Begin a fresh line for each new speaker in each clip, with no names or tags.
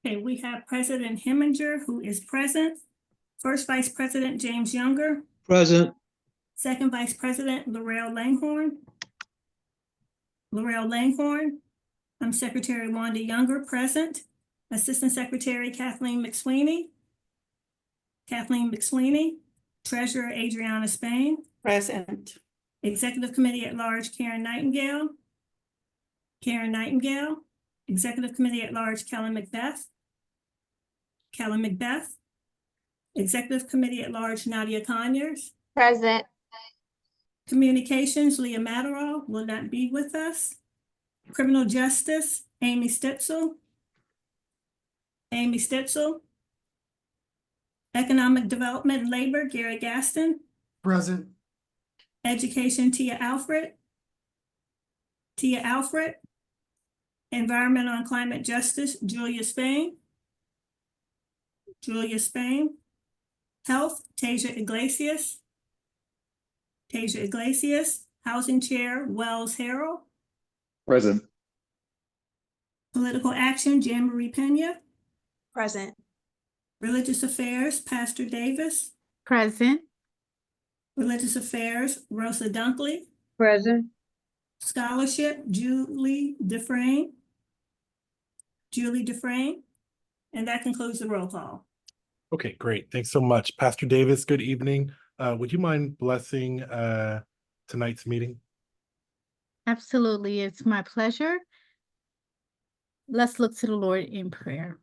Okay, we have President Heminger, who is present. First Vice President James Younger.
Present.
Second Vice President Laurel Langhorne. Secretary Wanda Younger, present. Assistant Secretary Kathleen McSweeney. Treasurer Adriana Spain.
Present.
Executive Committee at Large Karen Nightingale. Executive Committee at Large Kelly Macbeth. Executive Committee at Large Nadia Conyers.
Present.
Communications, Leah Matterall will not be with us. Criminal Justice, Amy Stitzel. Economic Development and Labor, Gary Gaston.
Present.
Education, Tia Alfred. Environmental and Climate Justice, Julia Spain. Health, Tasia Iglesias. Housing Chair, Wells Harrell.
Present.
Political Action, Jan Marie Pena.
Present.
Religious Affairs, Pastor Davis.
Present.
Religious Affairs, Rosa Dunkley.
Present.
Scholarship, Julie Dufresne. And that concludes the roll call.
Okay, great. Thanks so much. Pastor Davis, good evening. Would you mind blessing tonight's meeting?
Absolutely. It's my pleasure. Let's look to the Lord in prayer.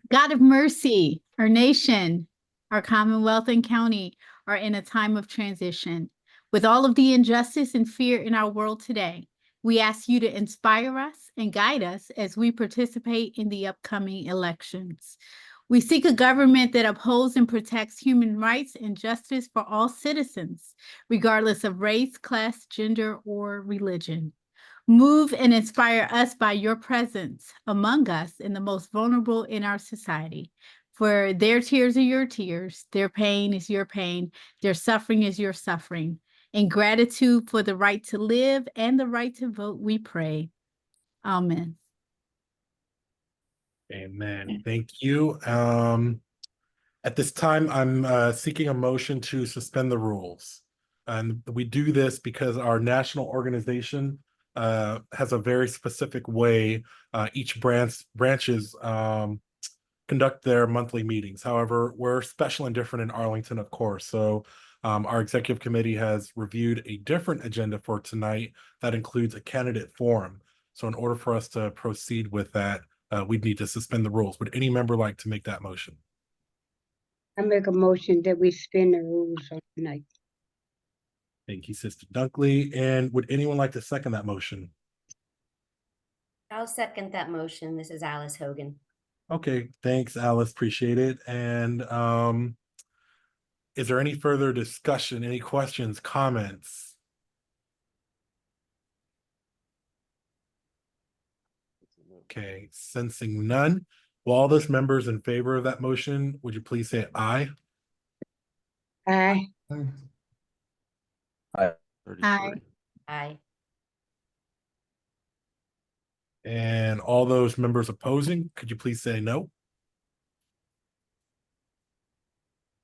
God of mercy, our nation, our Commonwealth and county are in a time of transition. With all of the injustice and fear in our world today, we ask you to inspire us and guide us as we participate in the upcoming elections. We seek a government that upholds and protects human rights and justice for all citizens, regardless of race, class, gender, or religion. Move and inspire us by your presence among us and the most vulnerable in our society. For their tears are your tears, their pain is your pain, their suffering is your suffering. In gratitude for the right to live and the right to vote, we pray. Amen.
Amen. Thank you. At this time, I'm seeking a motion to suspend the rules. And we do this because our national organization has a very specific way each branches conduct their monthly meetings. However, we're special and different in Arlington, of course. So our executive committee has reviewed a different agenda for tonight that includes a candidate forum. So in order for us to proceed with that, we'd need to suspend the rules. Would any member like to make that motion?
I make a motion that we suspend the rules on tonight.
Thank you, Sister Dunkley. And would anyone like to second that motion?
I'll second that motion. This is Alice Hogan.
Okay, thanks, Alice. Appreciate it. And is there any further discussion, any questions, comments? Okay, sensing none. Will all those members in favor of that motion, would you please say aye?
Aye.
Aye.
Aye.
And all those members opposing, could you please say no?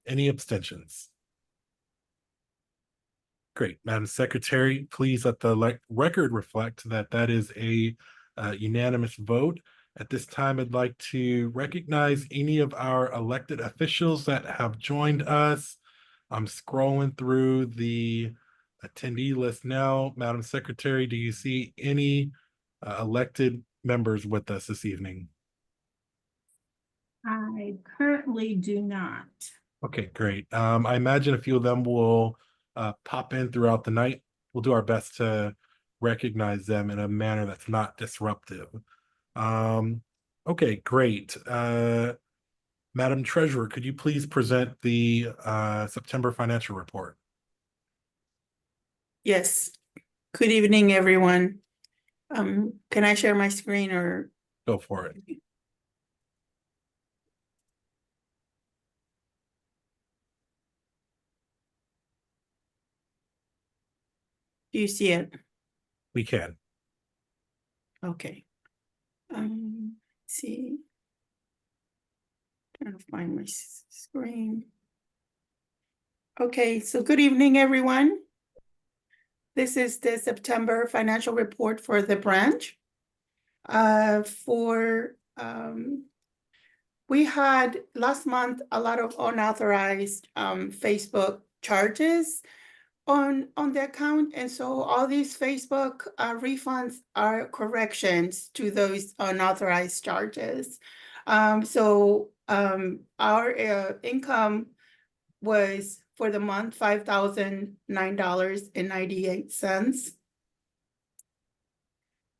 Any abstentions? Great. Madam Secretary, please let the record reflect that that is a unanimous vote. At this time, I'd like to recognize any of our elected officials that have joined us. I'm scrolling through the attendee list now. Madam Secretary, do you see any elected members with us this evening?
I currently do not.
Okay, great. I imagine a few of them will pop in throughout the night. We'll do our best to recognize them in a manner that's not disruptive. Okay, great. Madam Treasurer, could you please present the September financial report?
Yes. Good evening, everyone. Can I share my screen or?
Go for it.
Do you see it?
We can.
Okay. See. Trying to find my screen. Okay, so good evening, everyone. This is the September financial report for the branch. We had last month a lot of unauthorized Facebook charges on the account, and so all these Facebook refunds are corrections to those unauthorized charges. Our income was for the month $5,009.98.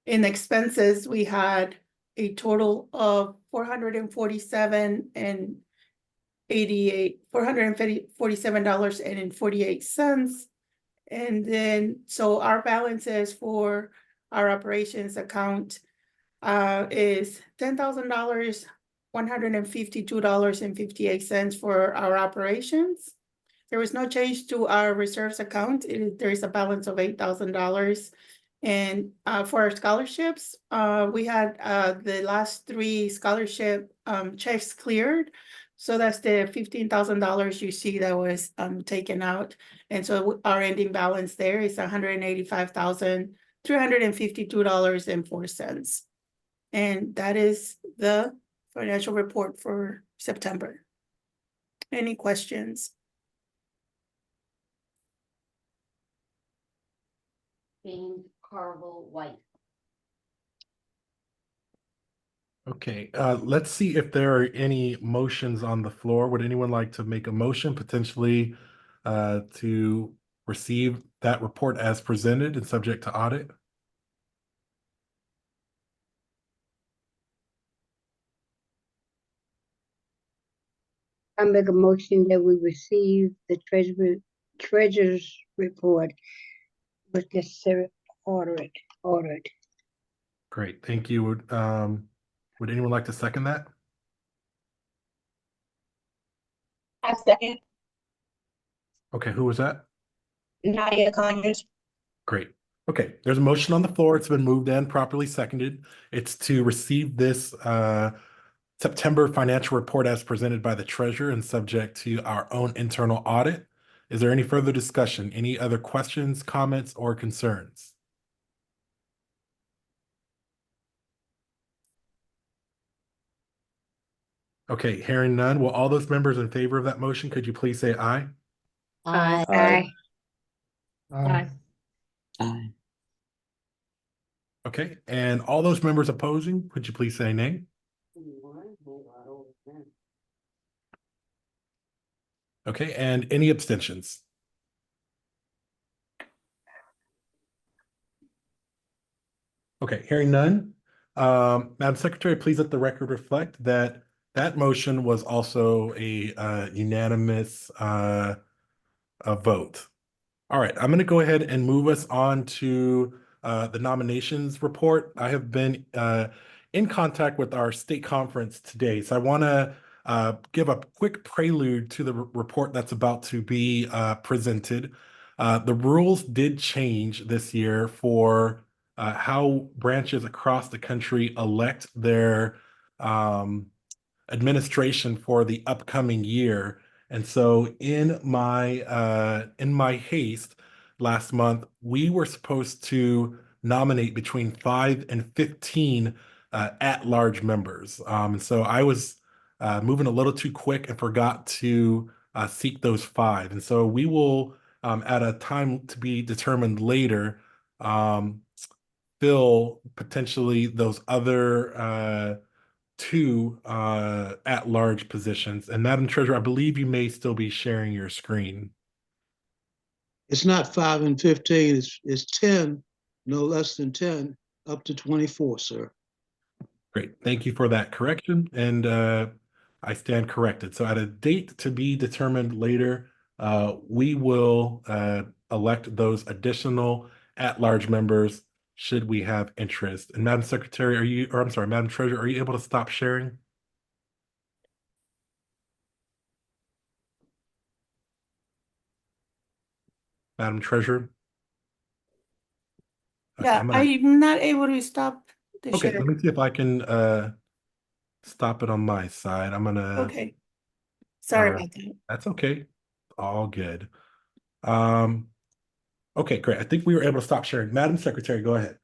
In expenses, we had a total of $447.48. And then, so our balances for our operations account is $10,000, $152.58 for our operations. There was no change to our reserves account. There is a balance of $8,000. And for our scholarships, we had the last 3 scholarship checks cleared. So that's the $15,000 you see that was taken out. And so our ending balance there is $185,352.04. And that is the financial report for September. Any questions?
Jane Carville White.
Okay, let's see if there are any motions on the floor. Would anyone like to make a motion potentially to receive that report as presented and subject to audit?
I make a motion that we receive the treasurer's report with necessary ordered.
Great, thank you. Would anyone like to second that?
I second.
Okay, who was that?
Nadia Conyers.
Great. Okay, there's a motion on the floor. It's been moved and properly seconded. It's to receive this September financial report as presented by the treasurer and subject to our own internal audit. Is there any further discussion? Any other questions, comments, or concerns? Okay, hearing none, will all those members in favor of that motion, could you please say aye?
Aye.
Aye.
Aye.
Okay, and all those members opposing, could you please say nay? Okay, and any abstentions? Okay, hearing none. Madam Secretary, please let the record reflect that that motion was also a unanimous vote. All right, I'm going to go ahead and move us on to the nominations report. I have been in contact with our state conference today, so I want to give a quick prelude to the report that's about to be presented. The rules did change this year for how branches across the country elect their administration for the upcoming year. And so in my haste last month, we were supposed to nominate between 5 and 15 at-large members. And so I was moving a little too quick and forgot to seek those 5. And so we will, at a time to be determined later, fill potentially those other 2 at-large positions. And Madam Treasurer, I believe you may still be sharing your screen.
It's not 5 and 15, it's 10, no less than 10, up to 24, sir.
Great, thank you for that correction, and I stand corrected. So at a date to be determined later, we will elect those additional at-large members should we have interest. And Madam Secretary, Madam Treasurer, are you able to stop sharing? Madam Treasurer? Okay,
Yeah, I'm not able to stop the
okay,
share.
let me see if I can stop it on my side. I'm gonna.
Okay. Sorry
Alright.
about that.
That's okay. All good. Okay, great. I think we were able to stop sharing. Madam Secretary, go ahead.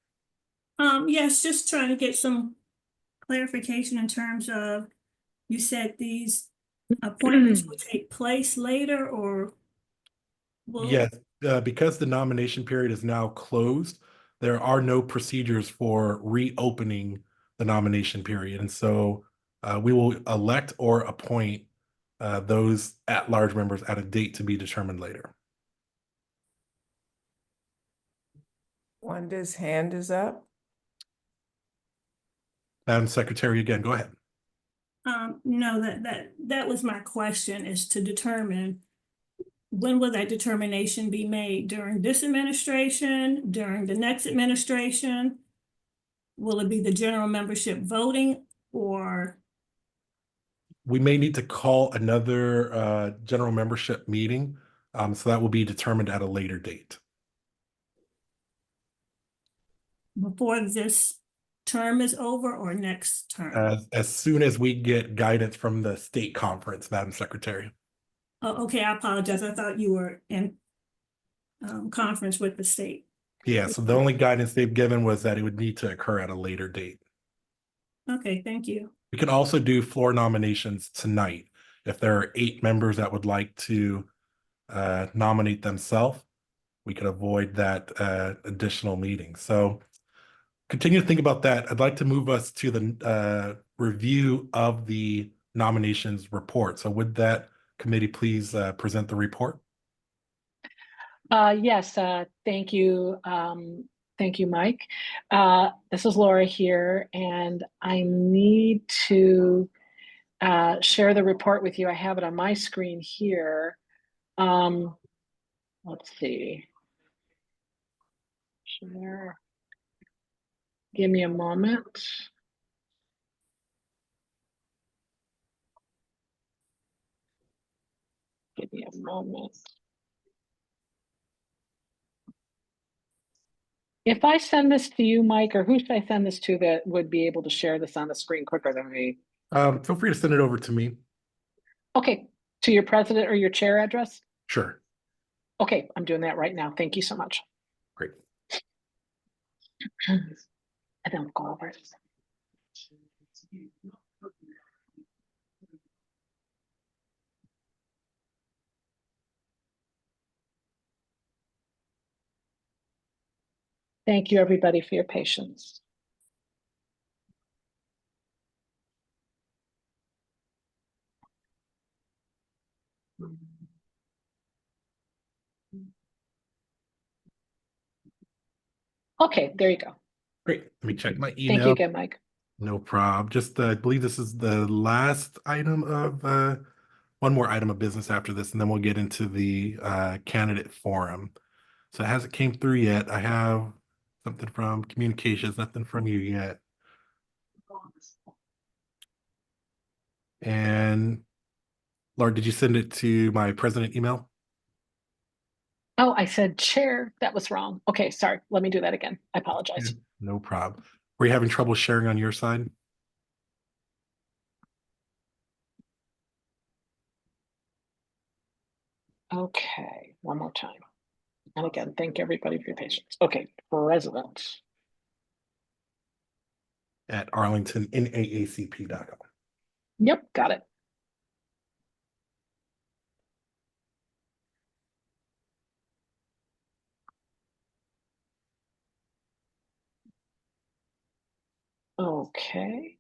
Yes, just trying to get some clarification in terms of, you said these appointments will take place later or will?
Yes, because the nomination period is now closed, there are no procedures for reopening the nomination period. And so we will elect or appoint those at-large members at a date to be determined later.
Wanda's hand is up.
Madam Secretary, again, go ahead.
No, that was my question, is to determine when will that determination be made? During this administration, during the next administration? Will it be the general membership voting or?
We may need to call another general membership meeting. So that will be determined at a later date.
Before this term is over or next term?
As soon as we get guidance from the state conference, Madam Secretary.
Oh, okay, I apologize. I thought you were in conference with the state.
Yeah, so the only guidance they've given was that it would need to occur at a later date.
Okay, thank you.
We can also do floor nominations tonight. If there are 8 members that would like to nominate themselves, we could avoid that additional meeting. So continue to think about that. I'd like to move us to the review of the nominations report. So would that committee please present the report?
Yes, thank you. Thank you, Mike. This is Laura here, and I need to share the report with you. I have it on my screen here. Let's see. Share. Give me a moment. Give me a moment. If I send this to you, Mike, or who should I send this to that would be able to share this on the screen quicker than me?
Feel free to send it over to me.
Okay, to your president or your chair address?
Sure.
Okay, I'm doing that right now. Thank you so much.
Great.
And then we'll go over it. Thank you, everybody, for your patience. Okay, there you go.
Great. Let me check my email.
Thank you again, Mike.
No problem. Just I believe this is the last item of one more item of business after this, and then we'll get into the candidate forum. So it hasn't came through yet. I have something from communications, nothing from you yet. And Laura, did you send it to my president email?
Oh, I said chair. That was wrong. Okay, sorry. Let me do that again. I apologize.
No problem. Were you having trouble sharing on your side?
Okay, one more time. And again, thank everybody for your patience. Okay, president.
At arlingtonnaacp.com.
Yep, got it. Okay.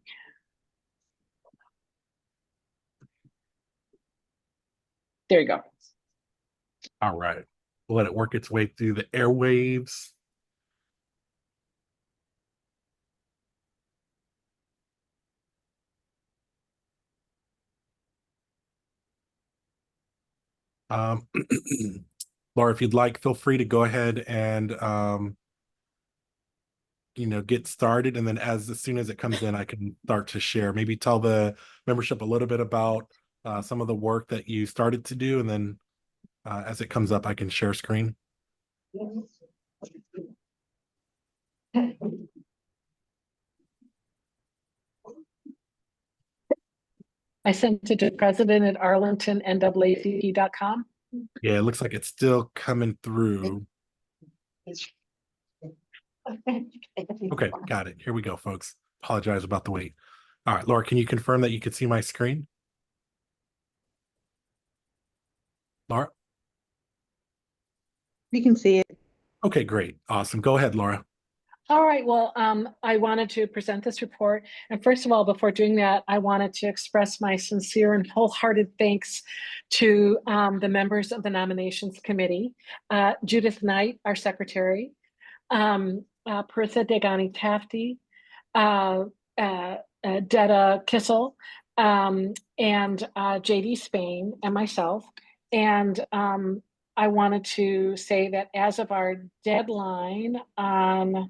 There you go.
All right. We'll let it work its way through the airwaves. Laura, if you'd like, feel free to go ahead and get started. And then as soon as it comes in, I can start to share. Maybe tell the membership a little bit about some of the work that you started to do. And then as it comes up, I can share screen.
I sent it to president@arlington.nwacp.com.
Yeah, it looks like it's still coming through. Okay, got it. Here we go, folks. Apologize about the wait. All right, Laura, can you confirm that you can see my screen? Laura?
You can see it.
Okay, great. Awesome. Go ahead, Laura.
All right, well, I wanted to present this report. And first of all, before doing that, I wanted to express my sincere and wholehearted thanks to the members of the nominations committee, Judith Knight, our secretary, Parissa Degani Tafti, Detta Kissel, and JD Spain and myself. And I wanted to say that as of our deadline on,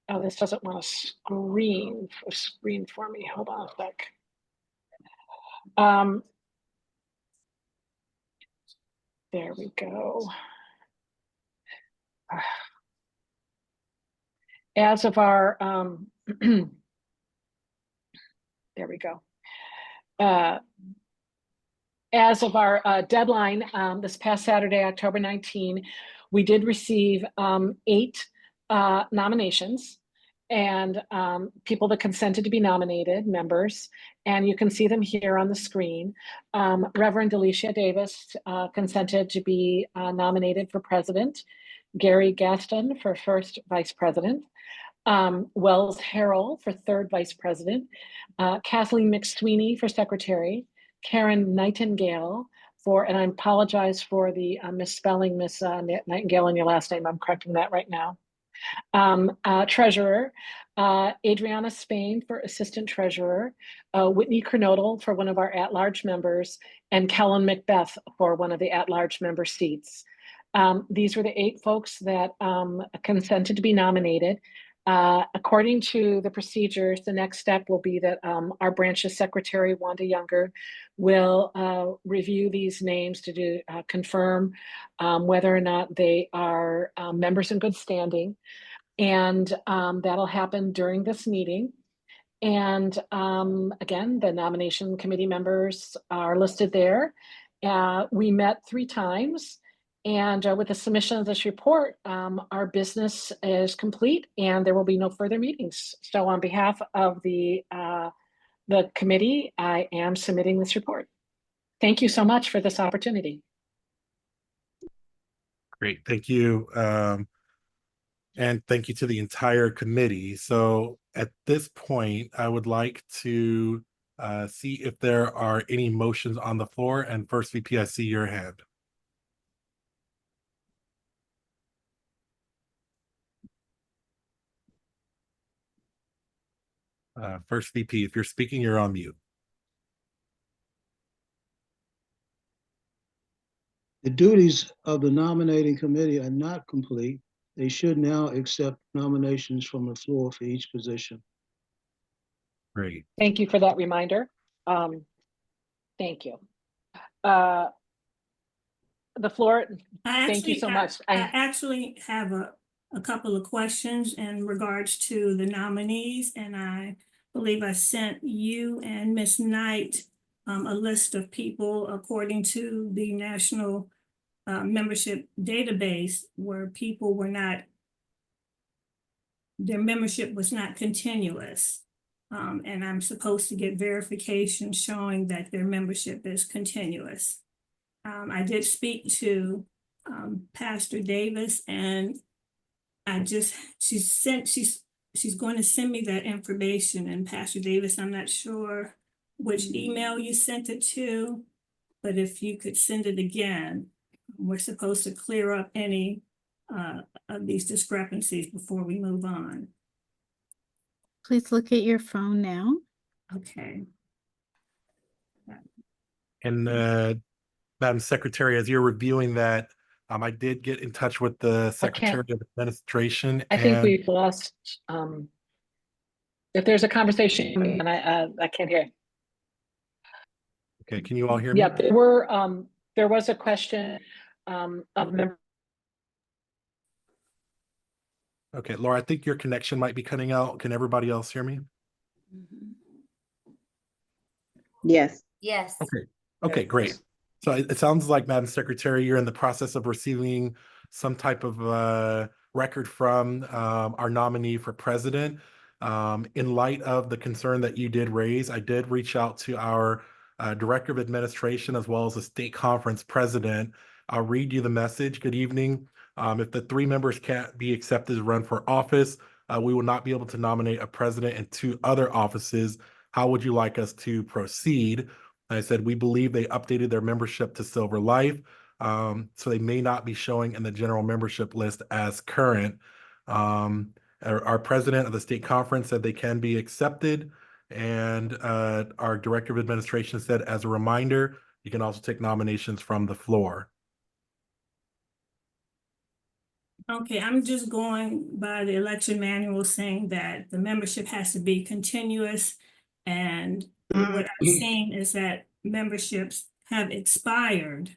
oh, this doesn't want to screen for me. Hold on a sec. There we go. As of our, there we go. As of our deadline, this past Saturday, October 19, we did receive 8 nominations and people that consented to be nominated, members, and you can see them here on the screen. Reverend Alicia Davis consented to be nominated for president, Gary Gaston for first vice president, Wells Harrell for third vice president, Kathleen McSweeney for secretary, Karen Nightingale for, and I apologize for the misspelling, Miss Nightingale, in your last name. I'm correcting that right now. Treasurer, Adriana Spain for assistant treasurer, Whitney Kernodle for one of our at-large members, and Kellen Macbeth for one of the at-large member seats. These were the 8 folks that consented to be nominated. According to the procedures, the next step will be that our branch's secretary, Wanda Younger, will review these names to confirm whether or not they are members in good standing. And that'll happen during this meeting. And again, the nomination committee members are listed there. We met 3 times. And with the submission of this report, our business is complete and there will be no further meetings. So on behalf of the committee, I am submitting this report. Thank you so much for this opportunity.
Great. Thank you. And thank you to the entire committee. So at this point, I would like to see if there are any motions on the floor. And first VP, I see your hand. First VP, if you're speaking, you're on mute.
The duties of the nominating committee are not complete. They should now accept nominations from the floor for each position.
Great.
Thank you for that reminder. Thank you. The floor, thank you so much.
I actually have a couple of questions in regards to the nominees, and I believe I sent you and Ms. Knight a list of people according to the national membership database where people were not, their membership was not continuous. And I'm supposed to get verification showing that their membership is continuous. I did speak to Pastor Davis, and she's going to send me that information. And Pastor Davis, I'm not sure which email you sent it to, but if you could send it again, we're supposed to clear up any of these discrepancies before we move on.
Please look at your phone now.
Okay.
And Madam Secretary, as you're reviewing that, I did get in touch with the Secretary of Administration.
I think we've lost, if there's a conversation and I can't hear.
Okay, can you all hear me?
Yeah, there was a question of member.
Okay, Laura, I think your connection might be cutting out. Can everybody else hear me?
Yes.
Yes.
Okay, great. So it sounds like, Madam Secretary, you're in the process of receiving some type of record from our nominee for president. In light of the concern that you did raise, I did reach out to our Director of Administration as well as the state conference president. I'll read you the message. Good evening. If the 3 members can't be accepted to run for office, we will not be able to nominate a president and 2 other offices. How would you like us to proceed? I said, we believe they updated their membership to Silver Life, so they may not be showing in the general membership list as current. Our president of the state conference said they can be accepted, and our director of administration said, as a reminder, you can also take nominations from the floor.
Okay, I'm just going by the election manual saying that the membership has to be continuous. And what I'm seeing is that memberships have expired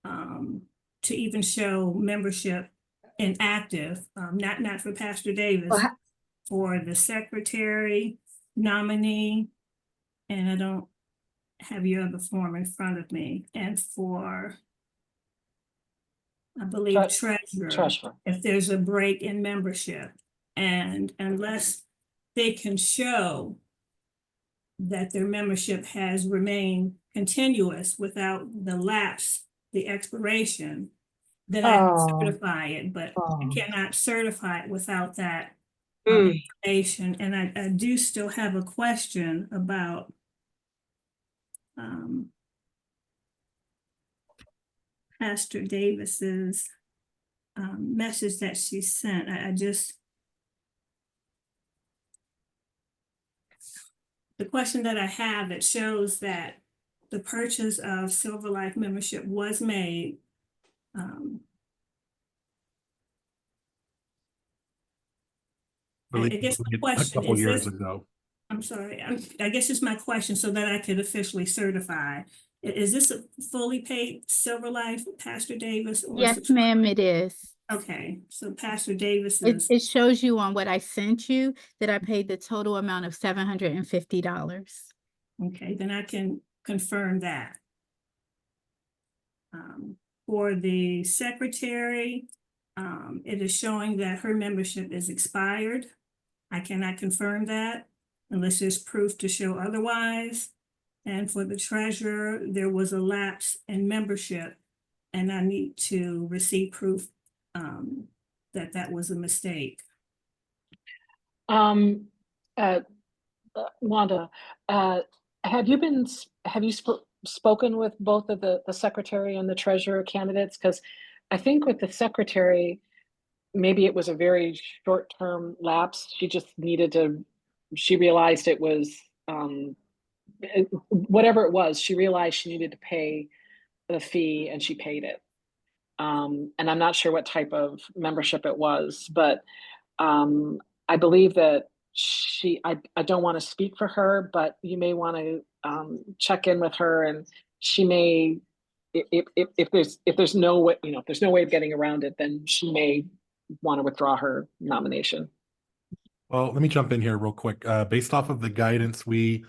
to even show membership inactive, not for Pastor Davis,
Well,
for the secretary, nominee, and I don't have your other form in front of me, and for, I believe, treasurer, if there's a break in membership. And unless they can show that their membership has remained continuous without the lapse, the expiration, then I can certify it, but I cannot certify it without that information. And I do still have a question about Pastor Davis's message that she sent. The question that I have, it shows that the purchase of Silver Life membership was made. I guess the question
a couple
is
years
this,
ago.
I'm sorry, I guess it's my question so that I could officially certify. Is this a fully paid Silver Life, Pastor Davis? Or
Yes, ma'am, it is.
Okay, so Pastor Davis
It shows you on what I sent you that I paid the total amount of $750.
Okay, then I can confirm that. For the secretary, it is showing that her membership is expired. I cannot confirm that unless there's proof to show otherwise. And for the treasurer, there was a lapse in membership, and I need to receive proof that that was a mistake.
Wanda, have you spoken with both of the secretary and the treasurer candidates? Because I think with the secretary, maybe it was a very short-term lapse. She realized it was, whatever it was, she realized she needed to pay the fee and she paid it. And I'm not sure what type of membership it was, but I believe that I don't want to speak for her, but you may want to check in with her, and she may, if there's no way, if there's no way of getting around it, then she may want to withdraw her nomination.
Well, let me jump in here real quick. Based off of the guidance we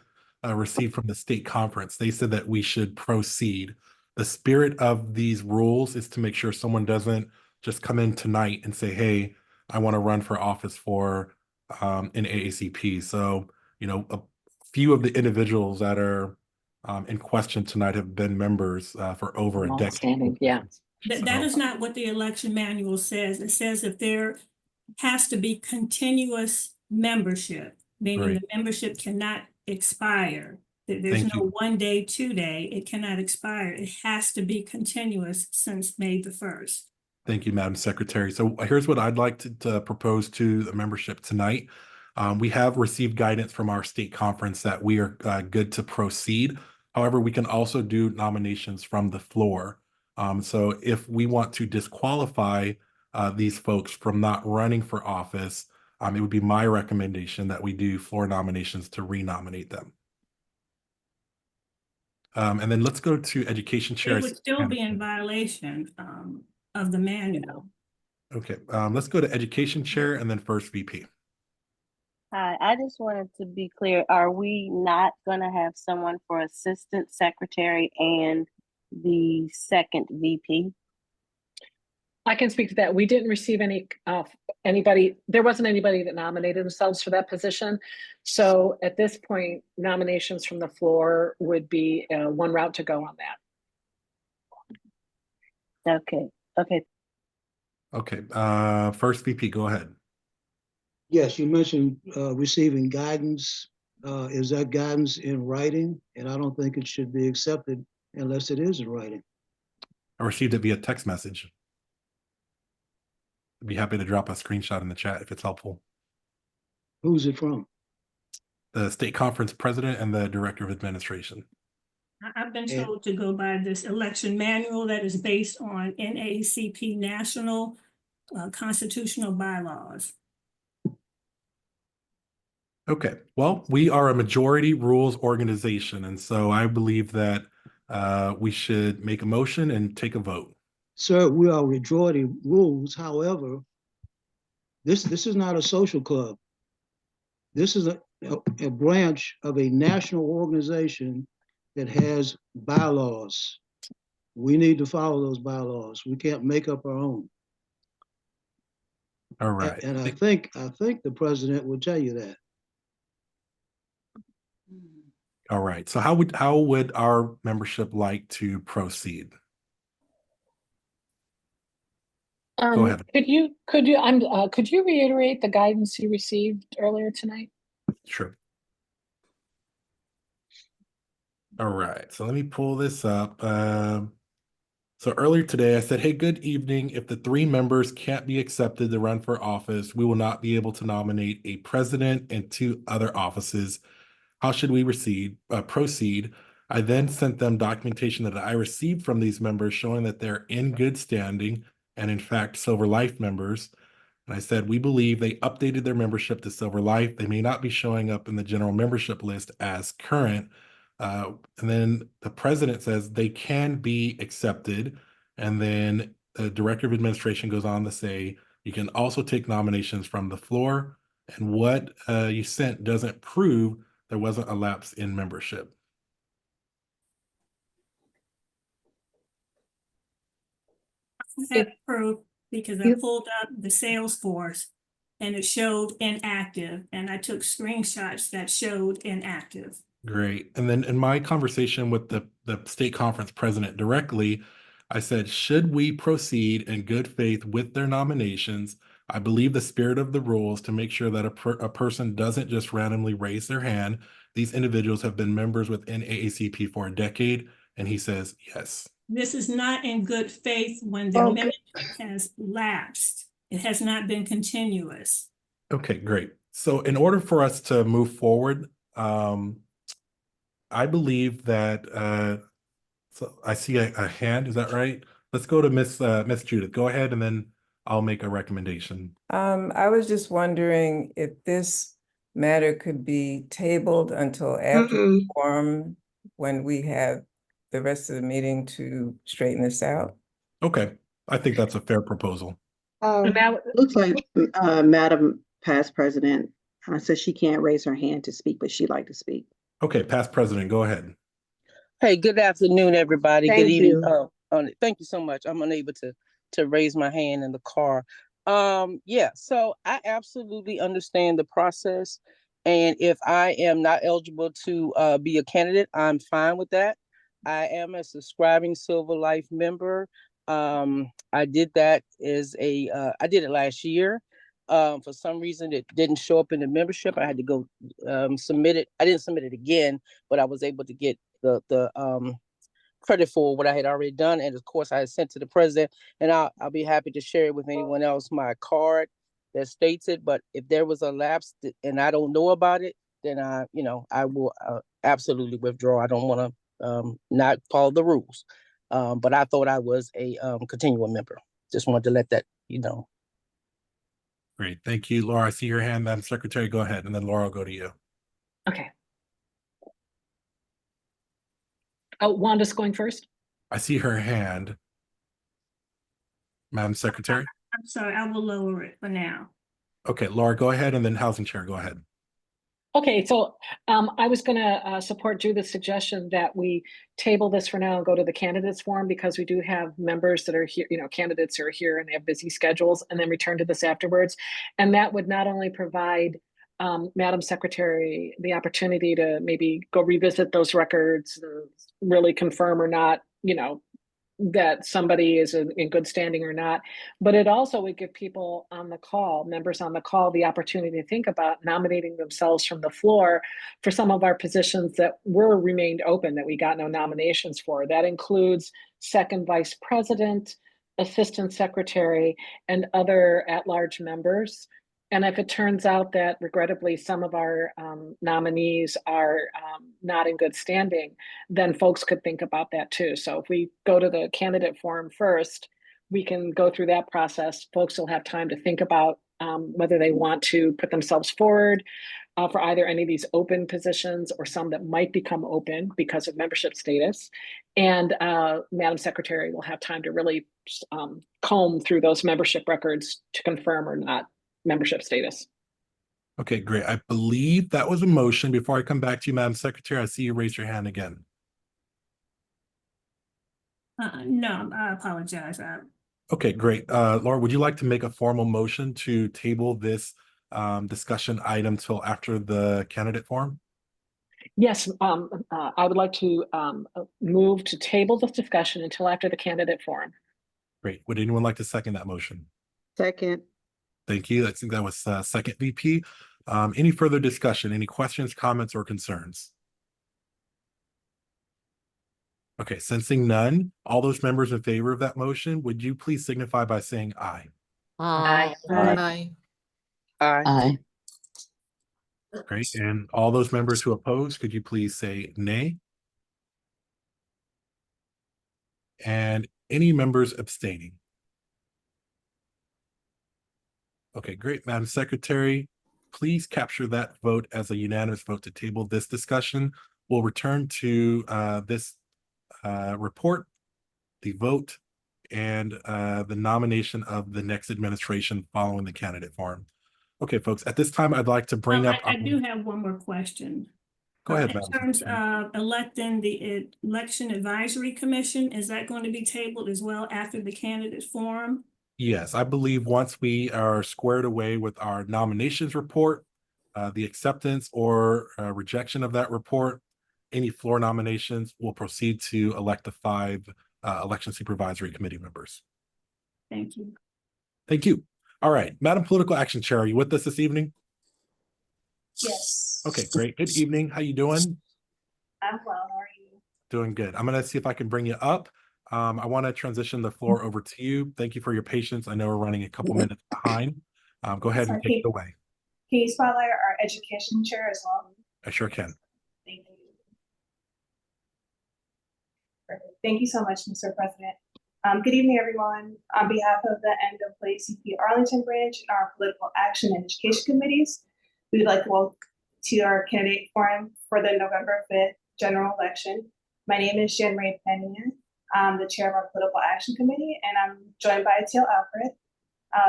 received from the state conference, they said that we should proceed. The spirit of these rules is to make sure someone doesn't just come in tonight and say, hey, I want to run for office for an AACP. So, a few of the individuals that are in question tonight have been members for over a decade.
Yeah.
That is not what the election manual says. It says if there has to be continuous membership, meaning the membership cannot expire. There's no 1 day, 2 day, it cannot expire. It has to be continuous since May the 1st.
Thank you, Madam Secretary. So here's what I'd like to propose to the membership tonight. We have received guidance from our state conference that we are good to proceed. However, we can also do nominations from the floor. So if we want to disqualify these folks from not running for office, it would be my recommendation that we do floor nominations to renominate them. And then let's go to Education Chair.
It would still be in violation of the manual.
Okay, let's go to Education Chair and then first VP.
Hi, I just wanted to be clear, are we not gonna have someone for assistant secretary and the second VP?
I can speak to that. We didn't receive anybody, there wasn't anybody that nominated themselves for that position. So at this point, nominations from the floor would be one route to go on that.
Okay, okay.
Okay, first VP, go ahead.
Yes, you mentioned receiving guidance. Is that guidance in writing? And I don't think it should be accepted unless it is in writing.
I received it via text message. I'd be happy to drop a screenshot in the chat if it's helpful.
Who's it from?
The state conference president and the director of administration.
I've been
And-
told to go by this election manual that is based on NAACP national constitutional bylaws.
Okay, well, we are a majority rules organization, and so I believe that we should make a motion and take a vote.
Sir, we are majority rules. However, this is not a social club. This is a branch of a national organization that has bylaws. We need to follow those bylaws. We can't make up our own.
All right.
And I think the president will tell you that.
All right. So how would our membership like to proceed? Go ahead.
Could you reiterate the guidance you received earlier tonight?
Sure. All right. So let me pull this up. So earlier today, I said, hey, good evening. If the 3 members can't be accepted to run for office, we will not be able to nominate a president and 2 other offices. How should we proceed? I then sent them documentation that I received from these members showing that they're in good standing and in fact Silver Life members. And I said, we believe they updated their membership to Silver Life. They may not be showing up in the general membership list as current. And then the president says they can be accepted. And then the director of administration goes on to say, you can also take nominations from the floor. And what you sent doesn't prove there wasn't a lapse in membership.
I have proof because I pulled up the Salesforce and it showed inactive, and I took screenshots that showed inactive.
Great. And then in my conversation with the state conference president directly, I said, should we proceed in good faith with their nominations? I believe the spirit of the rules to make sure that a person doesn't just randomly raise their hand. These individuals have been members within AACP for a decade. And he says, yes.
This is not in good faith when the membership has lapsed. It has not been continuous.
Okay, great. So in order for us to move forward, I believe that, so I see a hand, is that right? Let's go to Miss Judith. Go ahead and then I'll make a recommendation.
I was just wondering if this matter could be tabled until after the forum when we have the rest of the meeting to straighten this out.
Okay, I think that's a fair proposal.
Looks like Madam Past President says she can't raise her hand to speak, but she'd like to speak.
Okay, past president, go ahead.
Hey, good afternoon, everybody.
Thank
good evening.
you.
Thank you so much. I'm unable to raise my hand in the car. Yeah, so I absolutely understand the process. And if I am not eligible to be a candidate, I'm fine with that. I am a subscribing Silver Life member. I did that as I did it last year. For some reason, it didn't show up in the membership. I had to go submit it. I didn't submit it again, but I was able to get the credit for what I had already done. And of course, I had sent to the president, and I'll be happy to share it with anyone else, my card that states it. But if there was a lapse and I don't know about it, then I will absolutely withdraw. I don't want to not follow the rules. But I thought I was a continuing member. Just wanted to let that know.
Great, thank you, Laura. I see your hand, Madam Secretary. Go ahead, and then Laura will go to you.
Okay. Oh, Wanda's going first.
I see her hand. Madam Secretary.
I'm sorry, I will lower it for now.
Okay, Laura, go ahead, and then Housing Chair, go ahead.
Okay, so I was gonna support Judith's suggestion that we table this for now and go to the candidates forum, because we do have members that are here, candidates who are here and they have busy schedules, and then return to this afterwards. And that would not only provide Madam Secretary the opportunity to maybe go revisit those records and really confirm or not, that somebody is in good standing or not. But it also would give people on the call, members on the call, the opportunity to think about nominating themselves from the floor for some of our positions that were remained open, that we got no nominations for. That includes second vice president, assistant secretary, and other at-large members. And if it turns out that regrettably some of our nominees are not in good standing, then folks could think about that too. So if we go to the candidate forum first, we can go through that process. Folks will have time to think about whether they want to put themselves forward for either any of these open positions or some that might become open because of membership status. And Madam Secretary will have time to really comb through those membership records to confirm or not membership status.
Okay, great. I believe that was a motion. Before I come back to you, Madam Secretary, I see you raise your hand again.
No, I apologize.
Okay, great. Laura, would you like to make a formal motion to table this discussion item till after the candidate forum?
Yes, I would like to move to table this discussion until after the candidate forum.
Great. Would anyone like to second that motion?
Second.
Thank you. I think that was second VP. Any further discussion? Any questions, comments, or concerns? Okay, sensing none, all those members in favor of that motion, would you please signify by saying aye?
Aye.
Aye.
Aye.
Great. And all those members who oppose, could you please say nay? And any members abstaining? Okay, great. Madam Secretary, please capture that vote as a unanimous vote to table this discussion. We'll return to this report, the vote, and the nomination of the next administration following the candidate forum. Okay, folks, at this time, I'd like to bring up.
I do have one more question.
Go ahead,
In
Madam
terms
Secretary.
of electing the Election Advisory Commission, is that going to be tabled as well after the candidate forum?
Yes, I believe once we are squared away with our nominations report, the acceptance or rejection of that report, any floor nominations will proceed to elect the 5 election supervisory committee members.
Thank you.
Thank you. All right, Madam Political Action Chair, are you with us this evening?
Yes.
Okay, great. Good evening. How you doing?
I'm well. How are you?
Doing good. I'm going to see if I can bring you up. I want to transition the floor over to you. Thank you for your patience. I know we're running a couple minutes behind. Go ahead and take it away.
Can you spotlight our education chair as well?
I sure can.
Thank you. Perfect. Thank you so much, Mr. President. Good evening, everyone. On behalf of the NAACP Arlington branch and our political action and education committees, we would like to welcome to our candidate forum for the November 5th general election. My name is Jen Ray Pena. I'm the chair of our political action committee, and I'm joined by Teal Alfred,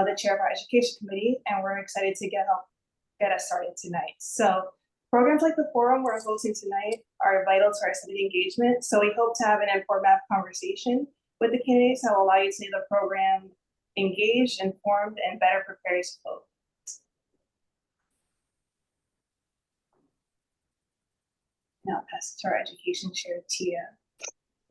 the chair of our education committee, and we're excited to get us started tonight. So programs like the forum we're hosting tonight are vital to our civic engagement. So we hope to have an informative conversation with the candidates that will allow you to leave the program engaged, informed, and better prepared to vote. Now pass it to our education chair, Tia.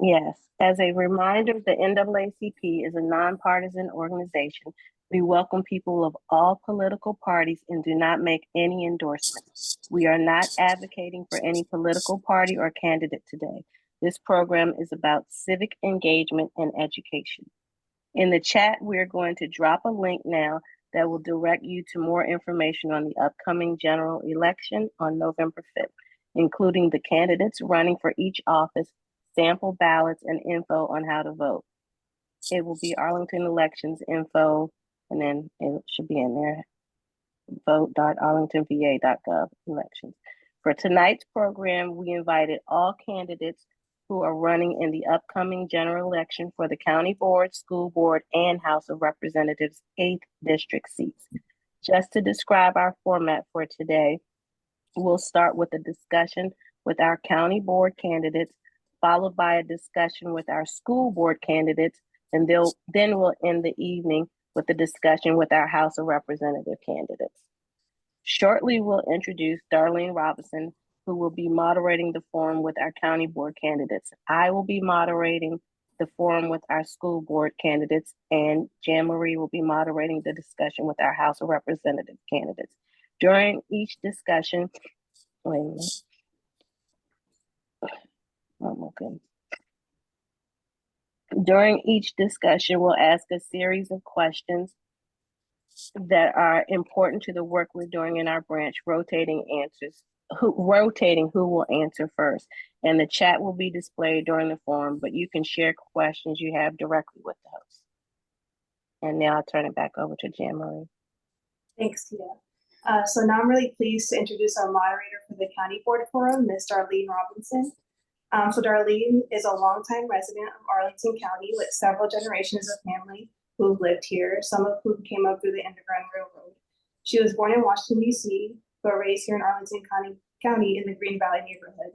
Yes, as a reminder, the NAACP is a nonpartisan organization. We welcome people of all political parties and do not make any endorsements. We are not advocating for any political party or candidate today. This program is about civic engagement and education. In the chat, we're going to drop a link now that will direct you to more information on the upcoming general election on November 5th, including the candidates running for each office, sample ballots, and info on how to vote. It will be Arlington Elections info, and then it should be in there, vote.arlingtonva.gov elections. For tonight's program, we invited all candidates who are running in the upcoming general election for the County Board, School Board, and House of Representatives 8th District seats. Just to describe our format for today, We'll start with a discussion with our county board candidates, followed by a discussion with our school board candidates, and then we'll end the evening with a discussion with our House of Representative candidates. Shortly, we'll introduce Darlene Robinson, who will be moderating the forum with our county board candidates. I will be moderating the forum with our school board candidates, and Jan Marie will be moderating the discussion with our House of Representative candidates. During each discussion, wait a minute. Oh my goodness. During each discussion, we'll ask a series of questions that are important to the work we're doing in our branch, rotating who will answer first. And the chat will be displayed during the forum, but you can share questions you have directly with the host. And now I'll turn it back over to Jan Marie.
Thanks, Tia. So now I'm really pleased to introduce our moderator for the County Board Forum, Ms. Darlene Robinson. So Darlene is a longtime resident of Arlington County with several generations of family who lived here, some of whom came up through the Underground Railroad. She was born in Washington, D.C., but raised here in Arlington County in the Green Valley neighborhood.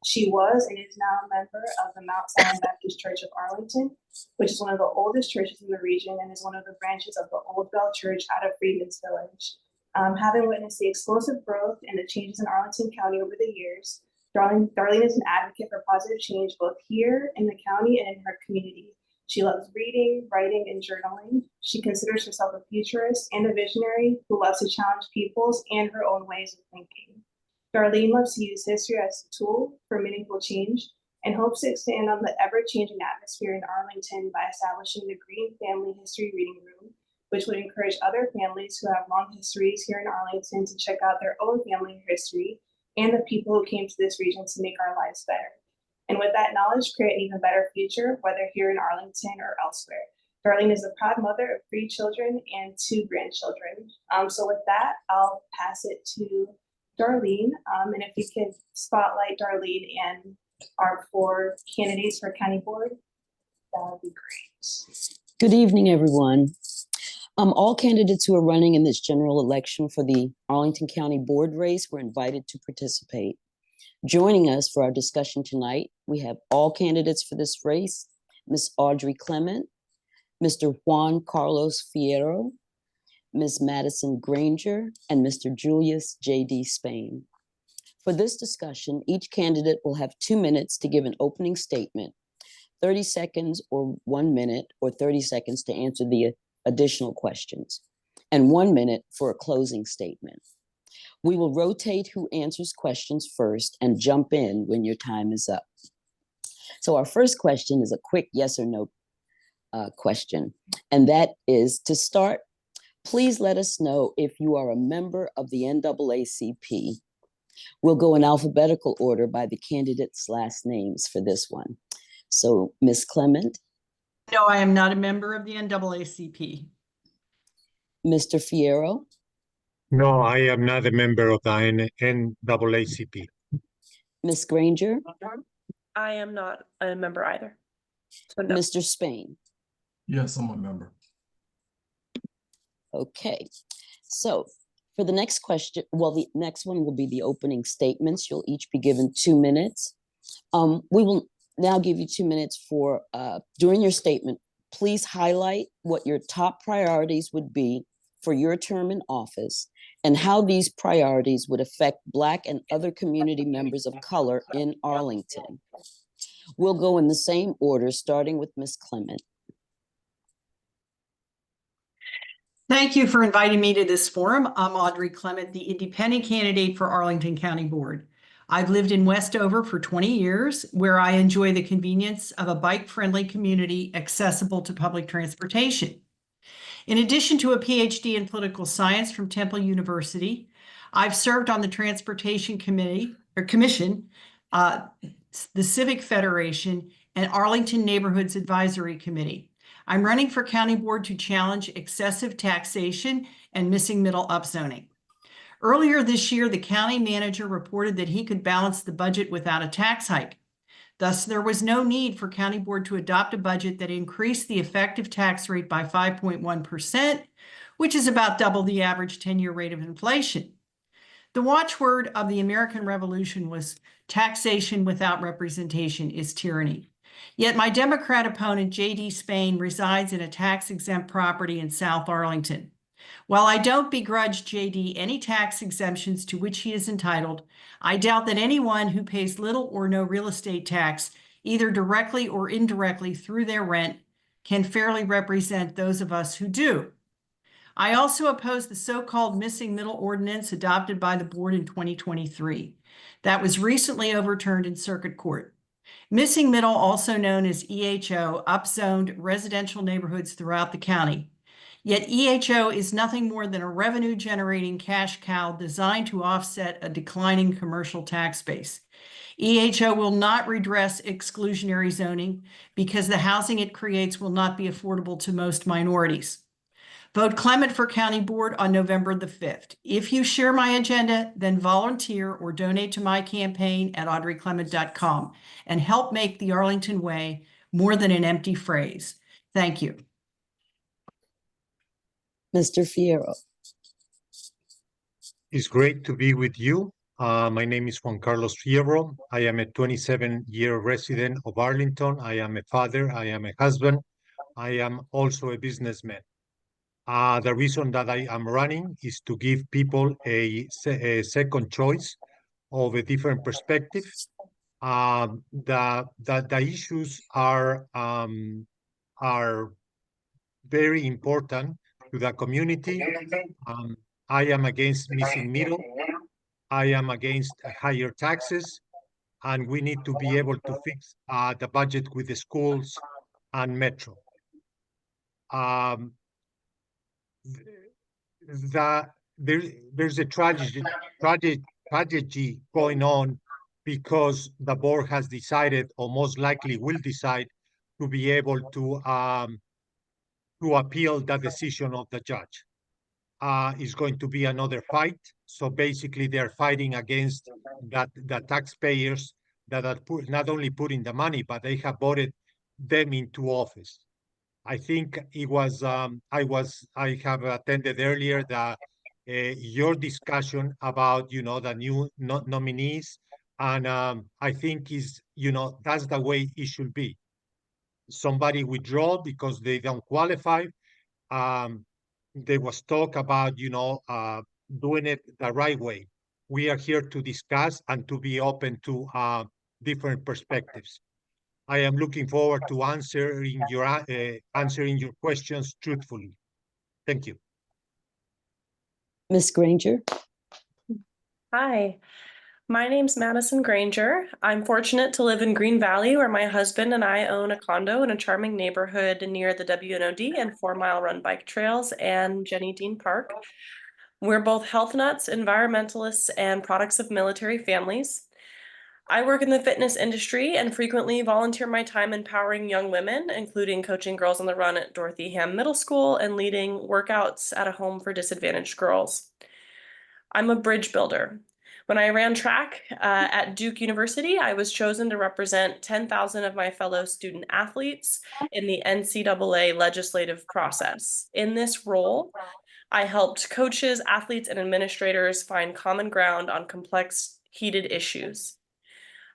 She was and is now a member of the Mount Zion Baptist Church of Arlington, which is one of the oldest churches in the region and is one of the branches of the Old Bell Church out of Freedman's Village. Having witnessed the explosive growth and the changes in Arlington County over the years, Darlene is an advocate for positive change both here in the county and in her community. She loves reading, writing, and journaling. She considers herself a futurist and a visionary who loves to challenge people's and her own ways of thinking. Darlene loves to use history as a tool for meaningful change and hopes to expand on the ever-changing atmosphere in Arlington by establishing the Green Family History Reading Room, which would encourage other families who have long histories here in Arlington to check out their own family history and the people who came to this region to make our lives better. And with that knowledge, create an even better future, whether here in Arlington or elsewhere. Darlene is a proud mother of 3 children and 2 grandchildren. So with that, I'll pass it to Darlene. And if you could spotlight Darlene and our 4 candidates for county board, that would be great.
Good evening, everyone. All candidates who are running in this general election for the Arlington County Board race were invited to participate. Joining us for our discussion tonight, we have all candidates for this race, Ms. Audrey Clement, Mr. Juan Carlos Fierro, Ms. Madison Granger, and Mr. Julius J.D. Spain. For this discussion, each candidate will have 2 minutes to give an opening statement, 30 seconds or 1 minute, or 30 seconds to answer the additional questions, and 1 minute for a closing statement. We will rotate who answers questions first and jump in when your time is up. So our first question is a quick yes or no question. And that is, to start, please let us know if you are a member of the NAACP. We'll go in alphabetical order by the candidates' last names for this one. So Ms. Clement.
No, I am not a member of the NAACP.
Mr. Fierro.
No, I am not a member of the NAACP.
Ms. Granger.
I am not a member either. So no.
Mr. Spain.
Yes, I'm a member.
Okay, so for the next question, well, the next one will be the opening statements. You'll each be given 2 minutes. We will now give you 2 minutes for, during your statement, please highlight what your top priorities would be for your term in office and how these priorities would affect Black and other community members of color in Arlington. We'll go in the same order, starting with Ms. Clement.
Thank you for inviting me to this forum. I'm Audrey Clement, the independent candidate for Arlington County Board. I've lived in Westover for 20 years, where I enjoy the convenience of a bike-friendly community accessible to public transportation. In addition to a PhD in political science from Temple University, I've served on the Transportation Commission, the Civic Federation, and Arlington Neighborhoods Advisory Committee. I'm running for county board to challenge excessive taxation and missing middle upzoning. Earlier this year, the county manager reported that he could balance the budget without a tax hike. Thus, there was no need for county board to adopt a budget that increased the effective tax rate by 5.1%, which is about double the average 10-year rate of inflation. The watchword of the American Revolution was taxation without representation is tyranny. Yet my Democrat opponent, J.D. Spain, resides in a tax-exempt property in South Arlington. While I don't begrudge J.D. any tax exemptions to which he is entitled, I doubt that anyone who pays little or no real estate tax, either directly or indirectly through their rent, can fairly represent those of us who do. I also oppose the so-called missing middle ordinance adopted by the board in 2023. That was recently overturned in circuit court. Missing middle, also known as EHO, upzoned residential neighborhoods throughout the county. Yet EHO is nothing more than a revenue-generating cash cow designed to offset a declining commercial tax base. EHO will not redress exclusionary zoning because the housing it creates will not be affordable to most minorities. Vote Clement for County Board on November the 5th. If you share my agenda, then volunteer or donate to my campaign at audreyclement.com and help make the Arlington Way more than an empty phrase. Thank you.
Mr. Fierro.
It's great to be with you. My name is Juan Carlos Fierro. I am a 27-year resident of Arlington. I am a father. I am a husband. I am also a businessman. The reason that I am running is to give people a second choice of a different perspective. The issues are very important to the community. I am against missing middle. I am against higher taxes, and we need to be able to fix the budget with the schools and Metro. There's a tragedy going on because the board has decided, or most likely will decide, to be able to appeal the decision of the judge. Is going to be another fight. So basically, they're fighting against the taxpayers that are not only putting the money, but they have voted them into office. I think it was I have attended earlier your discussion about the new nominees, and I think that's the way it should be. Somebody withdraw because they don't qualify. There was talk about doing it the right way. We are here to discuss and to be open to different perspectives. I am looking forward to answering your questions truthfully. Thank you.
Ms. Granger.
Hi, my name's Madison Granger. I'm fortunate to live in Green Valley, where my husband and I own a condo in a charming neighborhood near the WNOD and 4 Mile Run bike trails and Jenny Dean Park. We're both health nuts, environmentalists, and products of military families. I work in the fitness industry and frequently volunteer my time empowering young women, including coaching Girls on the Run at Dorothy Ham Middle School and leading workouts at a home for disadvantaged girls. I'm a bridge builder. When I ran track at Duke University, I was chosen to represent 10,000 of my fellow student athletes in the NCAA legislative process. In this role, I helped coaches, athletes, and administrators find common ground on complex, heated issues.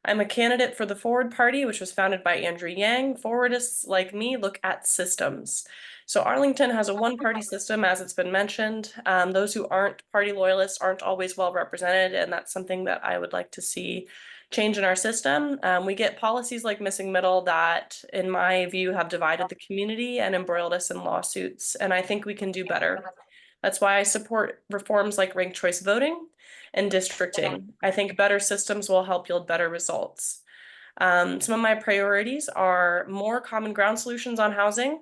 I'm a candidate for the Forward Party, which was founded by Andrew Yang. Forwardists like me look at systems. So Arlington has a one-party system, as it's been mentioned. Those who aren't party loyalists aren't always well represented, and that's something that I would like to see change in our system. We get policies like missing middle that, in my view, have divided the community and embroiled us in lawsuits, and I think we can do better. That's why I support reforms like ranked choice voting and districting. I think better systems will help yield better results. Some of my priorities are more common ground solutions on housing.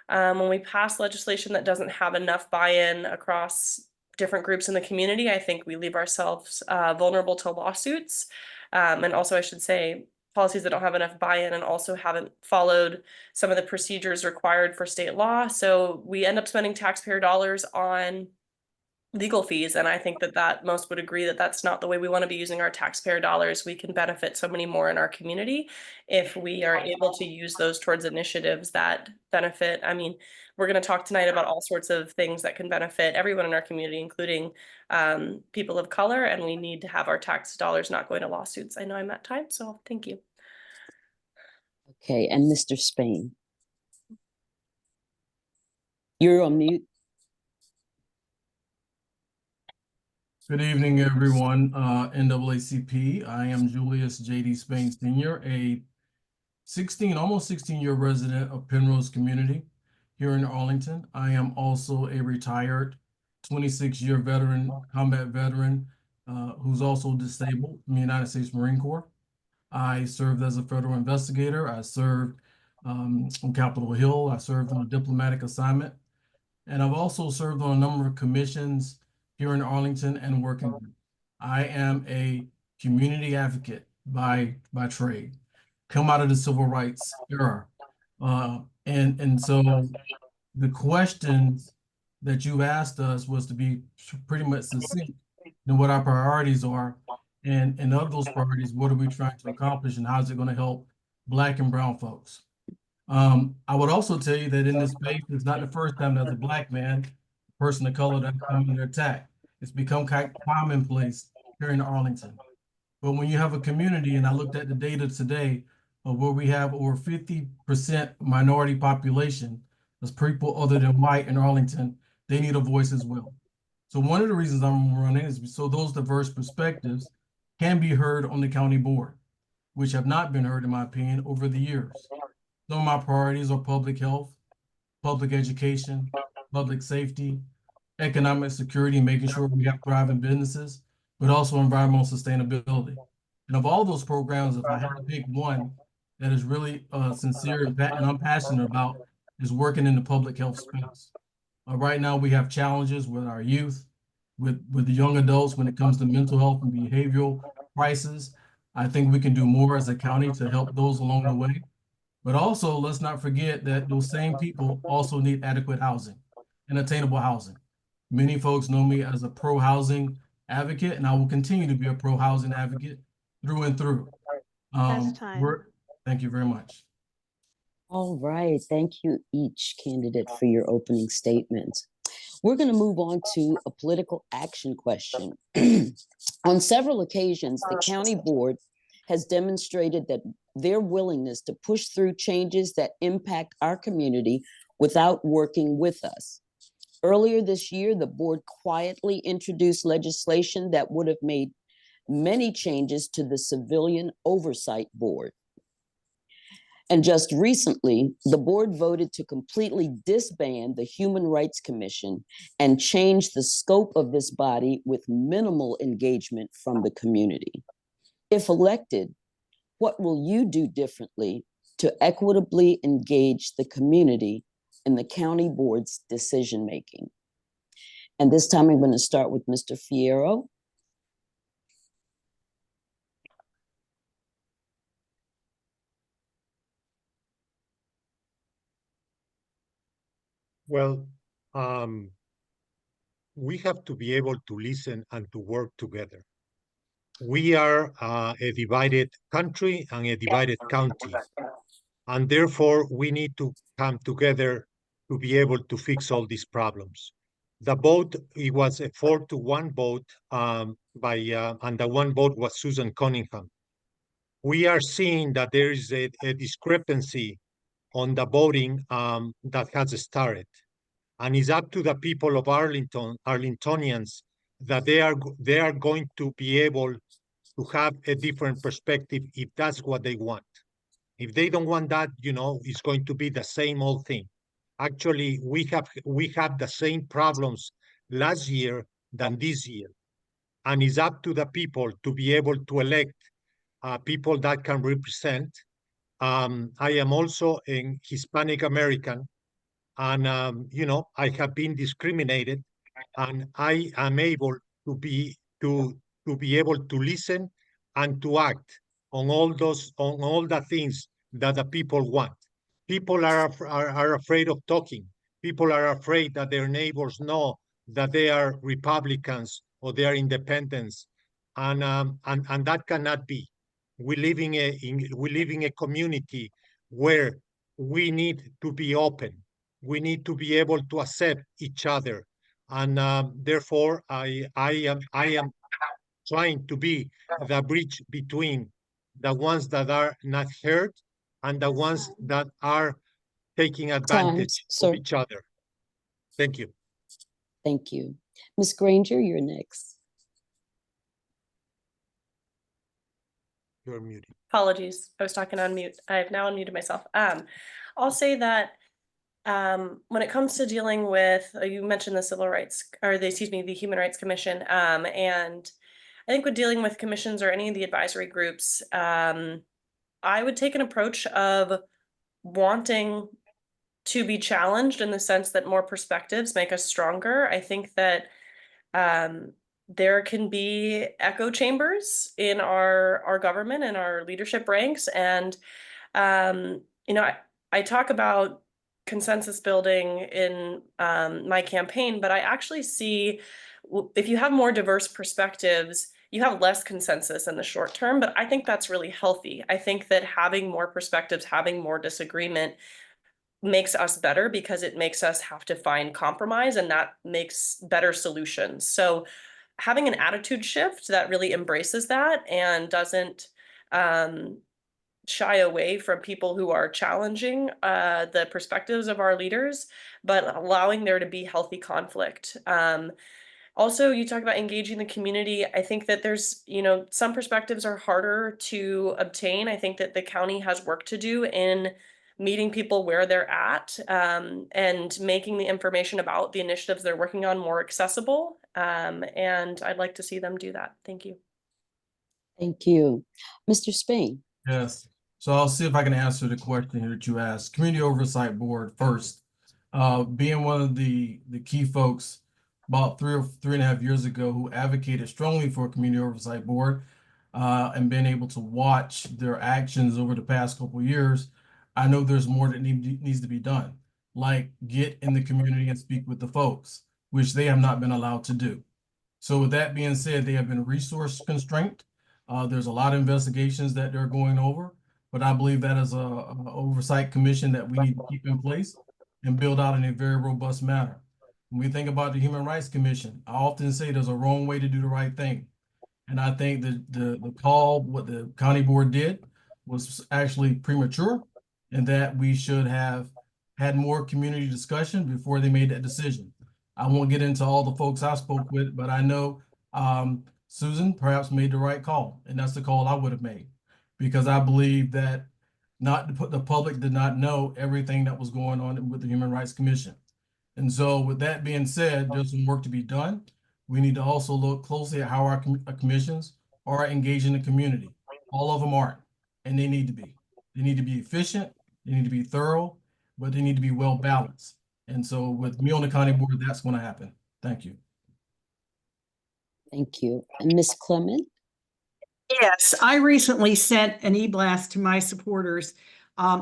When we pass legislation that doesn't have enough buy-in across different groups in the community, I think we leave ourselves vulnerable to lawsuits. And also, I should say, policies that don't have enough buy-in and also haven't followed some of the procedures required for state law. So we end up spending taxpayer dollars on legal fees. And I think that most would agree that that's not the way we want to be using our taxpayer dollars. We can benefit so many more in our community if we are able to use those towards initiatives that benefit. I mean, we're going to talk tonight about all sorts of things that can benefit everyone in our community, including people of color, and we need to have our tax dollars not going to lawsuits. I know I'm at time, so thank you.
Okay, and Mr. Spain. You're on mute.
Good evening, everyone. NAACP. I am Julius J.D. Spain Sr., a almost 16-year resident of Penrose community here in Arlington. I am also a retired 26-year combat veteran, who's also disabled from the United States Marine Corps. I served as a federal investigator. I served on Capitol Hill. I served on a diplomatic assignment. And I've also served on a number of commissions here in Arlington and working groups. I am a community advocate by trade, come out of the civil rights era. And so the questions that you've asked us was to be pretty much succinct in what our priorities are. And of those priorities, what are we trying to accomplish and how is it going to help Black and brown folks? I would also tell you that in this space, it's not the first time that as a Black man, person of color that's come under attack. It's become commonplace here in Arlington. But when you have a community, and I looked at the data today of where we have over 50% minority population, as people other than white in Arlington, they need a voice as well. So one of the reasons I'm running is so those diverse perspectives can be heard on the county board, which have not been heard, in my opinion, over the years. Some of my priorities are public health, public education, public safety, economic security, making sure we have thriving businesses, but also environmental sustainability. And of all those programs, if I had to pick one that is really sincere and I'm passionate about, is working in the public health space. Right now, we have challenges with our youth, with the young adults when it comes to mental health and behavioral crises. I think we can do more as a county to help those along the way. But also, let's not forget that those same people also need adequate housing and attainable housing. Many folks know me as a pro-housing advocate, and I will continue to be a pro-housing advocate through and through. Thank you very much.
All right, thank you each candidate for your opening statements. We're going to move on to a political action question. On several occasions, the county board has demonstrated that their willingness to push through changes that impact our community without working with us. Earlier this year, the board quietly introduced legislation that would have made many changes to the Civilian Oversight Board. And just recently, the board voted to completely disband the Human Rights Commission and change the scope of this body with minimal engagement from the community. If elected, what will you do differently to equitably engage the community in the county board's decision-making? And this time I'm going to start with Mr. Fierro.
Well, we have to be able to listen and to work together. We are a divided country and a divided county, and therefore we need to come together to be able to fix all these problems. The vote, it was a 4-1 vote and the one vote was Susan Cunningham. We are seeing that there is a discrepancy on the voting that has started. And it's up to the people of Arlington, Arlingtonians, that they are going to be able to have a different perspective if that's what they want. If they don't want that, it's going to be the same old thing. Actually, we have the same problems last year than this year. And it's up to the people to be able to elect people that can represent. I am also a Hispanic American, and I have been discriminated, and I am able to be able to listen and to act on all the things that the people want. People are afraid of talking. People are afraid that their neighbors know that they are Republicans or they are independents, and that cannot be. We live in a community where we need to be open. We need to be able to accept each other, and therefore I am trying to be the bridge between the ones that are not heard and the ones that are taking advantage of
sir.
each other. Thank you.
Thank you. Ms. Granger, you're next.
You're muted.
Apologies, I was talking on mute. I've now unmuted myself. I'll say that when it comes to dealing with, you mentioned the civil rights, or the Human Rights Commission, and I think with dealing with commissions or any of the advisory groups, I would take an approach of wanting to be challenged in the sense that more perspectives make us stronger. I think that there can be echo chambers in our government and our leadership ranks, and you know, I talk about consensus building in my campaign, but I actually see if you have more diverse perspectives, you have less consensus in the short term, but I think that's really healthy. I think that having more perspectives, having more disagreement makes us better because it makes us have to find compromise, and that makes better solutions. So having an attitude shift that really embraces that and doesn't shy away from people who are challenging the perspectives of our leaders, but allowing there to be healthy conflict. Also, you talk about engaging the community. I think that there's, some perspectives are harder to obtain. I think that the county has work to do in meeting people where they're at, and making the information about the initiatives they're working on more accessible. And I'd like to see them do that. Thank you.
Thank you. Mr. Spain.
Yes. So I'll see if I can answer the question here that you asked. Community Oversight Board first. Being one of the key folks about 3.5 years ago who advocated strongly for a Community Oversight Board, and being able to watch their actions over the past couple of years, I know there's more that needs to be done, like get in the community and speak with the folks, which they have not been allowed to do. So with that being said, they have been resource constrained. There's a lot of investigations that they're going over, but I believe that is a oversight commission that we need to keep in place and build out in a very robust manner. When we think about the Human Rights Commission, I often say there's a wrong way to do the right thing. And I think that the call, what the county board did was actually premature, and that we should have had more community discussion before they made that decision. I won't get into all the folks I spoke with, but I know Susan perhaps made the right call, and that's the call I would have made, because I believe that the public did not know everything that was going on with the Human Rights Commission. And so with that being said, there's some work to be done. We need to also look closely at how our commissions are engaging the community. All of them aren't, and they need to be. They need to be efficient, they need to be thorough, but they need to be well balanced. And so with me on the county board, that's going to happen. Thank you.
Thank you. And Ms. Clement?
Yes, I recently sent an e-blast to my supporters,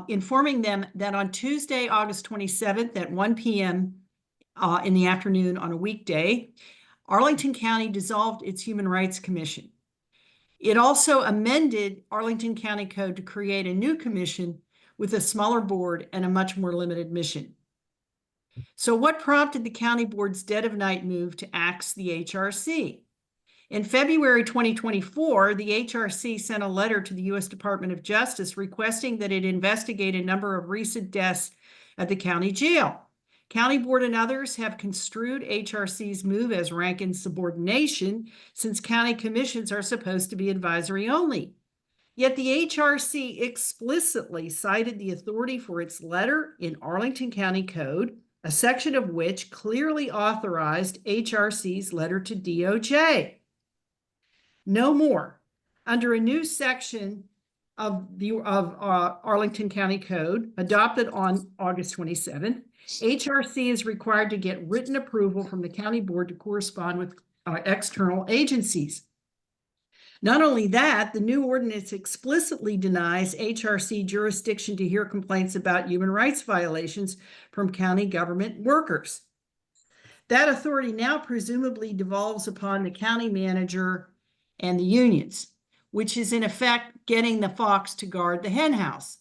informing them that on Tuesday, August 27th at 1 p.m. In the afternoon on a weekday, Arlington County dissolved its Human Rights Commission. It also amended Arlington County Code to create a new commission with a smaller board and a much more limited mission. So what prompted the county board's dead of night move to axe the HRC? In February 2024, the HRC sent a letter to the U.S. Department of Justice requesting that it investigate a number of recent deaths at the county jail. County board and others have construed HRC's move as rank insubordination, since county commissions are supposed to be advisory only. Yet the HRC explicitly cited the authority for its letter in Arlington County Code, a section of which clearly authorized HRC's letter to DOJ. No more. Under a new section of Arlington County Code adopted on August 27th, HRC is required to get written approval from the county board to correspond with external agencies. Not only that, the new ordinance explicitly denies HRC jurisdiction to hear complaints about human rights violations from county government workers. That authority now presumably devolves upon the county manager and the unions, which is in effect getting the fox to guard the hen house.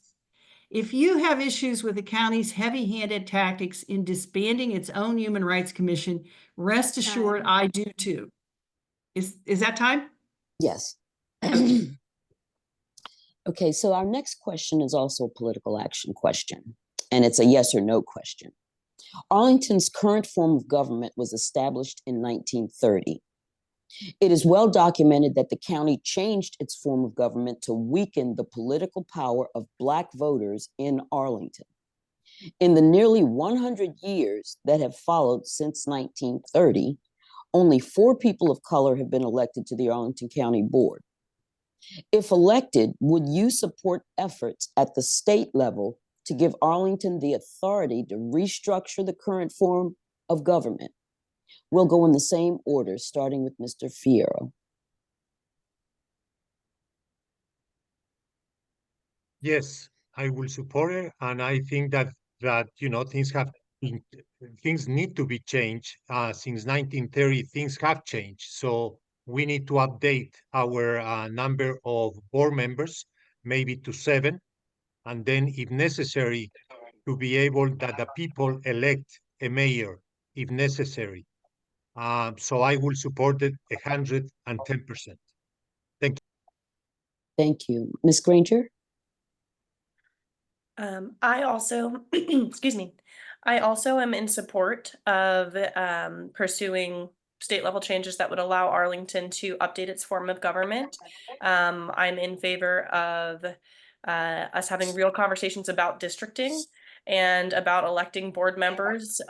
If you have issues with the county's heavy-handed tactics in disbanding its own Human Rights Commission, rest assured I do too. Is that time?
Yes. Okay, so our next question is also a political action question, and it's a yes or no question. Arlington's current form of government was established in 1930. It is well documented that the county changed its form of government to weaken the political power of Black voters in Arlington. In the nearly 100 years that have followed since 1930, only 4 people of color have been elected to the Arlington County Board. If elected, would you support efforts at the state level to give Arlington the authority to restructure the current form of government? We'll go in the same order, starting with Mr. Fierro.
Yes, I will support it, and I think that things need to be changed. Since 1930, things have changed, so we need to update our number of board members, maybe to 7, and then, if necessary, to be able that the people elect a mayor, if necessary. So I will support it 110%. Thank you.
Thank you. Ms. Granger?
I also, excuse me, I also am in support of pursuing state level changes that would allow Arlington to update its form of government. I'm in favor of us having real conversations about districting and about electing board members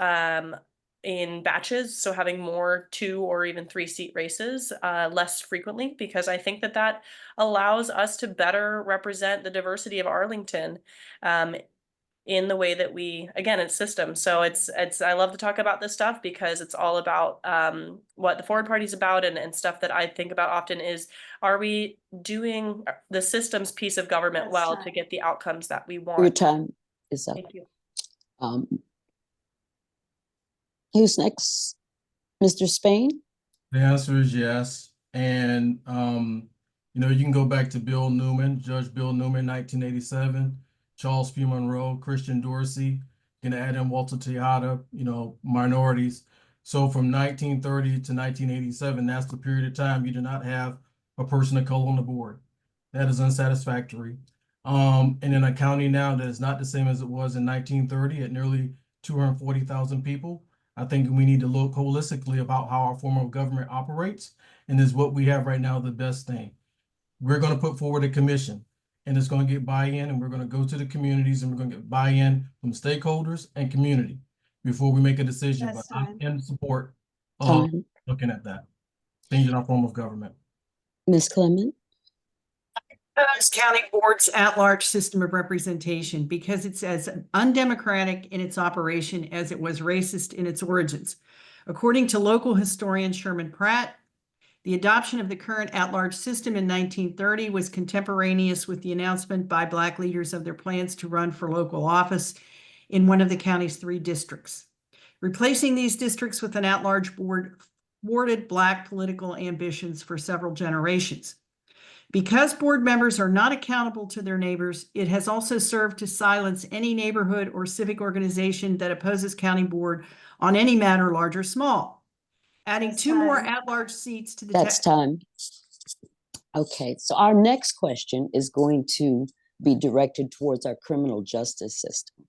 in batches, so having more 2 or even 3 seat races less frequently, because I think that that allows us to better represent the diversity of Arlington in the way that we, again, it's systems. So it's I love to talk about this stuff because it's all about what the Forward Party's about, and stuff that I think about often is, are we doing the systems piece of government well to get the outcomes that we want?
Your time is up.
Thank you.
Who's next? Mr. Spain?
The answer is yes. And, you can go back to Bill Newman, Judge Bill Newman, 1987, Charles P. Monroe, Christian Dorsey, you can add in Walter Tejada, minorities. So from 1930 to 1987, that's the period of time you do not have a person of color on the board. That is unsatisfactory. And in a county now that is not the same as it was in 1930 at nearly 240,000 people, I think we need to look holistically about how our form of government operates, and is what we have right now the best thing. We're going to put forward a commission, and it's going to get buy-in, and we're going to go to the communities, and we're going to get buy-in from stakeholders and community before we make a decision. But I'm in support of looking at that, changing our form of government.
Ms. Clement?
County boards at-large system of representation because it's as undemocratic in its operation as it was racist in its origins. According to local historian Sherman Pratt, the adoption of the current at-large system in 1930 was contemporaneous with the announcement by Black leaders of their plans to run for local office in one of the county's 3 districts. Replacing these districts with an at-large board thwarted Black political ambitions for several generations. Because board members are not accountable to their neighbors, it has also served to silence any neighborhood or civic organization that opposes county board on any matter, large or small. Adding 2 more at-large seats to the—
That's time. Okay, so our next question is going to be directed towards our criminal justice system.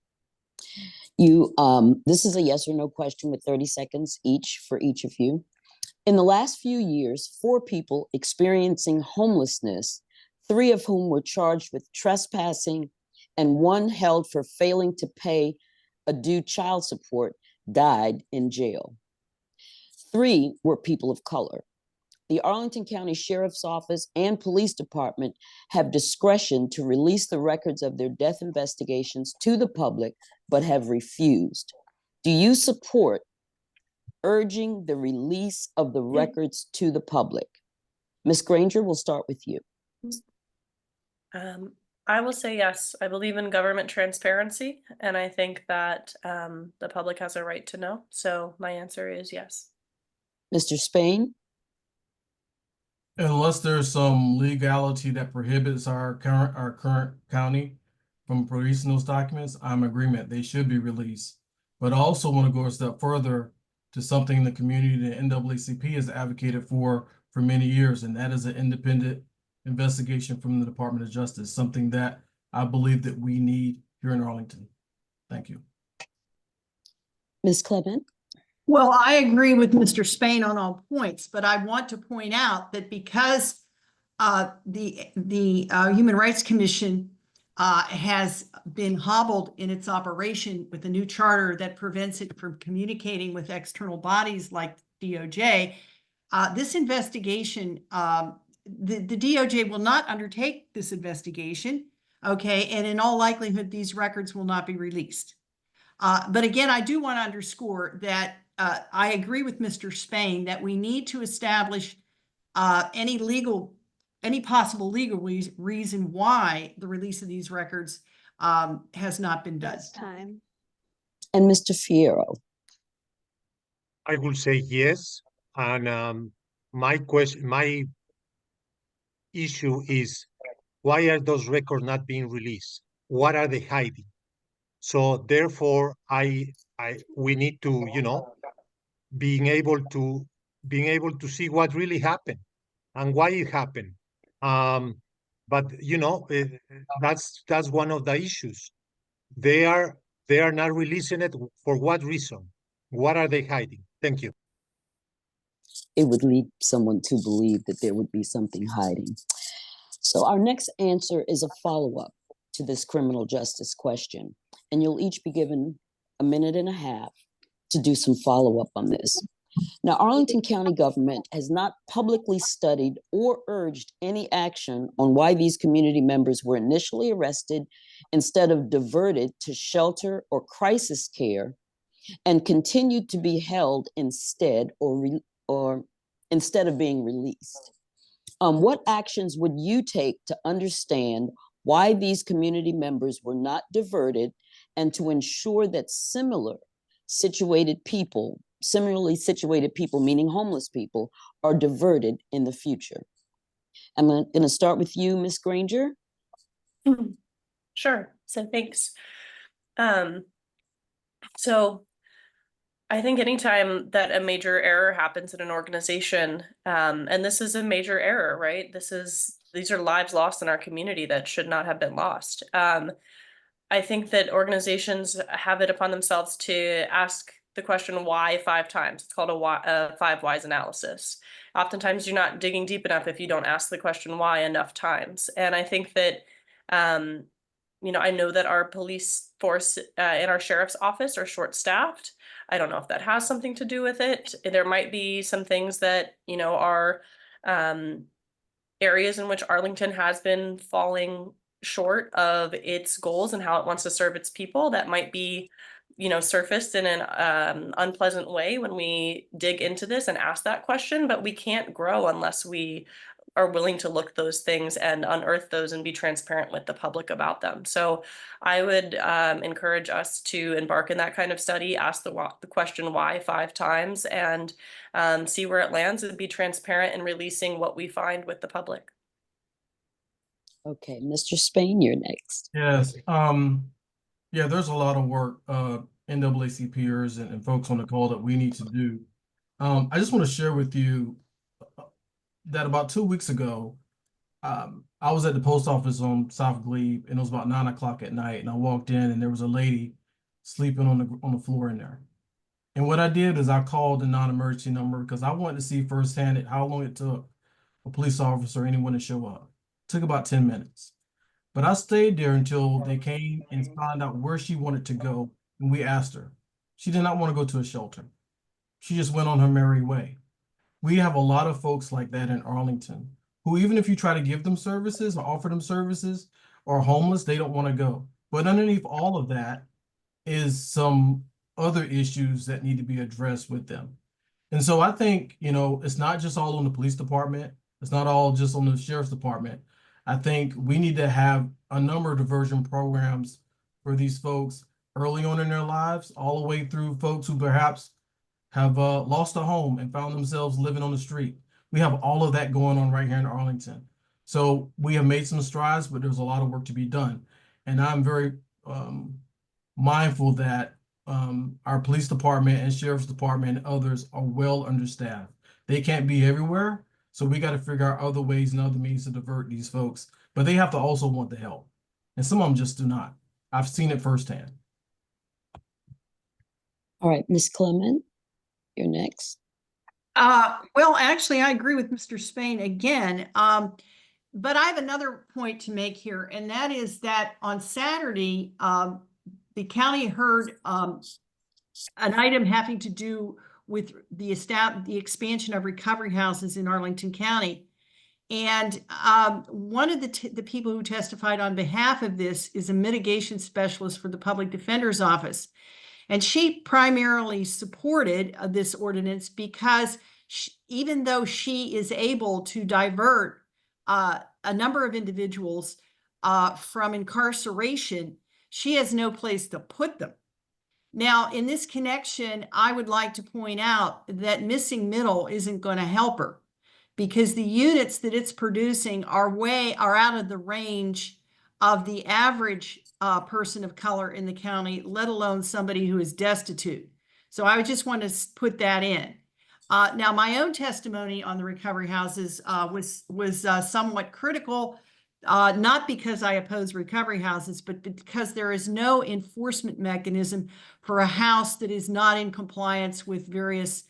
This is a yes or no question with 30 seconds each for each of you. In the last few years, 4 people experiencing homelessness, 3 of whom were charged with trespassing and 1 held for failing to pay a due child support, died in jail. 3 were people of color. The Arlington County Sheriff's Office and Police Department have discretion to release the records of their death investigations to the public, but have refused. Do you support urging the release of the records
I will say yes. I believe in government transparency, and I think that the public has a right to know. So my answer is yes.
Mr. Spain?
Unless there's some legality that prohibits our current county from releasing those documents, I'm in agreement. They should be released. But I also want to go a step further to something the community, the NAACP, has advocated for many years, and that is an independent investigation from the Department of Justice, something that I believe that we need here in Arlington. Thank you.
Ms. Clement?
Well, I agree with Mr. Spain on all points, but I want to point out that because the Human Rights Commission has been hobbled in its operation with a new charter that prevents it from communicating with external bodies like DOJ, this investigation, the DOJ will not undertake this investigation, okay? And in all likelihood, these records will not be released. But again, I do want to underscore that I agree with Mr. Spain that we need to establish any possible legal reason why the release of these records has not been done.
Time. And Mr. Fierro?
I will say yes. And my issue is, why are those records not being released? What are they hiding? So therefore, we need to, being able to see what really happened and why it happened. But that's one of the issues. They are not releasing it for what reason? What are they hiding? Thank you.
It would lead someone to believe that there would be something hiding. So our next answer is a follow-up to this criminal justice question, and you'll each be given a minute and a half to do some follow-up on this. Now, Arlington County government has not publicly studied or urged any action on why these community members were initially arrested instead of diverted to shelter or crisis care and continued to be held instead or instead of being released. What actions would you take to understand why these community members were not diverted and to ensure that similarly situated people, meaning homeless people, are diverted in the future? I'm going to start with you, Ms. Granger.
Sure. So thanks. So I think anytime that a major error happens in an organization, and this is a major error, right? These are lives lost in our community that should not have been lost. I think that organizations have it upon themselves to ask the question why 5 times. It's called a 5 whys analysis. Oftentimes you're not digging deep enough if you don't ask the question why enough times. And I think that, I know that our police force and our sheriff's office are short-staffed. I don't know if that has something to do with it. There might be some things that, are areas in which Arlington has been falling short of its goals and how it wants to serve its people that might be, surfaced in an unpleasant way when we dig into this and ask that question. But we can't grow unless we are willing to look those things and unearth those and be transparent with the public about them. So I would encourage us to embark in that kind of study, ask the question why 5 times, and see where it lands and be transparent in releasing what we find with the public.
Okay, Mr. Spain, you're next.
Yes. Yeah, there's a lot of work NAACPers and folks on the call that we need to do. I just want to share with you that about 2 weeks ago, I was at the post office on South Glebe, and it was about 9 o'clock at night, and I walked in and there was a lady sleeping on the floor in there. And what I did is I called the non-emergency number because I wanted to see firsthand how long it took a police officer or anyone to show up. It took about 10 minutes. But I stayed there until they came and found out where she wanted to go, and we asked her. She did not want to go to a shelter. She just went on her merry way. We have a lot of folks like that in Arlington who, even if you try to give them services or offer them services or are homeless, they don't want to go. But underneath all of that is some other issues that need to be addressed with them. And so I think, it's not just all on the police department. It's not all just on the sheriff's department. I think we need to have a number of diversion programs for these folks early on in their lives, all the way through folks who perhaps have lost a home and found themselves living on the street. We have all of that going on right here in Arlington. So we have made some strides, but there's a lot of work to be done. And I'm very mindful that our police department and sheriff's department and others are well understaffed. They can't be everywhere, so we got to figure out other ways and other means to divert these folks. But they have to also want the help, and some of them just do not. I've seen it firsthand.
All right, Ms. Clement, you're next.
Well, actually, I agree with Mr. Spain again. But I have another point to make here, and that is that on Saturday, the county heard an item having to do with the expansion of recovery houses in Arlington County. And one of the people who testified on behalf of this is a mitigation specialist for the Public Defender's Office. And she primarily supported this ordinance because even though she is able to divert a number of individuals from incarceration, she has no place to put them. Now, in this connection, I would like to point out that missing middle isn't going to help her, because the units that it's producing are out of the range of the average person of color in the county, let alone somebody who is destitute. So I just want to put that in. Now, my own testimony on the recovery houses was somewhat critical, not because I oppose recovery houses, but because there is no enforcement mechanism for a house that is not in compliance with various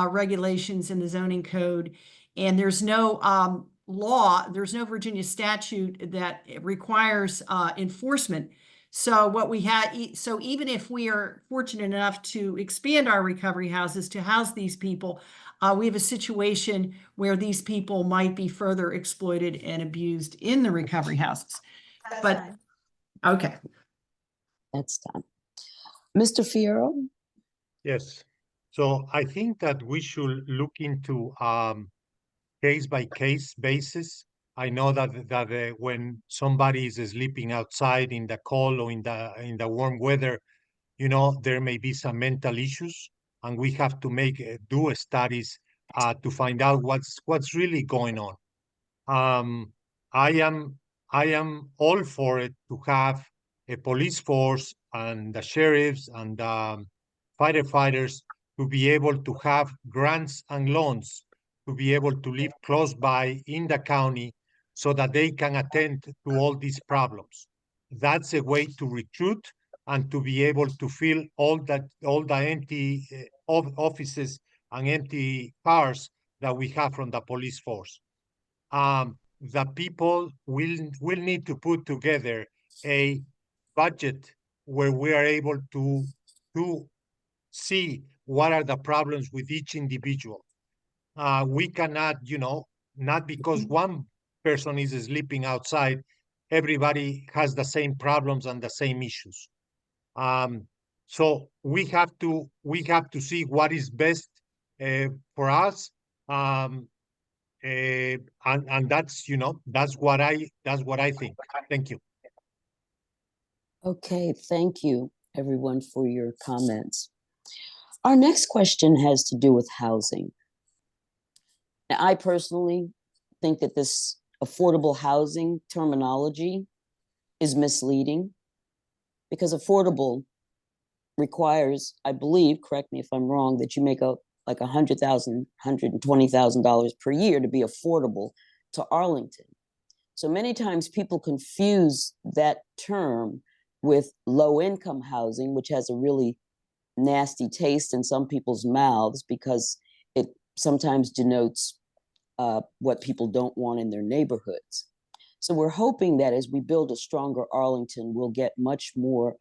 regulations in the zoning code. And there's no there's no Virginia statute that requires enforcement. So so even if we are fortunate enough to expand our recovery houses to house these people, we have a situation where these people might be further exploited and abused in the recovery houses. Okay.
That's time. Mr. Fierro?
Yes. So I think that we should look into case by case basis. I know that when somebody is sleeping outside in the cold or in the warm weather, there may be some mental issues, and we have to do studies to find out what's really going on. I am all for it to have a police force and the sheriffs and firefighters to be able to have grants and loans to be able to live close by in the county so that they can attend to all these problems. That's a way to recruit and to be able to fill all the empty offices and empty cars that we have from the police force. The people will need to put together a budget where we are able to see what are the problems with each individual. We cannot, not because one person is sleeping outside, everybody has the same problems and the same issues. So we have to see what is best for us. And that's that's what I think. Thank you.
Okay, thank you everyone for your comments. Our next question has to do with housing. Now, I personally think that this affordable housing terminology is misleading, because affordable requires, I believe, correct me if I'm wrong, that you make like $100,000, $120,000 per year to be affordable to Arlington. So many times people confuse that term with low-income housing, which has a really nasty taste in some people's mouths because it sometimes denotes what people don't want in their neighborhoods. So we're hoping that as we build a stronger Arlington, we'll get much more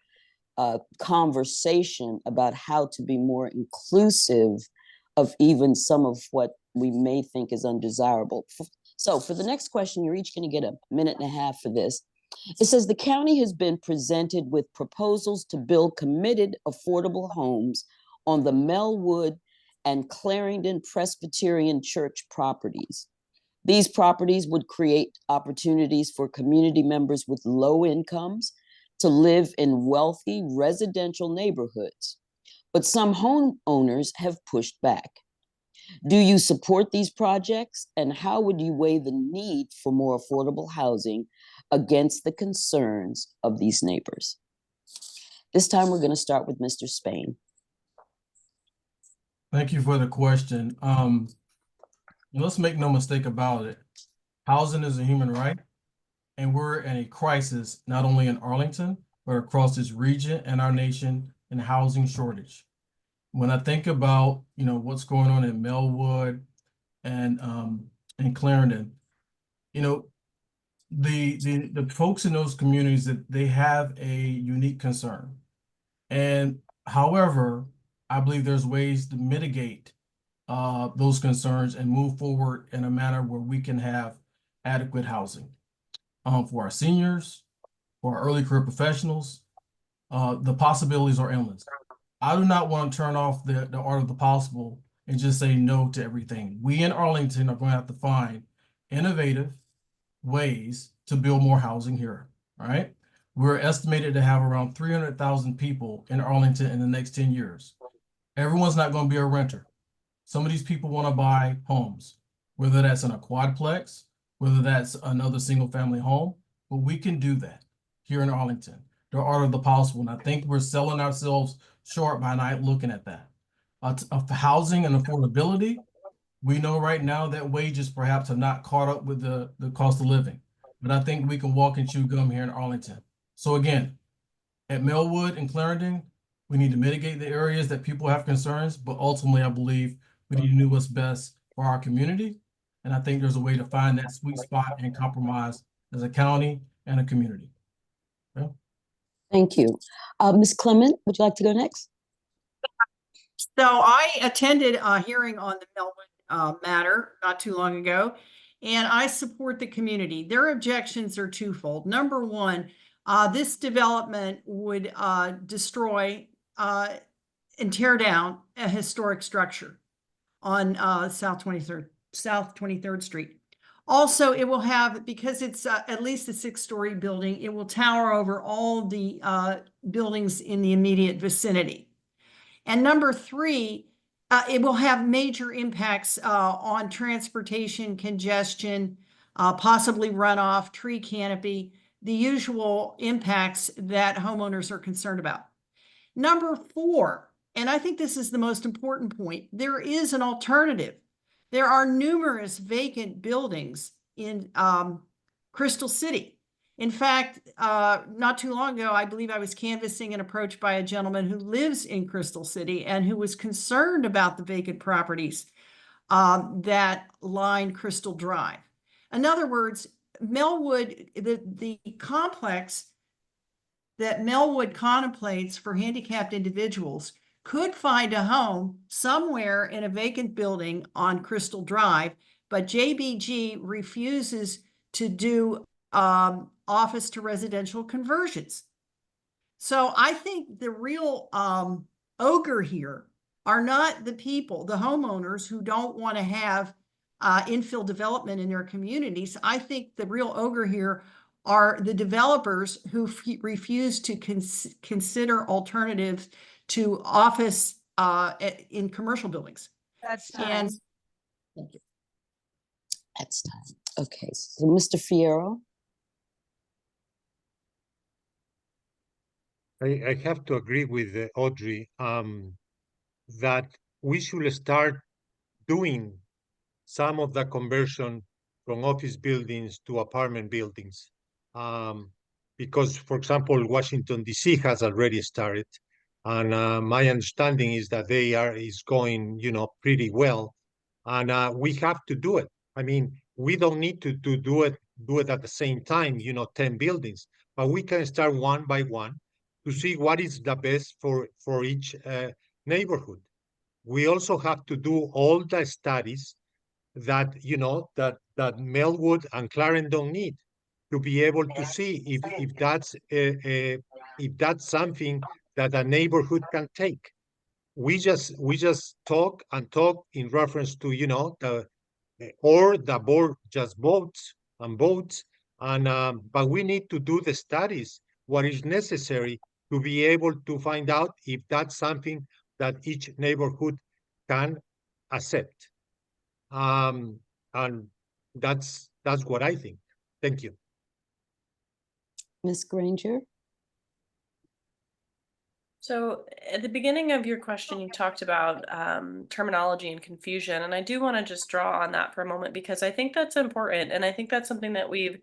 conversation about how to be more inclusive of even some of what we may think is undesirable. So for the next question, you're each going to get a minute and a half for this. It says the county has been presented with proposals to build committed affordable homes on the Melwood and Clarendon Presbyterian Church properties. These properties would create opportunities for community members with low incomes to live in wealthy residential neighborhoods. But some homeowners have pushed back. Do you support these projects, and how would you weigh the need for more affordable housing against the concerns of these neighbors? This time we're going to start with Mr. Spain.
Thank you for the question. Let's make no mistake about it. Housing is a human right, and we're in a crisis, not only in Arlington, but across this region and our nation in housing shortage. When I think about, what's going on in Melwood and Clarendon, the folks in those communities, that they have a unique concern. And however, I believe there's ways to mitigate those concerns and move forward in a manner where we can have adequate housing for our seniors, for our early career professionals. The possibilities are endless. I do not want to turn off the art of the possible and just say no to everything. We in Arlington are going to have to find innovative ways to build more housing here, right? We're estimated to have around 300,000 people in Arlington in the next 10 years. Everyone's not going to be a renter. Some of these people want to buy homes, whether that's in a quadplex, whether that's another single family home, but we can do that here in Arlington. The art of the possible. And I think we're selling ourselves short by not looking at that. Of housing and affordability, we know right now that wages perhaps have not caught up with the cost of living, but I think we can walk and chew gum here in Arlington. So again, at Melwood and Clarendon, we need to mitigate the areas that people have concerns, but ultimately I believe we need to do what's best for our community. And I think there's a way to find that sweet spot and compromise as a county and a community. Yeah.
Thank you. Ms. Clement, would you like to go next?
So I attended a hearing on the Melwood matter not too long ago, and I support the community. Their objections are twofold. Number one, this development would destroy and tear down a historic structure on South 23rd Street. Also, it will have, because it's at least a 6-story building, it will tower over all the buildings in the immediate vicinity. And number three, it will have major impacts on transportation, congestion, possibly runoff, tree canopy, the usual impacts that homeowners are concerned about. Number four, and I think this is the most important point, there is an alternative. There are numerous vacant buildings in Crystal City. In fact, not too long ago, I believe I was canvassing and approached by a gentleman who lives in Crystal City and who was concerned about the vacant properties that line Crystal Drive. In other words, Melwood, the complex that Melwood contemplates for handicapped individuals could find a home somewhere in a vacant building on Crystal Drive, but JBG refuses to do office to residential conversions. So I think the real ogre here are not the people, the homeowners who don't want to have infill development in their communities. I think the real ogre here are the developers who refuse to consider alternatives to office in commercial buildings.
That's
And
thank you. That's time. Okay, so Mr. Fierro.
I have to agree with Audrey that we should start doing some of the conversion from office buildings to apartment buildings. Because, for example, Washington, D.C. has already started. And my understanding is that is going, pretty well. And we have to do it. I mean, we don't need to do it at the same time, 10 buildings, but we can start one by one to see what is the best for each neighborhood. We also have to do all the studies that that Melwood and Clarendon need to be able to see if that's something that a neighborhood can take. We just talk and talk in reference to or the board just votes and votes. And but we need to do the studies, what is necessary to be able to find out if that's something that each neighborhood can accept. And that's what I think. Thank you.
Ms. Granger?
So at the beginning of your question, you talked about terminology and confusion. And I do want to just draw on that for a moment because I think that's important. And I think that's something that we've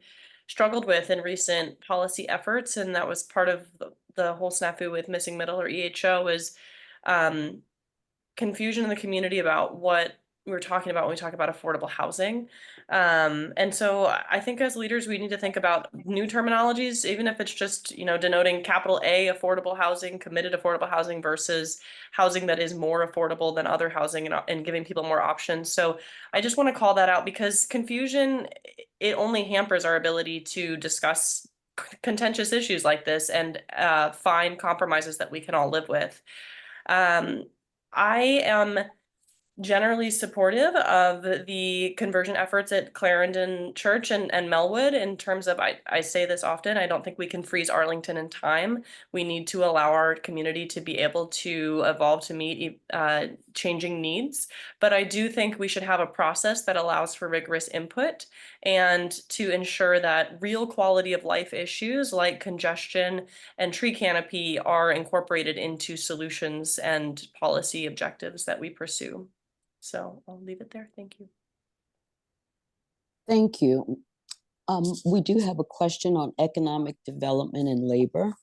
struggled with in recent policy efforts. And that was part of the whole snafu with missing middle or EHO is confusion in the community about what we're talking about when we talk about affordable housing. And so I think as leaders, we need to think about new terminologies, even if it's just, denoting capital A affordable housing, committed affordable housing versus housing that is more affordable than other housing and giving people more options. So I just want to call that out because confusion, it only hampers our ability to discuss contentious issues like this and find compromises that we can all live with. I am generally supportive of the conversion efforts at Clarendon Church and Melwood in terms of, I say this often, I don't think we can freeze Arlington in time. We need to allow our community to be able to evolve to meet changing needs. But I do think we should have a process that allows for rigorous input and to ensure that real quality of life issues like congestion and tree canopy are incorporated into solutions and policy objectives that we pursue. So I'll leave it there. Thank you.
Thank you. We do have a question on economic development and labor,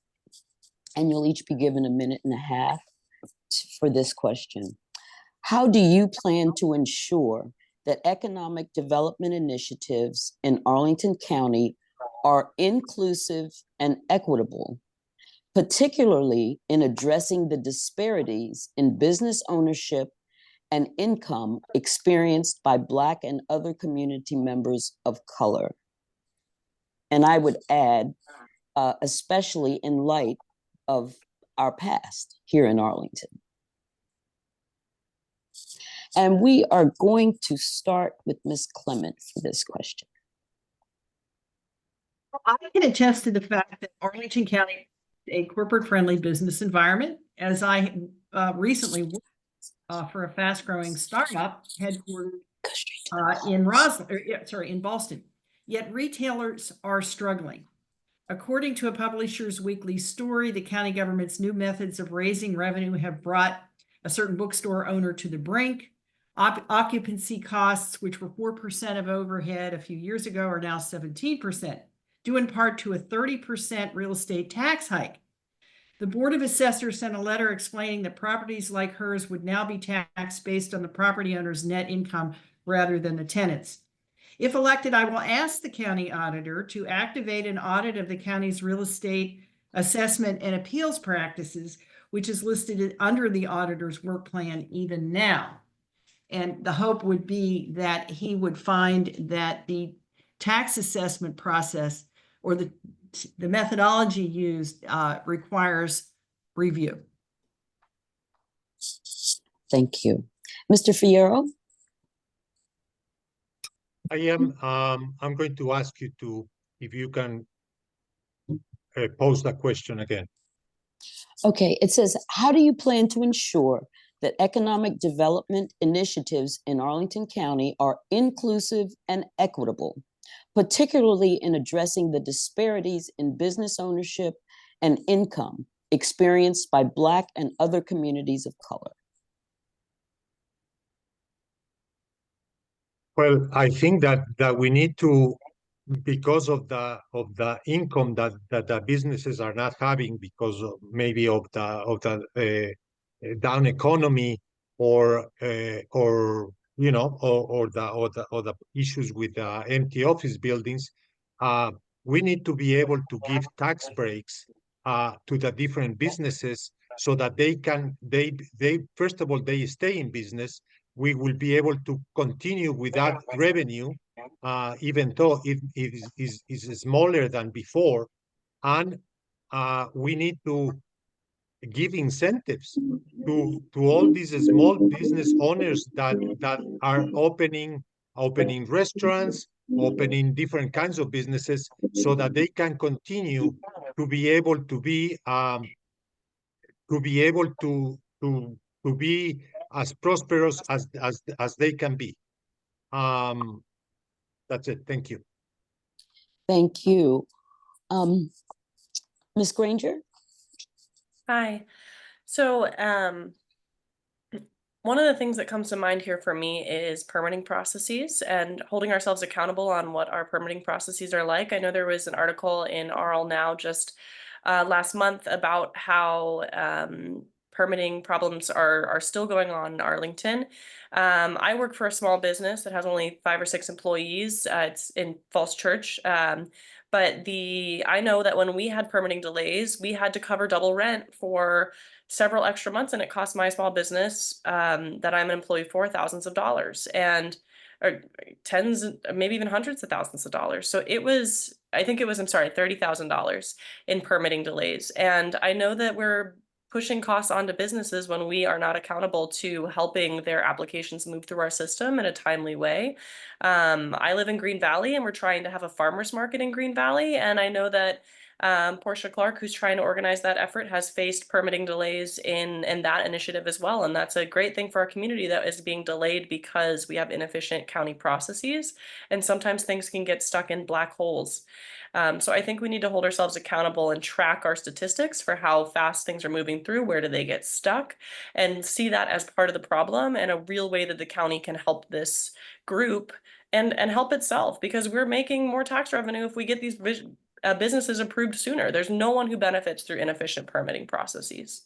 and you'll each be given 1.5 minutes for this question. How do you plan to ensure that economic development initiatives in Arlington County are inclusive and equitable, particularly in addressing the disparities in business ownership and income experienced by Black and other community members of color? And I would add, especially in light of our past here in Arlington. And we are going to start with Ms. Clement for this question.
I can attest to the fact that Arlington County is a corporate-friendly business environment, as I recently worked for a fast-growing startup headquartered in Boston. Yet retailers are struggling. According to a Publisher's Weekly story, the county government's new methods of raising revenue have brought a certain bookstore owner to the brink. Occupancy costs, which were 4% of overhead a few years ago, are now 17%, due in part to a 30% real estate tax hike. The Board of Assessors sent a letter explaining that properties like hers would now be taxed based on the property owner's net income rather than the tenant's. If elected, I will ask the county auditor to activate an audit of the county's real estate assessment and appeals practices, which is listed under the auditor's work plan even now. And the hope would be that he would find that the tax assessment process or the methodology used requires review.
Thank you. Mr. Fierro?
I'm going to ask you if you can pose that question again.
Okay, it says, how do you plan to ensure that economic development initiatives in Arlington County are inclusive and equitable, particularly in addressing the disparities in business ownership and income experienced by Black and other communities of color?
Well, I think that we need to, because of the income that the businesses are not having because of maybe of the down economy or the issues with empty office buildings, we need to be able to give tax breaks to the different businesses so that they first of all they stay in business. We will be able to continue with that revenue, even though it is smaller than before, and we need to give incentives to all these small business owners that are opening opening restaurants, opening different kinds of businesses so that they can continue to be able to be to be as prosperous as they can be. That's it. Thank you.
Thank you. Ms. Granger?
Hi. So, one of the things that comes to mind here for me is permitting processes and holding ourselves accountable on what our permitting processes are like. I know there was an article in RL Now just last month about how permitting problems are still going on in Arlington. I work for a small business that has only 5 or 6 employees. It's in Falls Church. But I know that when we had permitting delays, we had to cover double rent for several extra months, and it cost my small business that I'm an employee for thousands of dollars, and or tens, maybe even hundreds of thousands of dollars. So it was, I think it was, I'm sorry, $30,000 in permitting delays. And I know that we're pushing costs onto businesses when we are not accountable to helping their applications move through our system in a timely way. I live in Green Valley, and we're trying to have a farmers market in Green Valley, and I know that Portia Clark, who's trying to organize that effort, has faced permitting delays in that initiative as well. And that's a great thing for our community that is being delayed because we have inefficient county processes. And sometimes things can get stuck in black holes. So I think we need to hold ourselves accountable and track our statistics for how fast things are moving through, where do they get stuck, and see that as part of the problem and a real way that the county can help this group and help itself, because we're making more tax revenue if we get these businesses approved sooner. There's no one who benefits through inefficient permitting processes.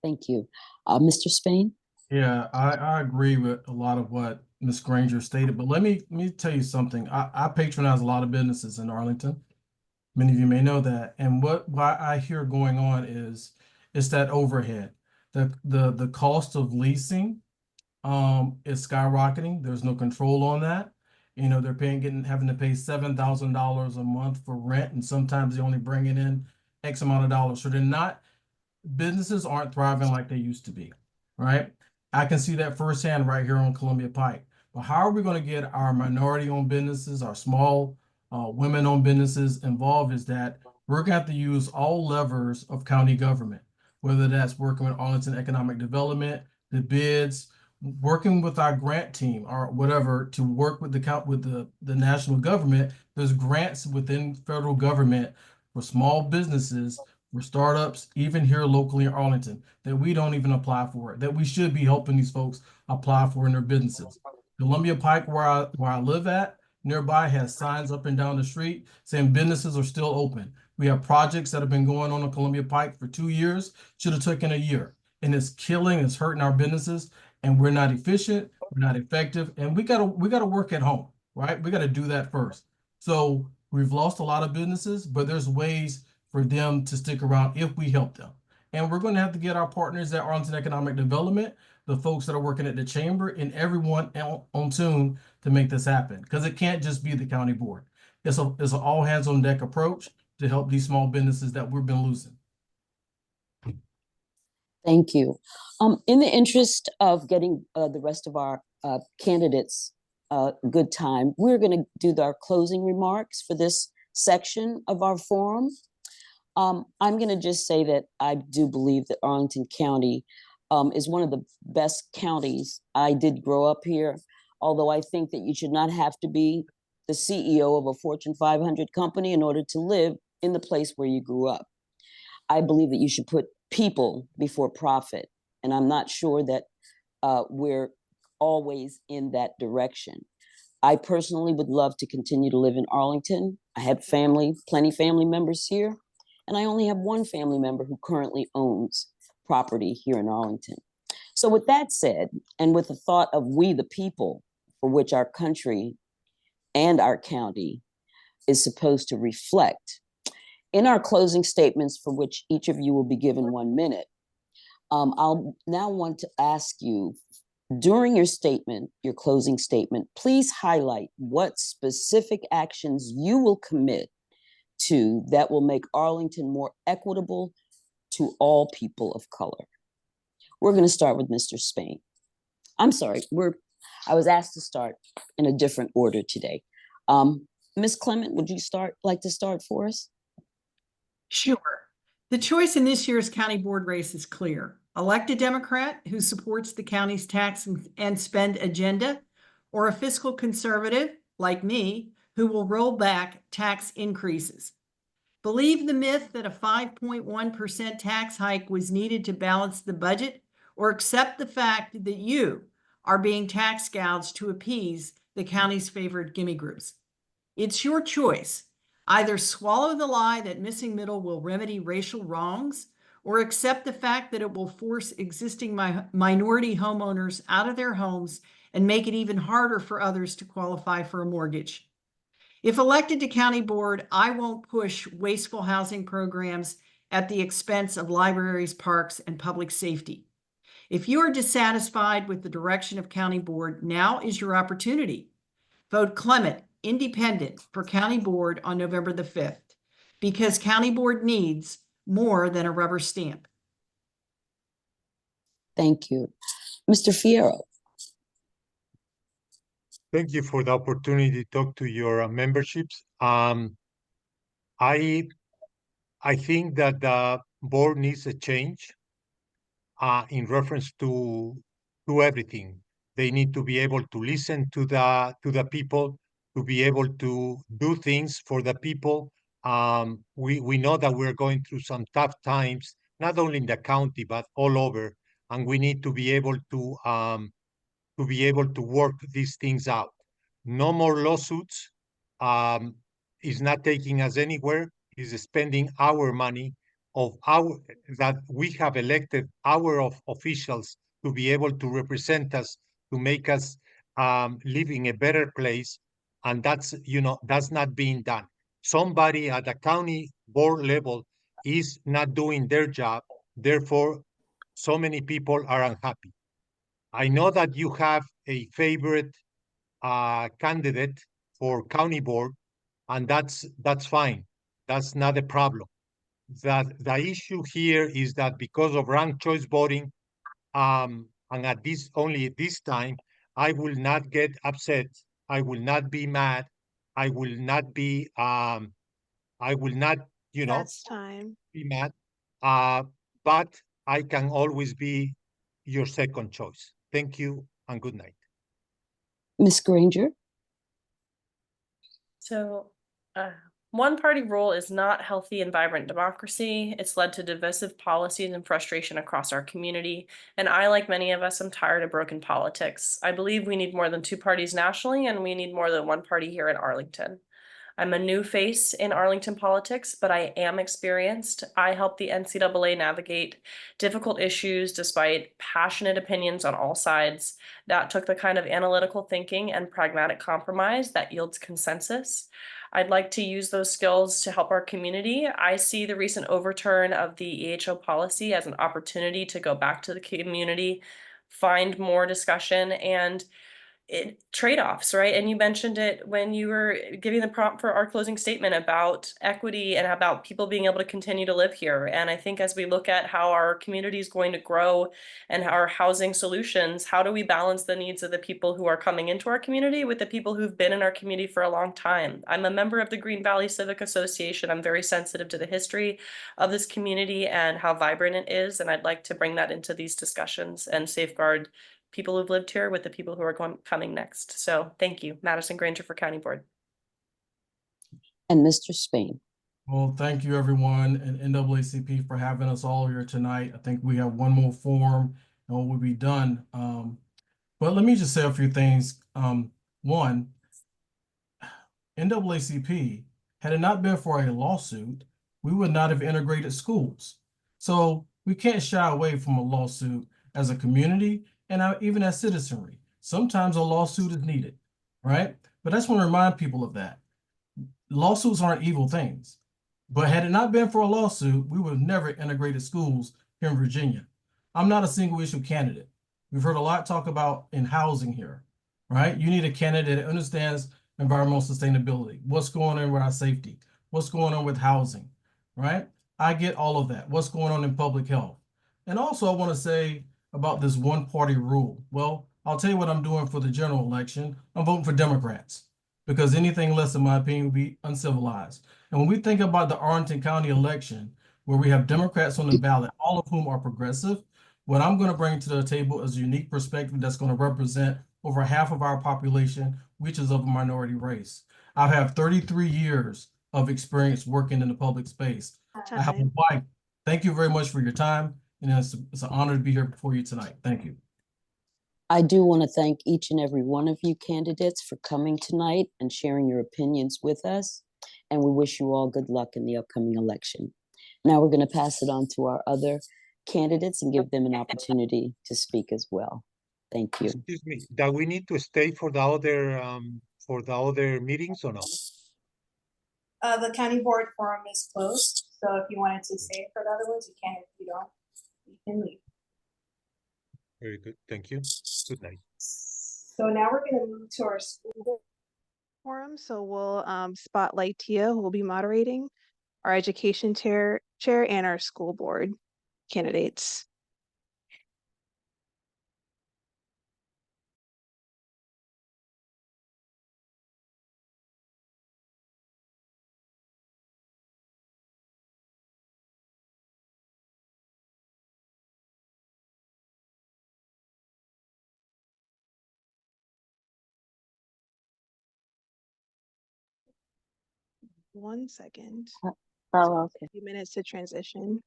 Thank you. Mr. Spain?
Yeah, I agree with a lot of what Ms. Granger stated, but let me tell you something. I patronize a lot of businesses in Arlington. Many of you may know that. And what I hear going on is that overhead. The cost of leasing is skyrocketing. There's no control on that. You know, they're having to pay $7,000 a month for rent, and sometimes they're only bringing in X amount of dollars. So businesses aren't thriving like they used to be, right? I can see that firsthand right here on Columbia Pike. But how are we going to get our minority-owned businesses, our small women-owned businesses involved is that we're going to have to use all levers of county government, whether that's working with Arlington Economic Development, the bids, working with our grant team or whatever to work with the national government. There's grants within federal government for small businesses, for startups, even here locally in Arlington, that we don't even apply for it, that we should be helping these folks apply for in their businesses. Columbia Pike, where I live at, nearby has signs up and down the street saying businesses are still open. We have projects that have been going on Columbia Pike for 2 years, should have taken a year. And it's hurting our businesses, and we're not efficient, we're not effective, and we gotta work at home, right? We gotta do that first. So we've lost a lot of businesses, but there's ways for them to stick around if we help them. And we're going to have to get our partners at Arlington Economic Development, the folks that are working at the chamber, and everyone on tune to make this happen, because it can't just be the county board. It's an all hands on deck approach to help these small businesses that we've been losing.
Thank you. In the interest of getting the rest of our candidates a good time, we're going to do our closing remarks for this section of our forum. I'm going to just say that I do believe that Arlington County is one of the best counties. I did grow up here, although I think that you should not have to be the CEO of a Fortune 500 company in order to live in the place where you grew up. I believe that you should put people before profit, and I'm not sure that we're always in that direction. I personally would love to continue to live in Arlington. I have plenty family members here, and I only have one family member who currently owns property here in Arlington. So with that said, and with the thought of we the people, for which our country and our county is supposed to reflect, in our closing statements, for which each of you will be given 1 minute, I'll now want to ask you, during your statement, your closing statement, please highlight what specific actions you will commit to that will make Arlington more equitable to all people of color. We're going to start with Mr. Spain. I'm sorry, we're I was asked to start in a different order today. Ms. Clement, would you like to start for us?
Sure. The choice in this year's county board race is clear. Elect a Democrat who supports the county's tax and spend agenda, or a fiscal conservative, like me, who will roll back tax increases. Believe the myth that a 5.1% tax hike was needed to balance the budget, or accept the fact that you are being tax gouged to appease the county's favored gimme groups. It's your choice. Either swallow the lie that missing middle will remedy racial wrongs, or accept the fact that it will force existing minority homeowners out of their homes and make it even harder for others to qualify for a mortgage. If elected to county board, I won't push wasteful housing programs at the expense of libraries, parks, and public safety. If you are dissatisfied with the direction of county board, now is your opportunity. Vote Clement, independent, for county board on November the 5th, because county board needs more than a rubber stamp.
Thank you. Mr. Fierro.
Thank you for the opportunity to talk to your memberships. I think that the board needs a change in reference to everything. They need to be able to listen to the people, to be able to do things for the people. We know that we're going through some tough times, not only in the county but all over, and we need to be able to work these things out. No more lawsuits. Is not taking us anywhere. Is spending our money that we have elected our officials to be able to represent us, to make us live in a better place, and that's not being done. Somebody at the county board level is not doing their job. Therefore, so many people are unhappy. I know that you have a favorite candidate for county board, and that's fine. That's not a problem. The issue here is that because of ranked choice voting, and at this time, I will not get upset. I will not be mad. I will not be
That's time.
be mad. But I can always be your second choice. Thank you and good night.
Ms. Granger.
So, one-party rule is not healthy and vibrant democracy. It's led to divisive policies and frustration across our community. And I, like many of us, am tired of broken politics. I believe we need more than two parties nationally, and we need more than one party here in Arlington. I'm a new face in Arlington politics, but I am experienced. I help the NCAA navigate difficult issues despite passionate opinions on all sides. That took the kind of analytical thinking and pragmatic compromise that yields consensus. I'd like to use those skills to help our community. I see the recent overturn of the EHO policy as an opportunity to go back to the community, find more discussion, and trade-offs, right? And you mentioned it when you were giving the prompt for our closing statement about equity and about people being able to continue to live here. And I think as we look at how our community is going to grow and our housing solutions, how do we balance the needs of the people who are coming into our community with the people who've been in our community for a long time? I'm a member of the Green Valley Civic Association. I'm very sensitive to the history of this community and how vibrant it is. And I'd like to bring that into these discussions and safeguard people who've lived here with the people who are coming next. So thank you, Madison Granger for County Board.
And Mr. Spain.
Well, thank you everyone and NAACP for having us all here tonight. I think we have one more form and we'll be done. But let me just say a few things. One, NAACP, had it not been for a lawsuit, we would not have integrated schools. So we can't shy away from a lawsuit as a community and even as citizenry. Sometimes a lawsuit is needed, right? But I just want to remind people of that. Lawsuits aren't evil things. But had it not been for a lawsuit, we would have never integrated schools here in Virginia. I'm not a single issue candidate. We've heard a lot talk about in housing here, right? You need a candidate that understands environmental sustainability, what's going on with our safety, what's going on with housing, right? I get all of that. What's going on in public health? And also I want to say about this one-party rule. Well, I'll tell you what I'm doing for the general election. I'm voting for Democrats because anything less, in my opinion, would be uncivilized. And when we think about the Arlington County election, where we have Democrats on the ballot, all of whom are progressive, what I'm going to bring to the table is a unique perspective that's going to represent over half of our population, which is of a minority race. I have 33 years of experience working in the public space. I have a wife. Thank you very much for your time. And it's an honor to be here before you tonight. Thank you.
I do want to thank each and every one of you candidates for coming tonight and sharing your opinions with us. And we wish you all good luck in the upcoming election. Now we're going to pass it on to our other candidates and give them an opportunity to speak as well. Thank you.
Excuse me, that we need to stay for the other meetings or no?
The county board forum is closed, so if you wanted to stay for the other ones, you can. If you don't, you can leave.
Very good, thank you. Good night.
So now we're going to move to our school board forum. So we'll spotlight Tia, who will be moderating, our education chair, and our school board candidates. One second.
Oh, okay.
A few minutes to transition.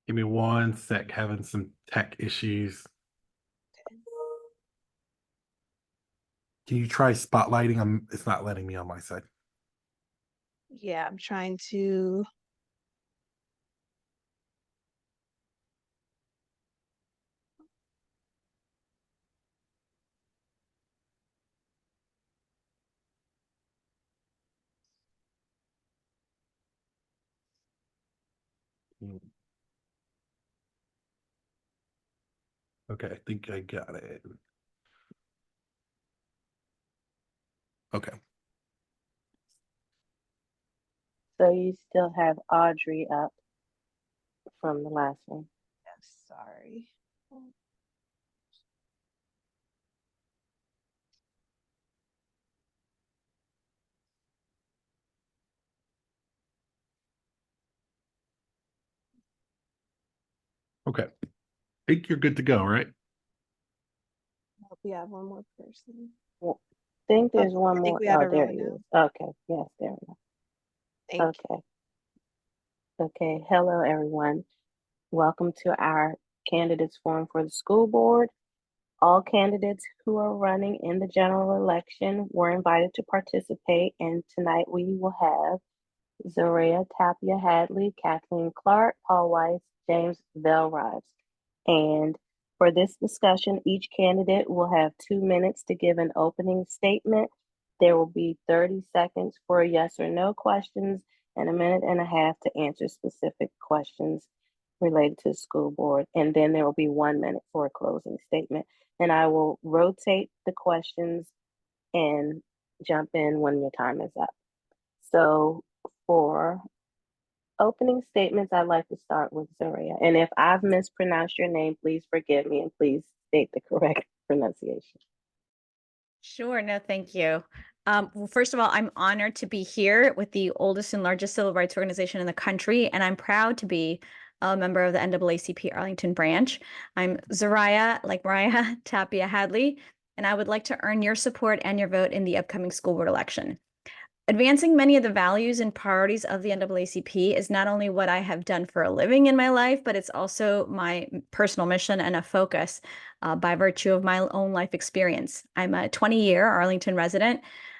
Give me one sec, having some tech issues. Can you try spotlighting? It's not letting me on my side.
Yeah, I'm trying to.
Okay, I think I got it. Okay.
So you still have Audrey up from the last one.
Yes, sorry.
Okay. I think you're good to go, right?
Hope we have one more person.
Well, I think there's one
I
more.
think we have
Oh,
it
there
rolling
he
now.
is. Okay, yes, there we go.
Thank
Okay. Okay, hello everyone. Welcome to our candidates forum for the school board. All candidates who are running in the general election were invited to participate, and tonight we will have Zaria Tapia Hadley, Kathleen Clark, Paul Weiss, James Velrives. And for this discussion, each candidate will have 2 minutes to give an opening statement. There will be 30 seconds for yes or no questions and 1.5 minutes to answer specific questions related to the school board. And then there will be 1 minute for a closing statement. And I will rotate the questions and jump in when your time is up. So for opening statements, I'd like to start with Zaria. And if I've mispronounced your name, please forgive me and please state the correct pronunciation.
Sure, no, thank you. Well, first of all, I'm honored to be here with the oldest and largest civil rights organization in the country, and I'm proud to be a member of the NAACP Arlington branch. I'm Zaria, like Mariah Tapia Hadley, and I would like to earn your support and your vote in the upcoming school board election. Advancing many of the values and priorities of the NAACP is not only what I have done for a living in my life, but it's also my personal mission and a focus by virtue of my own life experience. I'm a 20-year Arlington resident,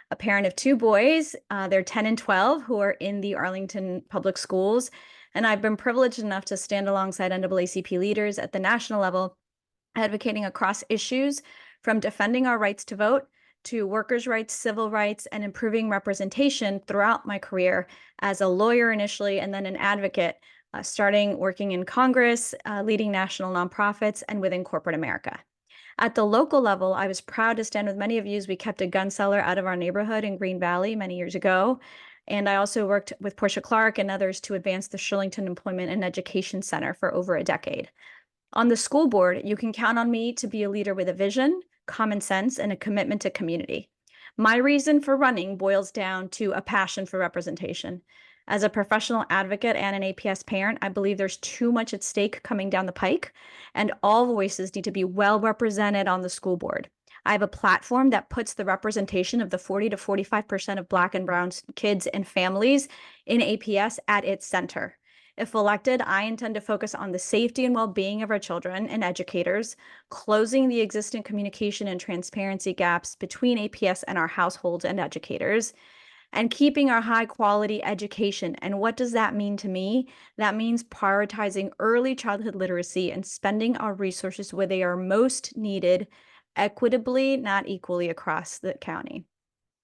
a parent of 2 boys. They're 10 and 12 who are in the Arlington public schools. And I've been privileged enough to stand alongside NAACP leaders at the national level, advocating across issues from defending our rights to vote to workers' rights, civil rights, and improving representation throughout my career as a lawyer initially and then an advocate, starting working in Congress, leading national nonprofits, and within corporate America. At the local level, I was proud to stand with many of you as we kept a gun seller out of our neighborhood in Green Valley many years ago. And I also worked with Portia Clark and others to advance the Shirlington Employment and Education Center for over a decade. On the school board, you can count on me to be a leader with a vision, common sense, and a commitment to community. My reason for running boils down to a passion for representation. As a professional advocate and an APS parent, I believe there's too much at stake coming down the pike, and all voices need to be well represented on the school board. I have a platform that puts the representation of the 40 to 45% of Black and Brown kids and families in APS at its center. If elected, I intend to focus on the safety and well-being of our children and educators, closing the existing communication and transparency gaps between APS and our households and educators, and keeping our high-quality education. And what does that mean to me? That means prioritizing early childhood literacy and spending our resources where they are most needed, equitably, not equally across the county.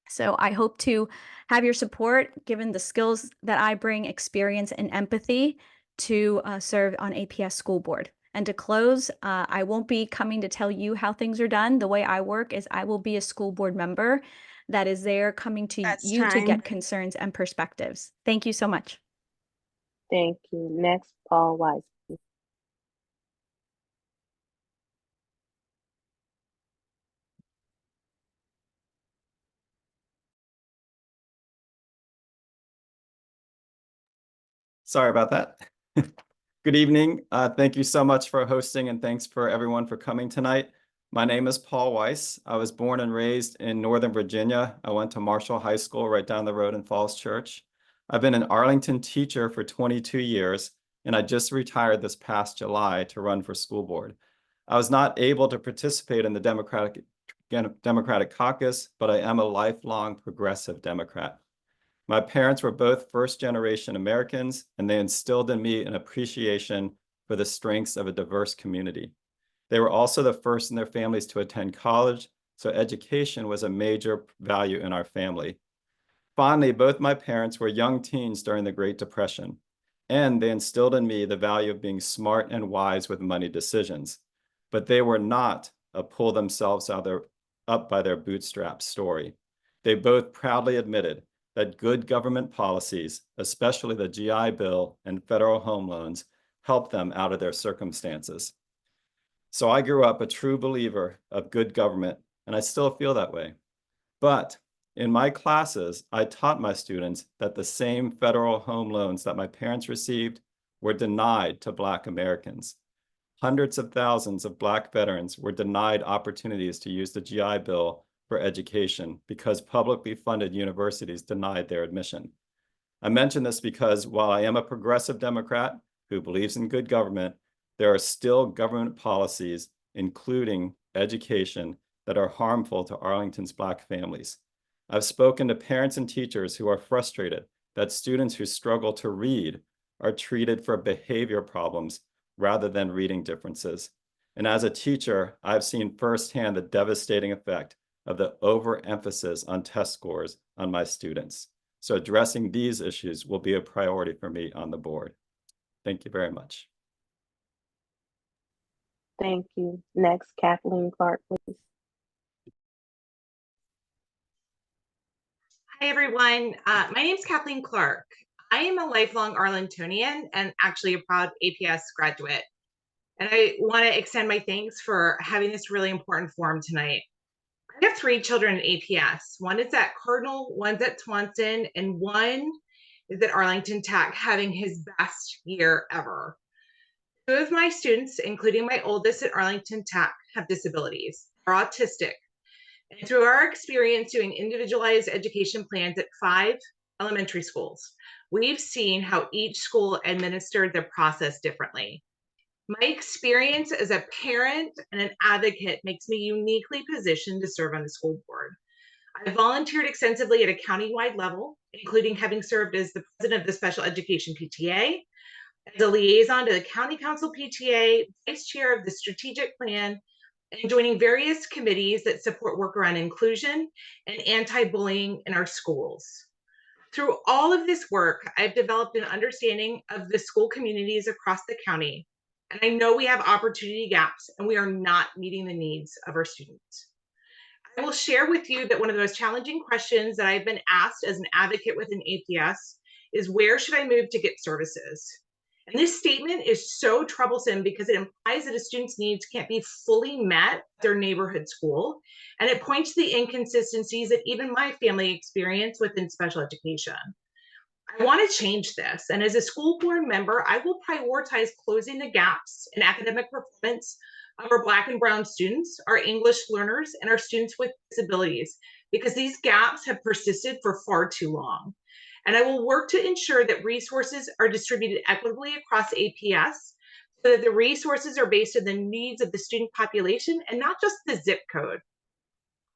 So I hope to have your support, given the skills that I bring, experience, and empathy to serve on APS school board. And to close, I won't be coming to tell you how things are done. The way I work is I will be a school board member that is there coming to you to get concerns and perspectives. Thank you so much.
Thank you. Next, Paul Weiss.
Sorry about that. Good evening. Thank you so much for hosting, and thanks for everyone for coming tonight. My name is Paul Weiss. I was born and raised in Northern Virginia. I went to Marshall High School right down the road in Falls Church. I've been an Arlington teacher for 22 years, and I just retired this past July to run for school board. I was not able to participate in the Democratic caucus, but I am a lifelong progressive Democrat. My parents were both first-generation Americans, and they instilled in me an appreciation for the strengths of a diverse community. They were also the first in their families to attend college, so education was a major value in our family. Finally, both my parents were young teens during the Great Depression, and they instilled in me the value of being smart and wise with money decisions. But they were not a pull themselves up by their bootstraps story. They both proudly admitted that good government policies, especially the GI Bill and federal home loans, helped them out of their circumstances. So I grew up a true believer of good government, and I still feel that way. But in my classes, I taught my students that the same federal home loans that my parents received were denied to Black Americans. Hundreds of thousands of Black veterans were denied opportunities to use the GI Bill for education because publicly funded universities denied their admission. I mention this because while I am a progressive Democrat who believes in good government, there are still government policies, including education, that are harmful to Arlington's Black families. I've spoken to parents and teachers who are frustrated that students who struggle to read are treated for behavior problems rather than reading differences. And as a teacher, I've seen firsthand the devastating effect of the overemphasis on test scores on my students. So addressing these issues will be a priority for me on the board. Thank you very much.
Thank you. Next, Kathleen Clark, please.
Hi, everyone. My name is Kathleen Clark. I am a lifelong Arlingtonian and actually a proud APS graduate. And I want to extend my thanks for having this really important forum tonight. I have 3 children at APS. One is at Cardinal, one's at Swanson, and one is at Arlington Tech, having his best year ever. 2 of my students, including my oldest at Arlington Tech, have disabilities, are autistic. And through our experience doing individualized education plans at 5 elementary schools, we've seen how each school administered their process differently. My experience as a parent and an advocate makes me uniquely positioned to serve on the school board. I volunteered extensively at a countywide level, including having served as the president of the Special Education PTA, as a liaison to the County Council PTA, vice chair of the strategic plan, and joining various committees that support work around inclusion and anti-bullying in our schools. Through all of this work, I've developed an understanding of the school communities across the county And I know we have opportunity gaps and we are not meeting the needs of our students. I will share with you that one of the most challenging questions that I've been asked as an advocate within APS is, where should I move to get services? And this statement is so troublesome because it implies that a student's needs can't be fully met at their neighborhood school. And it points to the inconsistencies that even my family experienced within special education. I want to change this. And as a school board member, I will prioritize closing the gaps in academic performance of our Black and Brown students, our English learners, and our students with disabilities, because these gaps have persisted for far too long. And I will work to ensure that resources are distributed equitably across APS so that the resources are based on the needs of the student population and not just the zip code.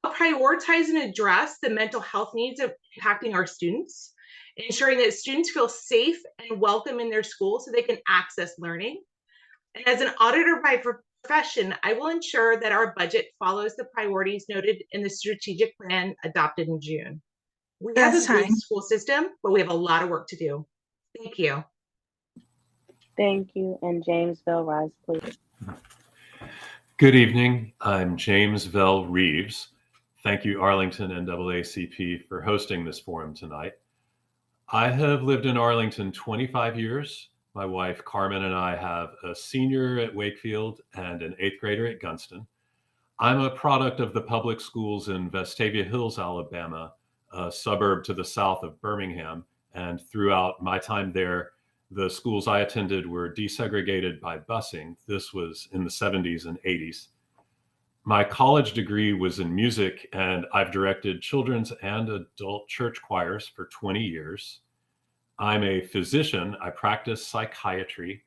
I'll prioritize and address the mental health needs of impacting our students, ensuring that students feel safe and welcome in their school so they can access learning. And as an auditor by profession, I will ensure that our budget follows the priorities noted in the strategic plan adopted in June. We have a great school system, but we have a lot of work to do. Thank you.
Thank you. And James Bell Rise, please.
Good evening. I'm James Vell Reeves. Thank you, Arlington NAACP, for hosting this forum tonight. I have lived in Arlington 25 years. My wife, Carmen, and I have a senior at Wakefield and an 8th grader at Gunston. I'm a product of the public schools in Vestavia Hills, Alabama, a suburb to the south of Birmingham. And throughout my time there, the schools I attended were desegregated by busing. This was in the 70s and 80s. My college degree was in music, and I've directed children's and adult church choirs for 20 years. I'm a physician. I practice psychiatry.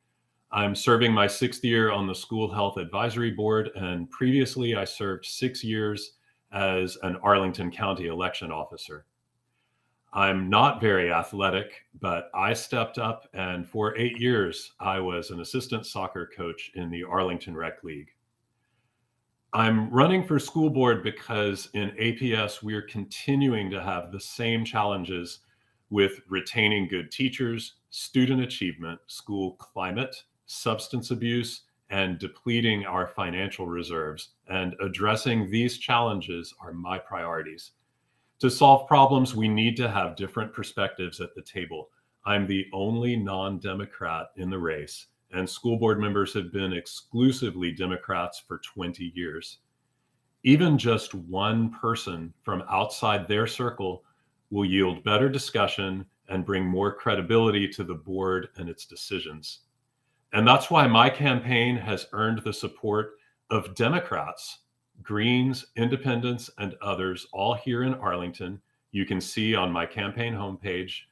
I'm serving my 6th year on the School Health Advisory Board, and previously I served 6 years as an Arlington County election officer. I'm not very athletic, but I stepped up, and for 8 years, I was an assistant soccer coach in the Arlington Rec League. I'm running for school board because in APS, we're continuing to have the same challenges with retaining good teachers, student achievement, school climate, substance abuse, and depleting our financial reserves. And addressing these challenges are my priorities. To solve problems, we need to have different perspectives at the table. I'm the only non-Democrat in the race, and school board members have been exclusively Democrats for 20 years. Even just one person from outside their circle will yield better discussion and bring more credibility to the board and its decisions. And that's why my campaign has earned the support of Democrats, Greens, Independents, and others, all here in Arlington. You can see on my campaign homepage.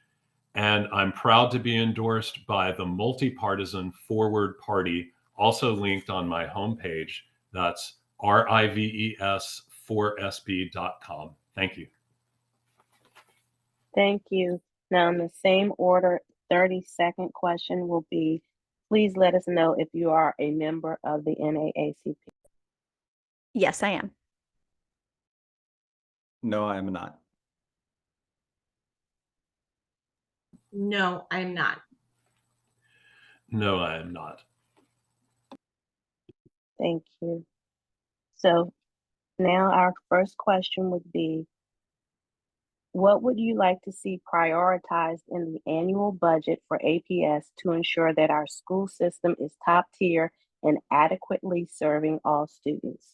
And I'm proud to be endorsed by the multi-partisan Forward Party, also linked on my homepage. That's rives4sb.com. Thank you.
Thank you. Now, in the same order, 30-second question will be, please let us know if you are a member of the NAACP.
Yes, I am.
No, I am not.
No, I'm not.
No, I am not.
Thank you. So now our first question would be, what would you like to see prioritized in the annual budget for APS to ensure that our school system is top tier and adequately serving all students?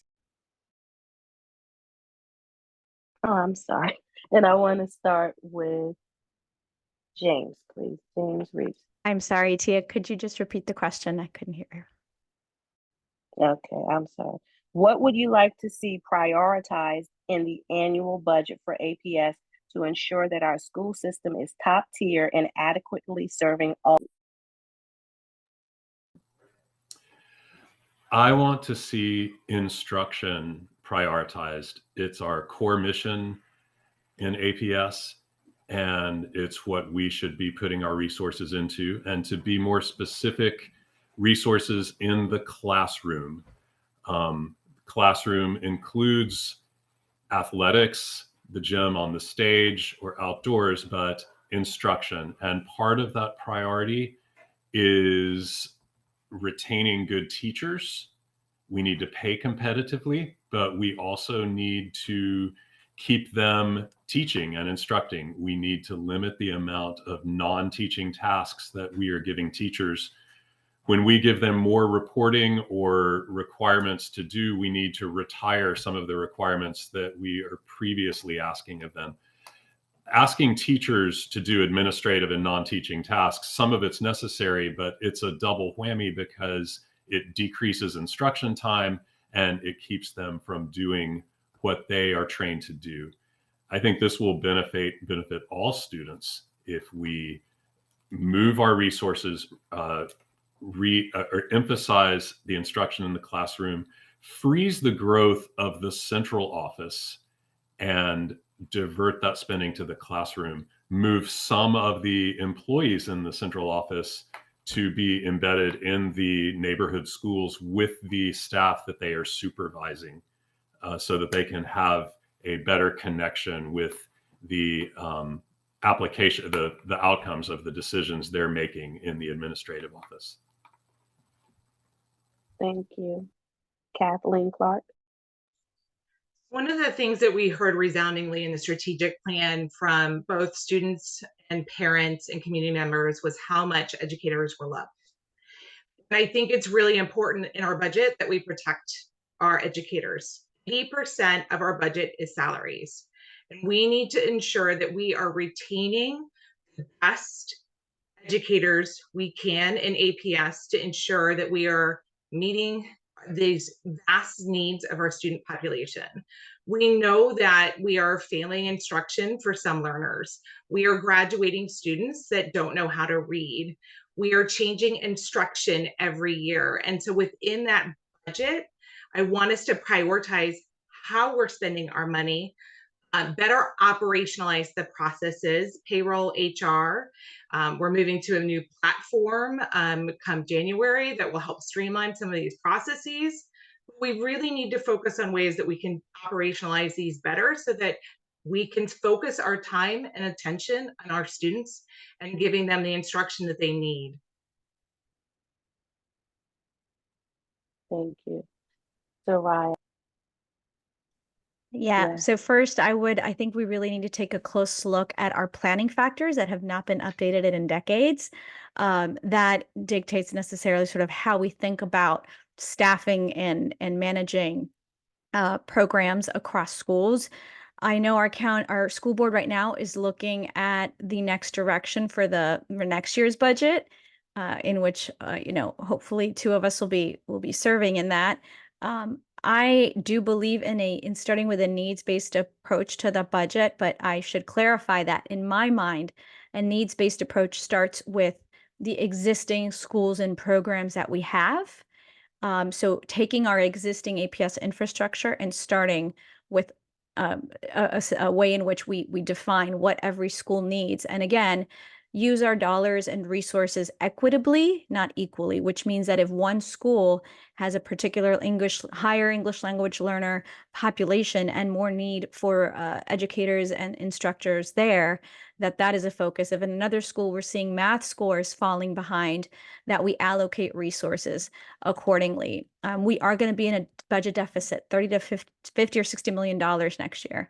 Oh, I'm sorry. And I want to start with James, please. James Reeves.
I'm sorry, Tia. Could you just repeat the question? I couldn't hear her.
Okay, I'm sorry. What would you like to see prioritized in the annual budget for APS to ensure that our school system is top tier and adequately serving all?
I want to see instruction prioritized. It's our core mission in APS, and it's what we should be putting our resources into. And to be more specific, resources in the classroom. Classroom includes athletics, the gym on the stage or outdoors, but instruction. And part of that priority is retaining good teachers. We need to pay competitively, but we also need to keep them teaching and instructing. We need to limit the amount of non-teaching tasks that we are giving teachers. When we give them more reporting or requirements to do, we need to retire some of the requirements that we are previously asking of them. Asking teachers to do administrative and non-teaching tasks, some of it's necessary, but it's a double whammy because it decreases instruction time and it keeps them from doing what they are trained to do. I think this will benefit all students if we move our resources, or emphasize the instruction in the classroom, freeze the growth of the central office, and divert that spending to the classroom, move some of the employees in the central office to be embedded in the neighborhood schools with the staff that they are supervising, so that they can have a better connection with the application, the outcomes of the decisions they're making in the administrative office.
Thank you. Kathleen Clark.
One of the things that we heard resoundingly in the strategic plan from both students and parents and community members was how much educators were loved. And I think it's really important in our budget that we protect our educators. 80% of our budget is salaries. And we need to ensure that we are retaining the best educators we can in APS to ensure that we are meeting these vast needs of our student population. We know that we are failing instruction for some learners. We are graduating students that don't know how to read. We are changing instruction every year. And so within that budget, I want us to prioritize how we're spending our money, better operationalize the processes, payroll, HR. We're moving to a new platform come January that will help streamline some of these processes. We really need to focus on ways that we can operationalize these better so that we can focus our time and attention on our students and giving them the instruction that they need.
Thank you. Soraya.
Yeah. So first, I think we really need to take a close look at our planning factors that have not been updated in decades. That dictates necessarily sort of how we think about staffing and managing programs across schools. I know our school board right now is looking at the next direction for next year's budget, in which hopefully two of us will be serving in that. I do believe in starting with a needs-based approach to the budget, but I should clarify that in my mind, a needs-based approach starts with the existing schools and programs that we have. So taking our existing APS infrastructure and starting with a way in which we define what every school needs. And again, use our dollars and resources equitably, not equally, which means that if one school has a particular higher English language learner population and more need for educators and instructors there, that is a focus. If in another school we're seeing math scores falling behind, that we allocate resources accordingly. We are going to be in a budget deficit, $30 to $50 or $60 million next year.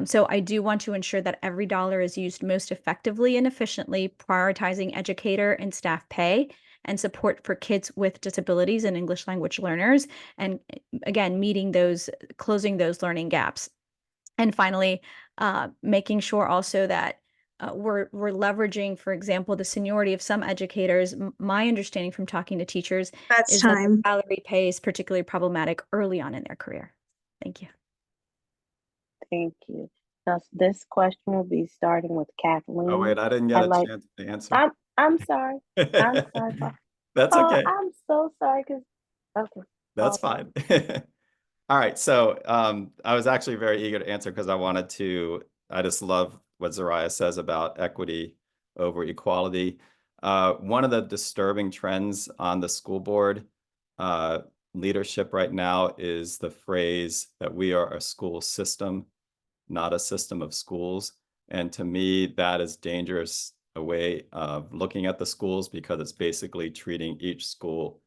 So I do want to ensure that every dollar is used most effectively and efficiently, prioritizing educator and staff pay and support for kids with disabilities and English language learners, and again, closing those learning gaps. And finally, making sure also that we're leveraging, for example, the seniority of some educators. My understanding from talking to teachers is that the salary pay is particularly problematic early on in their career. Thank you.
Thank you. Now, this question will be starting with Kathleen.
Oh, wait, I didn't get a chance to answer.
I'm sorry. I'm sorry.
That's okay.
I'm so sorry. Okay.
That's fine. All right. So I was actually very eager to answer because I just love what Soraya says about equity over equality. One of the disturbing trends on the school board leadership right now is the phrase that we are a school system, not a system of schools. And to me, that is dangerous, a way of looking at the schools, because it's basically treating each school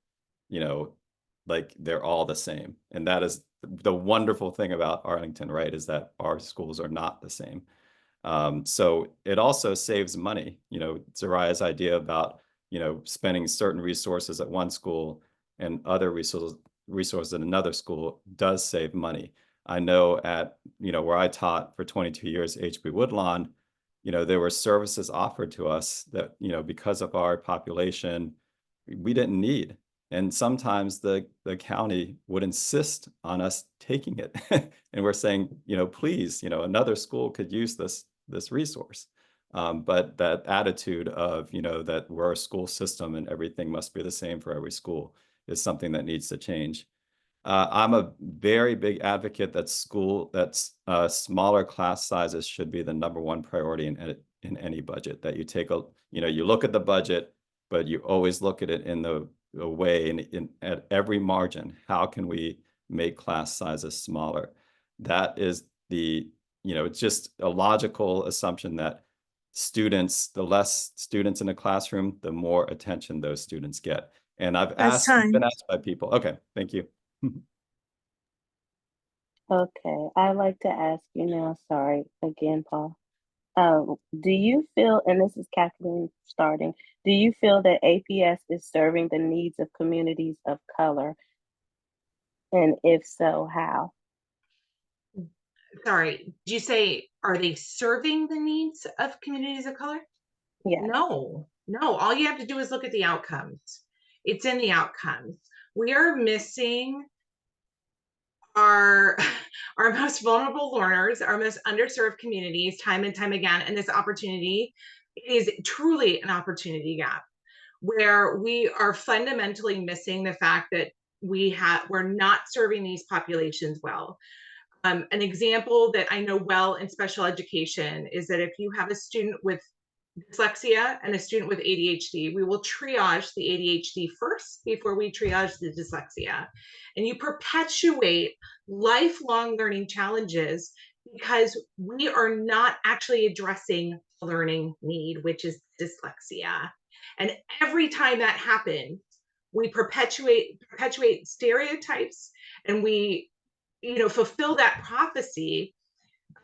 like they're all the same. And that is the wonderful thing about Arlington, right? Is that our schools are not the same. So it also saves money. Zariah's idea about, spending certain resources at one school and other resources at another school does save money. I know at, where I taught for 22 years, HB Woodlawn, there were services offered to us that, because of our population, we didn't need. And sometimes the county would insist on us taking it. And we're saying, please, another school could use this resource. But that attitude of, that we're a school system and everything must be the same for every school is something that needs to change. I'm a very big advocate that smaller class sizes should be the #1 priority in any budget. That you take you look at the budget, but you always look at it in the way at every margin. How can we make class sizes smaller? That is it's just a logical assumption that the less students in a classroom, the more attention those students get. And I've been asked by people. Okay, thank you.
Okay, I'd like to ask you now, sorry again, Paul. Do you feel, and this is Kathleen starting, do you feel that APS is serving the needs of communities of color? And if so, how?
Sorry, did you say, are they serving the needs of communities of color?
Yeah.
No, all you have to do is look at the outcomes. It's in the outcomes. We are missing our most vulnerable learners, our most underserved communities time and time again. And this opportunity is truly an opportunity gap where we are fundamentally missing the fact that we're not serving these populations well. An example that I know well in special education is that if you have a student with dyslexia and a student with ADHD, we will triage the ADHD first before we triage the dyslexia. And you perpetuate lifelong learning challenges because we are not actually addressing the learning need, which is dyslexia. And every time that happens, we perpetuate stereotypes, and we fulfill that prophecy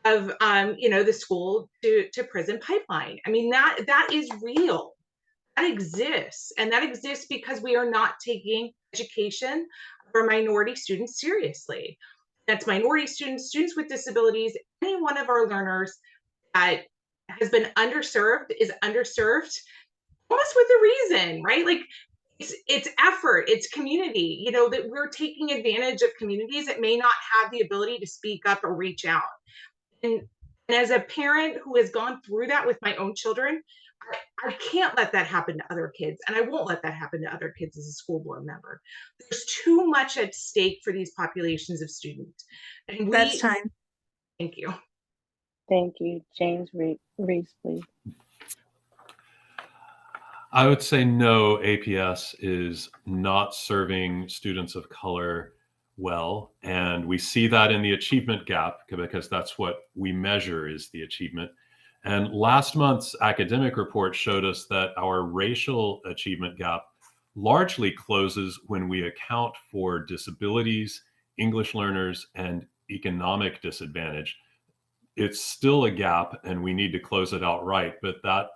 of the school to prison pipeline. I mean, that is real. That exists. And that exists because we are not taking education for minority students seriously. That's minority students, students with disabilities, any one of our learners that has been underserved is underserved almost with a reason, right? Like it's effort, it's community, that we're taking advantage of communities that may not have the ability to speak up or reach out. And as a parent who has gone through that with my own children, I can't let that happen to other kids, and I won't let that happen to other kids as a school board member. There's too much at stake for these populations of students. And
That's time.
Thank you.
Thank you. James Reese, please.
I would say no, APS is not serving students of color well. And we see that in the achievement gap because that's what we measure is the achievement. And last month's academic report showed us that our racial achievement gap largely closes when we account for disabilities, English learners, and economic disadvantage. It's still a gap and we need to close it outright, but that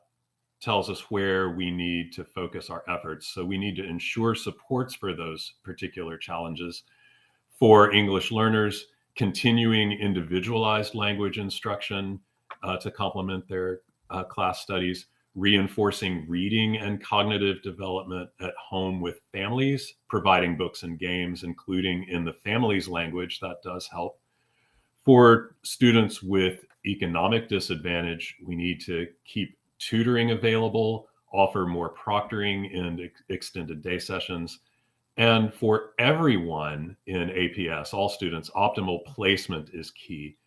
tells us where we need to focus our efforts. So we need to ensure supports for those particular challenges. For English learners, continuing individualized language instruction to complement their class studies, reinforcing reading and cognitive development at home with families, providing books and games, including in the family's language, that does help. For students with economic disadvantage, we need to keep tutoring available, offer more proctoring and extended day sessions. And for everyone in APS, all students, optimal placement is key.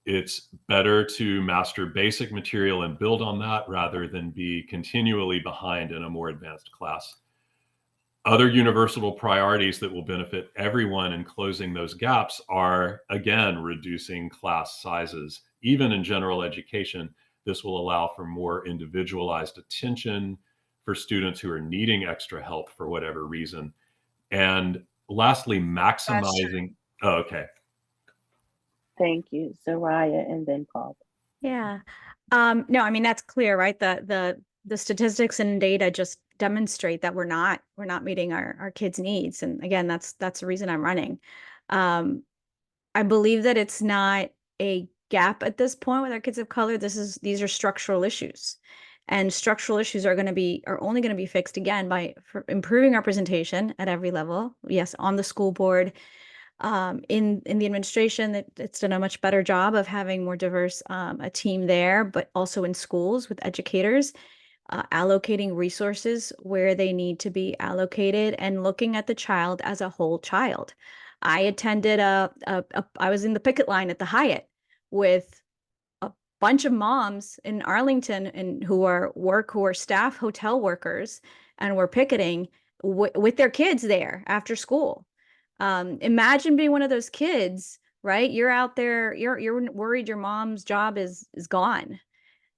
It's better to master basic material and build on that rather than be continually behind in a more advanced class. Other universal priorities that will benefit everyone in closing those gaps are, again, reducing class sizes. Even in general education, this will allow for more individualized attention for students who are needing extra help for whatever reason. And lastly, maximizing. Oh, okay.
Thank you, Soraya, and then Paul.
Yeah. No, I mean, that's clear, right? The statistics and data just demonstrate that we're not meeting our kids' needs. And again, that's the reason I'm running. I believe that it's not a gap at this point with our kids of color. These are structural issues. And structural issues are only going to be fixed again by improving representation at every level. Yes, on the school board, in the administration, it's done a much better job of having more diverse a team there, but also in schools with educators, allocating resources where they need to be allocated and looking at the child as a whole child. I attended I was in the picket line at the Hyatt with a bunch of moms in Arlington and who are staff hotel workers and were picketing with their kids there after school. Imagine being one of those kids, right? You're out there, you're worried your mom's job is gone.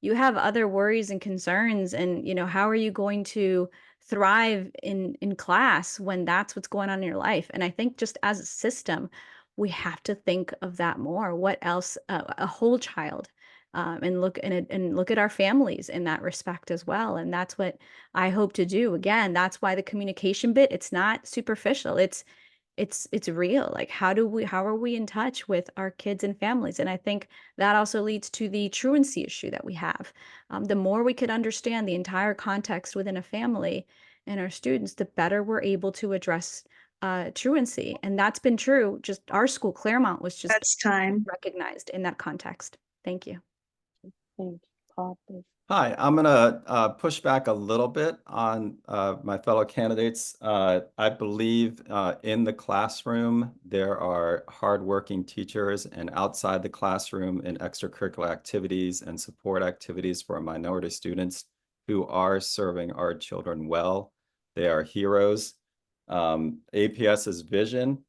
You have other worries and concerns, and how are you going to thrive in class when that's what's going on in your life? And I think just as a system, we have to think of that more. What else? A whole child, and look at our families in that respect as well. And that's what I hope to do. Again, that's why the communication bit, it's not superficial. It's real. Like, how are we in touch with our kids and families? And I think that also leads to the truancy issue that we have. The more we could understand the entire context within a family and our students, the better we're able to address truancy. And that's been true. Just our school, Claremont, was just
That's time.
recognized in that context. Thank you.
Thank you, Paul, please.
Hi, I'm gonna push back a little bit on my fellow candidates. I believe in the classroom, there are hardworking teachers, and outside the classroom in extracurricular activities and support activities for minority students who are serving our children well. They are heroes. APS's vision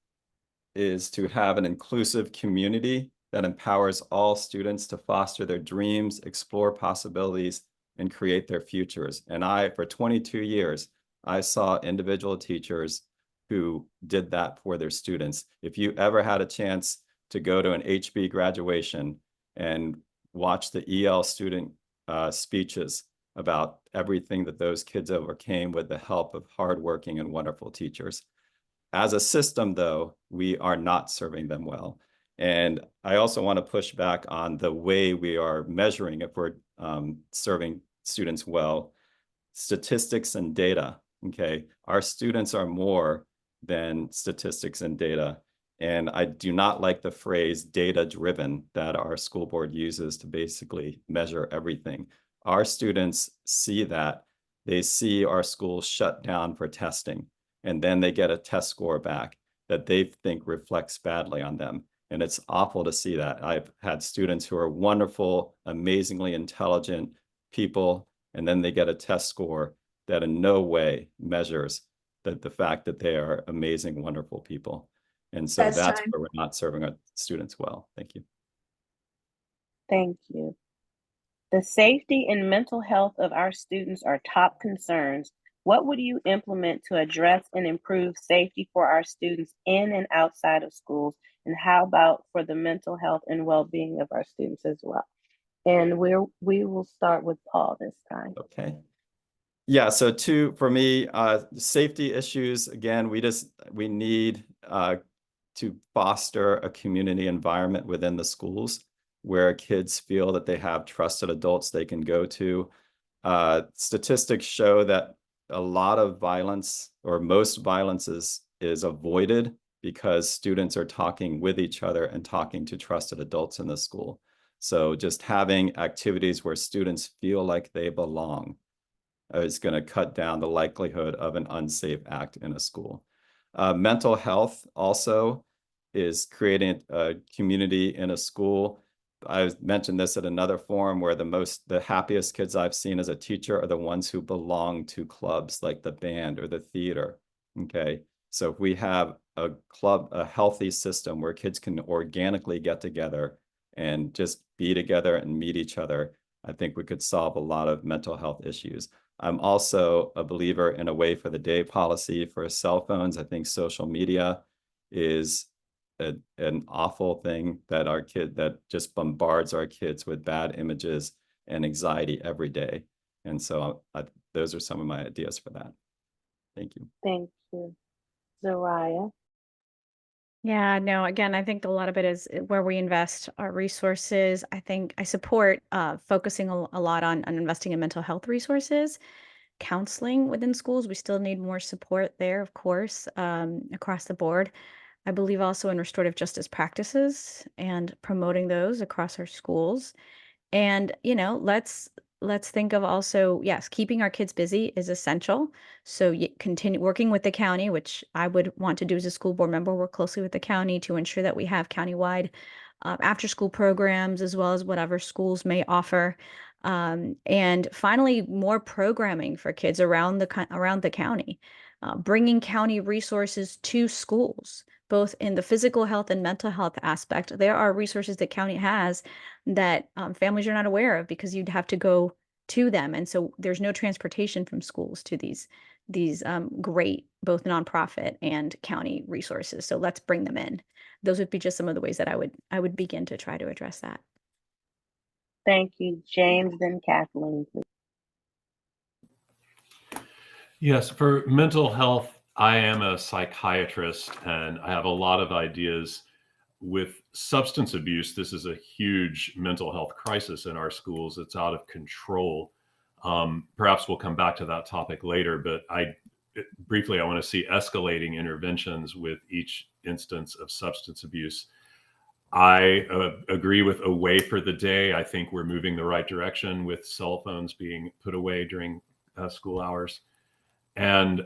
is to have an inclusive community that empowers all students to foster their dreams, explore possibilities, and create their futures. And for 22 years, I saw individual teachers who did that for their students. If you ever had a chance to go to an HB graduation and watch the EL student speeches about everything that those kids overcame with the help of hardworking and wonderful teachers. As a system, though, we are not serving them well. And I also want to push back on the way we are measuring if we're serving students well. Statistics and data, okay? Our students are more than statistics and data. And I do not like the phrase data-driven that our school board uses to basically measure everything. Our students see that. They see our schools shut down for testing, and then they get a test score back that they think reflects badly on them. And it's awful to see that. I've had students who are wonderful, amazingly intelligent people, and then they get a test score that in no way measures the fact that they are amazing, wonderful people. And so that's where we're not serving our students well. Thank you.
Thank you. The safety and mental health of our students are top concerns. What would you implement to address and improve safety for our students in and outside of schools? And how about for the mental health and well-being of our students as well? And we will start with Paul this time.
Okay. Yeah, so for me, safety issues, again, we need to foster a community environment within the schools where kids feel that they have trusted adults they can go to. Statistics show that a lot of violence, or most violence, is avoided because students are talking with each other and talking to trusted adults in the school. So just having activities where students feel like they belong is going to cut down the likelihood of an unsafe act in a school. Mental health also is creating a community in a school. I mentioned this at another forum where the happiest kids I've seen as a teacher are the ones who belong to clubs like the band or the theater. Okay, so if we have a healthy system where kids can organically get together and just be together and meet each other, I think we could solve a lot of mental health issues. I'm also a believer in a way for the day policy for cell phones. I think social media is an awful thing that just bombards our kids with bad images and anxiety every day. And so those are some of my ideas for that. Thank you.
Thank you. Zariah?
Yeah, no, again, I think a lot of it is where we invest our resources. I think I support focusing a lot on investing in mental health resources, counseling within schools. We still need more support there, of course, across the board. I believe also in restorative justice practices and promoting those across our schools. And, let's think of also, yes, keeping our kids busy is essential. So you continue working with the county, which I would want to do as a school board member, work closely with the county to ensure that we have countywide after school programs as well as whatever schools may offer. And finally, more programming for kids around the county, bringing county resources to schools, both in the physical health and mental health aspect. There are resources that county has that families are not aware of because you'd have to go to them, and so there's no transportation from schools to these great both nonprofit and county resources. So let's bring them in. Those would be just some of the ways that I would begin to try to address that.
Thank you. James, then Kathleen, please.
Yes, for mental health, I am a psychiatrist and I have a lot of ideas. With substance abuse, this is a huge mental health crisis in our schools. It's out of control. Perhaps we'll come back to that topic later, but briefly, I want to see escalating interventions with each instance of substance abuse. I agree with away for the day. I think we're moving the right direction with cell phones being put away during school hours. And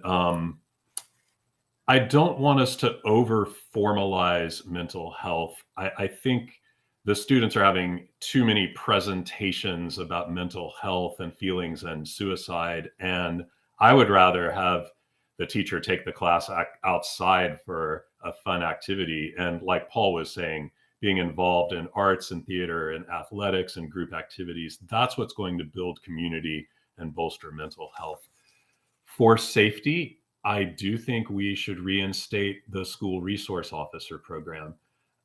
I don't want us to over formalize mental health. I think the students are having too many presentations about mental health and feelings and suicide. And I would rather have the teacher take the class outside for a fun activity. And like Paul was saying, being involved in arts and theater and athletics and group activities, that's what's going to build community and bolster mental health. For safety, I do think we should reinstate the school resource officer program.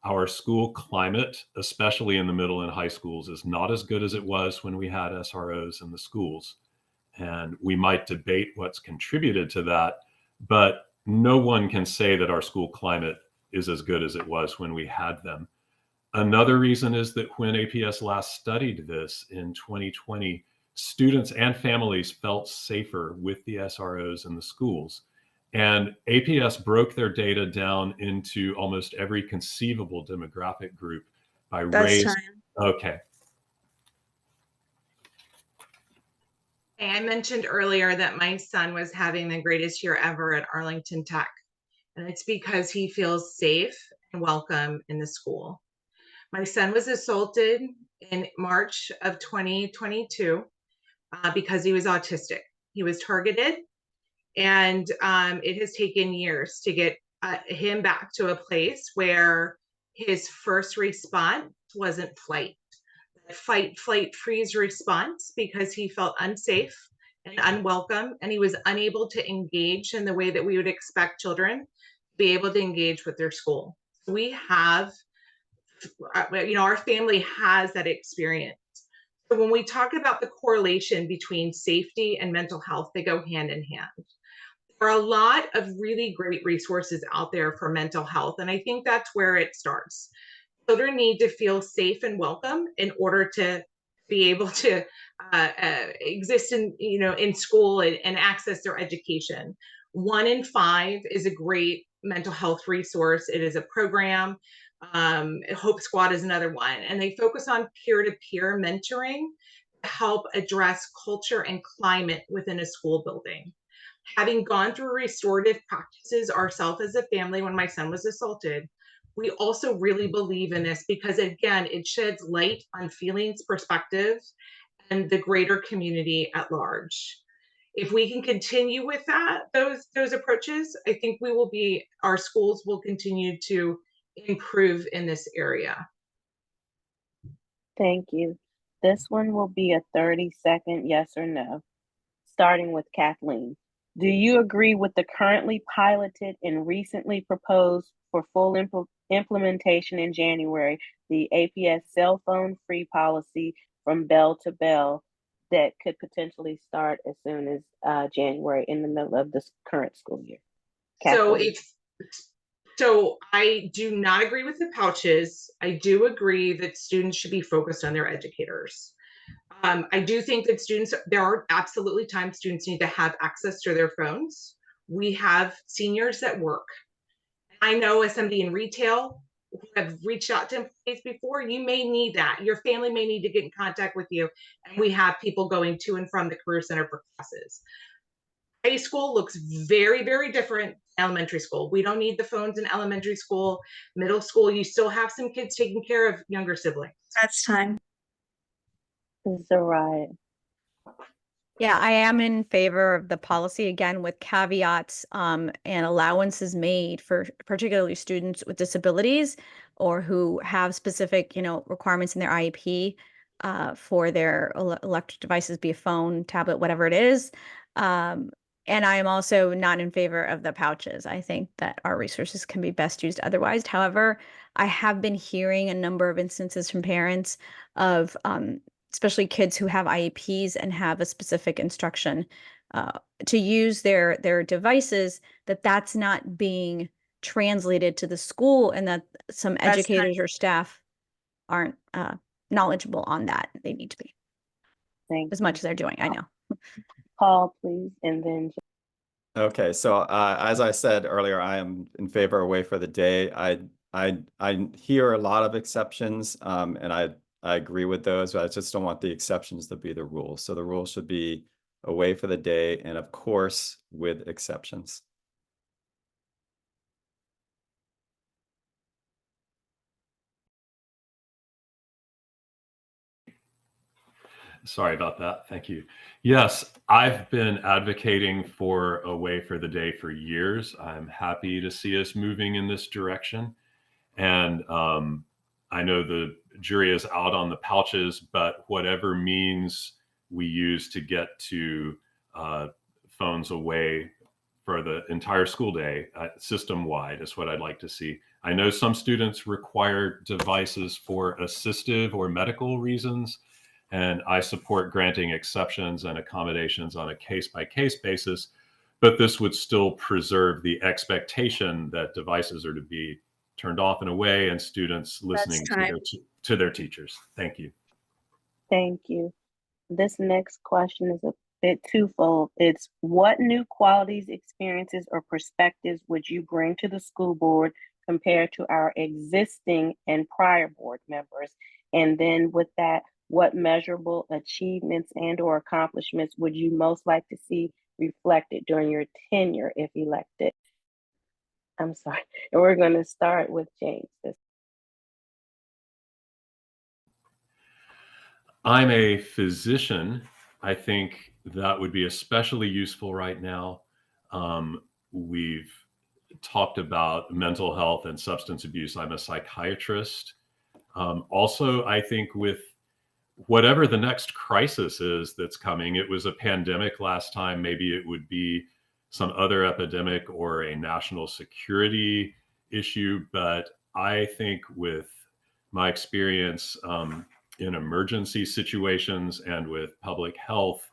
Our school climate, especially in the middle and high schools, is not as good as it was when we had SROs in the schools. And we might debate what's contributed to that, but no one can say that our school climate is as good as it was when we had them. Another reason is that when APS last studied this in 2020, students and families felt safer with the SROs in the schools. And APS broke their data down into almost every conceivable demographic group by race. Okay.
Hey, I mentioned earlier that my son was having the greatest year ever at Arlington Tech, and it's because he feels safe and welcome in the school. My son was assaulted in March of 2022 because he was autistic. He was targeted, and it has taken years to get him back to a place where his first response wasn't flight. Fight, flight, freeze response because he felt unsafe and unwelcome, and he was unable to engage in the way that we would expect children to be able to engage with their school. We have, our family has that experience. So when we talk about the correlation between safety and mental health, they go hand in hand. There are a lot of really great resources out there for mental health, and I think that's where it starts. Children need to feel safe and welcome in order to be able to exist in school and access their education. 1 in 5 is a great mental health resource. It is a program. Hope Squad is another one, and they focus on peer-to-peer mentoring to help address culture and climate within a school building. Having gone through restorative practices ourselves as a family when my son was assaulted, we also really believe in this because, again, it sheds light on feelings, perspectives, and the greater community at large. If we can continue with those approaches, I think our schools will continue to improve in this area.
Thank you. This one will be a 30-second yes or no. starting with Kathleen. Do you agree with the currently piloted and recently proposed for full implementation in January, the APS cell phone free policy from bell to bell that could potentially start as soon as January in the middle of this current school year? Kathleen.
So I do not agree with the pouches. I do agree that students should be focused on their educators. I do think that there are absolutely times students need to have access to their phones. We have seniors that work. I know as somebody in retail who have reached out to employees before, you may need that. Your family may need to get in contact with you. And we have people going to and from the Career Center for classes. High school looks very, very different than elementary school. We don't need the phones in elementary school. Middle school, you still have some kids taking care of younger siblings.
That's time.
Zariah.
Yeah, I am in favor of the policy, again, with caveats and allowances made for particularly students with disabilities or who have specific, requirements in their IEP for their electric devices, be a phone, tablet, whatever it is. And I am also not in favor of the pouches. I think that our resources can be best used otherwise. However, I have been hearing a number of instances from parents of especially kids who have IEPs and have a specific instruction to use their devices, that's not being translated to the school, and that some educators or staff aren't knowledgeable on that. They need to be. As much as they're doing, I know.
Paul, please, and then.
Okay, so as I said earlier, I am in favor of Way for the Day. I hear a lot of exceptions, and I agree with those, but I just don't want the exceptions to be the rule. So the rule should be a Way for the Day, and of course, with exceptions.
Sorry about that. Thank you. Yes, I've been advocating for a Way for the Day for years. I'm happy to see us moving in this direction. And I know the jury is out on the pouches, but whatever means we use to get to phones away for the entire school day, system-wide, is what I'd like to see. I know some students require devices for assistive or medical reasons, and I support granting exceptions and accommodations on a case-by-case basis, but this would still preserve the expectation that devices are to be turned off and away and students listening to their teachers. Thank you.
Thank you. This next question is a bit twofold. It's what new qualities, experiences, or perspectives would you bring to the school board compared to our existing and prior board members? And then with that, what measurable achievements and or accomplishments would you most like to see reflected during your tenure if elected? I'm sorry. And we're going to start with James.
I'm a physician. I think that would be especially useful right now. We've talked about mental health and substance abuse. I'm a psychiatrist. Also, I think with whatever the next crisis is that's coming, it was a pandemic last time, maybe it would be some other epidemic or a national security issue. But I think with my experience in emergency situations and with public health,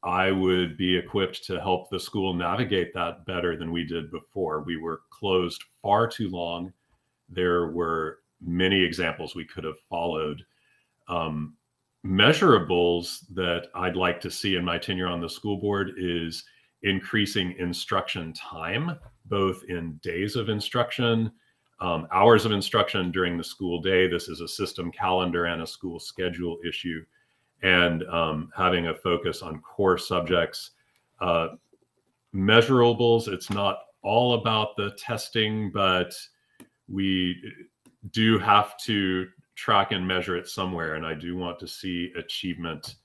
I would be equipped to help the school navigate that better than we did before. We were closed far too long. There were many examples we could have followed. Measurables that I'd like to see in my tenure on the school board is increasing instruction time, both in days of instruction, hours of instruction during the school day. This is a system calendar and a school schedule issue, and having a focus on core subjects. Measurables, it's not all about the testing, but we do have to track and measure it somewhere. And I do want to see achievement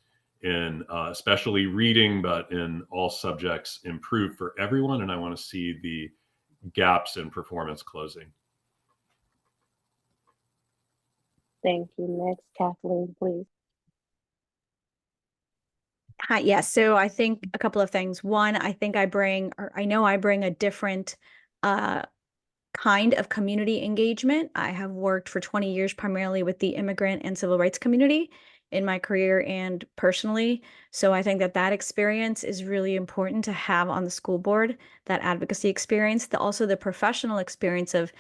in especially reading, but in all subjects improve for everyone. And I want to see the gaps in performance closing.
Thank you. Next, Kathleen, please.
Hi, yes. So I think a couple of things. One, I think I bring, or I know I bring a different kind of community engagement. I have worked for 20 years primarily with the immigrant and civil rights community in my career and personally. So I think that that experience is really important to have on the school board, that advocacy experience, also the professional experience of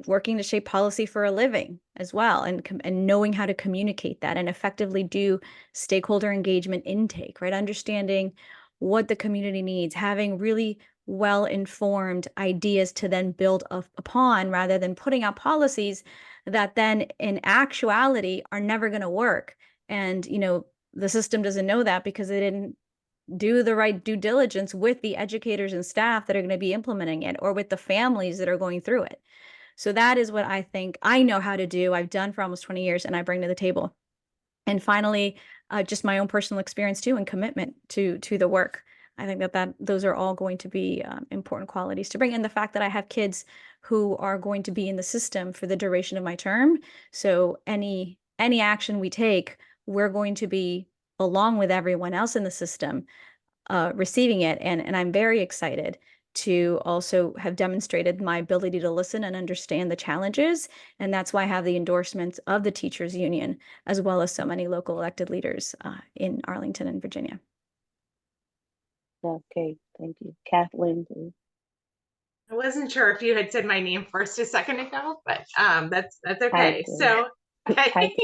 working to shape policy for a living as well, and knowing how to communicate that and effectively do stakeholder engagement intake, right? Understanding what the community needs, having really well-informed ideas to then build upon, rather than putting out policies that then in actuality are never going to work. And, the system doesn't know that because they didn't do the right due diligence with the educators and staff that are going to be implementing it, or with the families that are going through it. So that is what I think I know how to do. I've done for almost 20 years and I bring to the table. And finally, just my own personal experience too, and commitment to the work. I think that those are all going to be important qualities to bring. And the fact that I have kids who are going to be in the system for the duration of my term. So any action we take, we're going to be, along with everyone else in the system, receiving it. And I'm very excited to also have demonstrated my ability to listen and understand the challenges. And that's why I have the endorsements of the teachers union, as well as so many local elected leaders in Arlington and Virginia.
Okay, thank you. Kathleen, please.
I wasn't sure if you had said my name first a second ago, but that's okay.
Hi,
So, okay.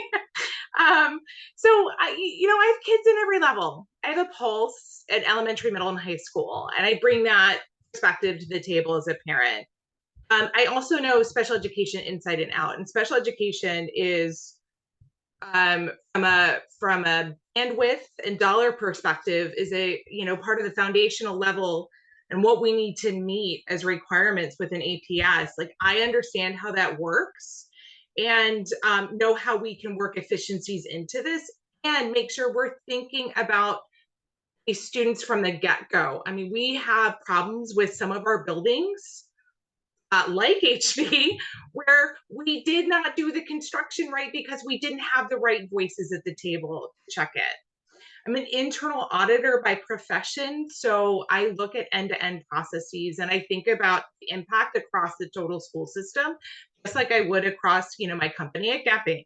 So I have kids in every level. I have a pulse at elementary, middle, and high school, and I bring that perspective to the table as a parent. I also know special education inside and out, and special education is from a bandwidth and dollar perspective is a part of the foundational level and what we need to meet as requirements within APS. Like, I understand how that works and know how we can work efficiencies into this and make sure we're thinking about these students from the get-go. I mean, we have problems with some of our buildings, like HB, where we did not do the construction right because we didn't have the right voices at the table to check it. I'm an internal auditor by profession, so I look at end-to-end processes and I think about the impact across the total school system, just like I would across, my company at Gap Inc.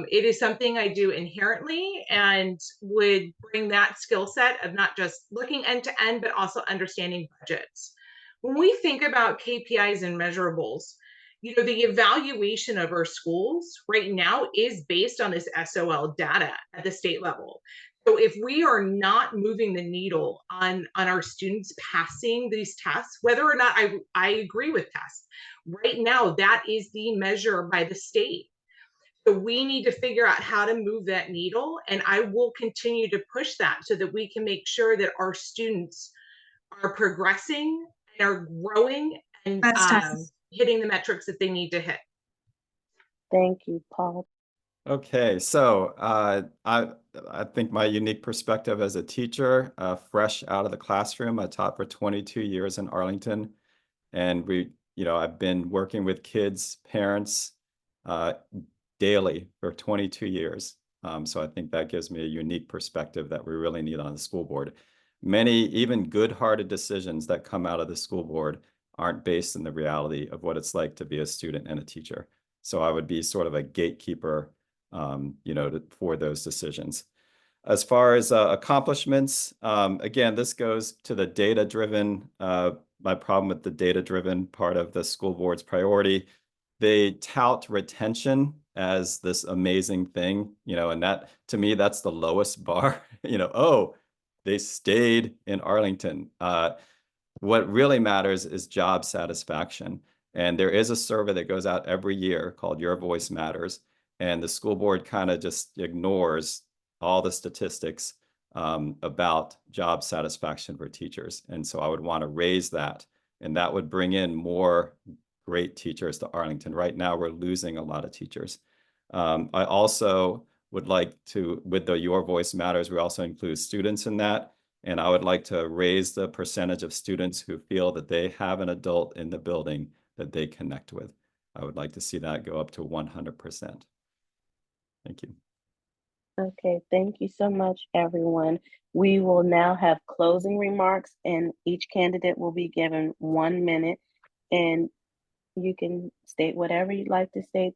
It is something I do inherently and would bring that skill set of not just looking end to end, but also understanding budgets. When we think about KPIs and measurables, the evaluation of our schools right now is based on this SOL data at the state level. So if we are not moving the needle on our students passing these tests, whether or not I agree with tests, right now that is the measure by the state. So we need to figure out how to move that needle, and I will continue to push that so that we can make sure that our students are progressing and are growing and hitting the metrics that they need to hit.
Thank you, Paul.
Okay, so I think my unique perspective as a teacher, fresh out of the classroom, I taught for 22 years in Arlington, and I've been working with kids, parents, daily for 22 years. So I think that gives me a unique perspective that we really need on the school board. Many even good-hearted decisions that come out of the school board aren't based in the reality of what it's like to be a student and a teacher. So I would be sort of a gatekeeper, for those decisions. As far as accomplishments, again, this goes to the data-driven, my problem with the data-driven part of the school board's priority. They tout retention as this amazing thing, and that, to me, that's the lowest bar. Oh, they stayed in Arlington. What really matters is job satisfaction. And there is a survey that goes out every year called Your Voice Matters. And the school board kind of just ignores all the statistics about job satisfaction for teachers. And so I would want to raise that, and that would bring in more great teachers to Arlington. Right now, we're losing a lot of teachers. I also would like to, with the Your Voice Matters, we also include students in that. And I would like to raise the percentage of students who feel that they have an adult in the building that they connect with. I would like to see that go up to 100%. Thank you.
Okay, thank you so much, everyone. We will now have closing remarks, and each candidate will be given 1 minute, and you can state whatever you'd like to state,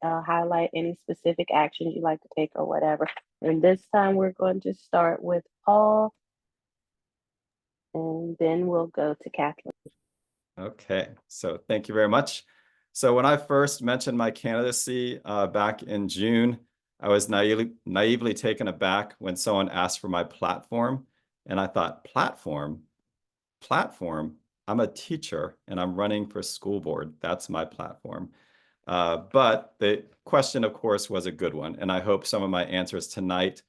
highlight any specific actions you'd like to take or whatever. And this time we're going to start with Paul, and then we'll go to Kathleen.
Okay, so thank you very much. So when I first mentioned my candidacy back in June, I was naively taken aback when someone asked for my platform. And I thought, platform? Platform? I'm a teacher and I'm running for school board. That's my platform. But the question, of course, was a good one. And I hope some of my answers tonight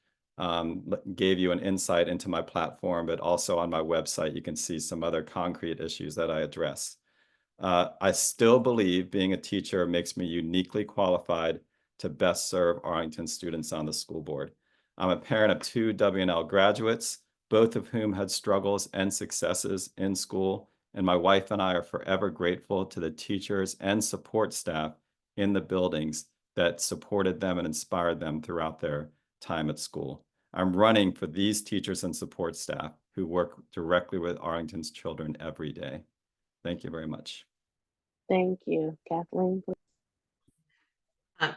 gave you an insight into my platform, but also on my website, you can see some other concrete issues that I address. I still believe being a teacher makes me uniquely qualified to best serve Arlington students on the school board. I'm a parent of 2 W&L graduates, both of whom had struggles and successes in school, and my wife and I are forever grateful to the teachers and support staff in the buildings that supported them and inspired them throughout their time at school. I'm running for these teachers and support staff who work directly with Arlington's children every day. Thank you very much.
Thank you. Kathleen, please.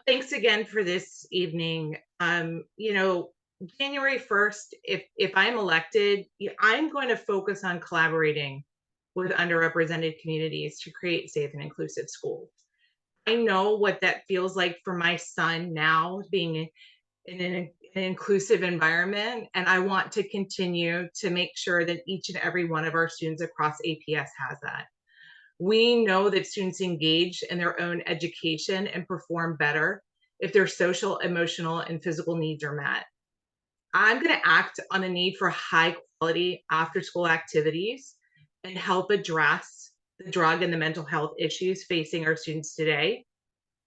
Thanks again for this evening. You know, January 1st, if I'm elected, I'm going to focus on collaborating with underrepresented communities to create safe and inclusive schools. I know what that feels like for my son now, being in an inclusive environment, and I want to continue to make sure that each and every one of our students across APS has that. We know that students engage in their own education and perform better if their social, emotional, and physical needs are met. I'm going to act on the need for high quality after school activities and help address the drug and the mental health issues facing our students today.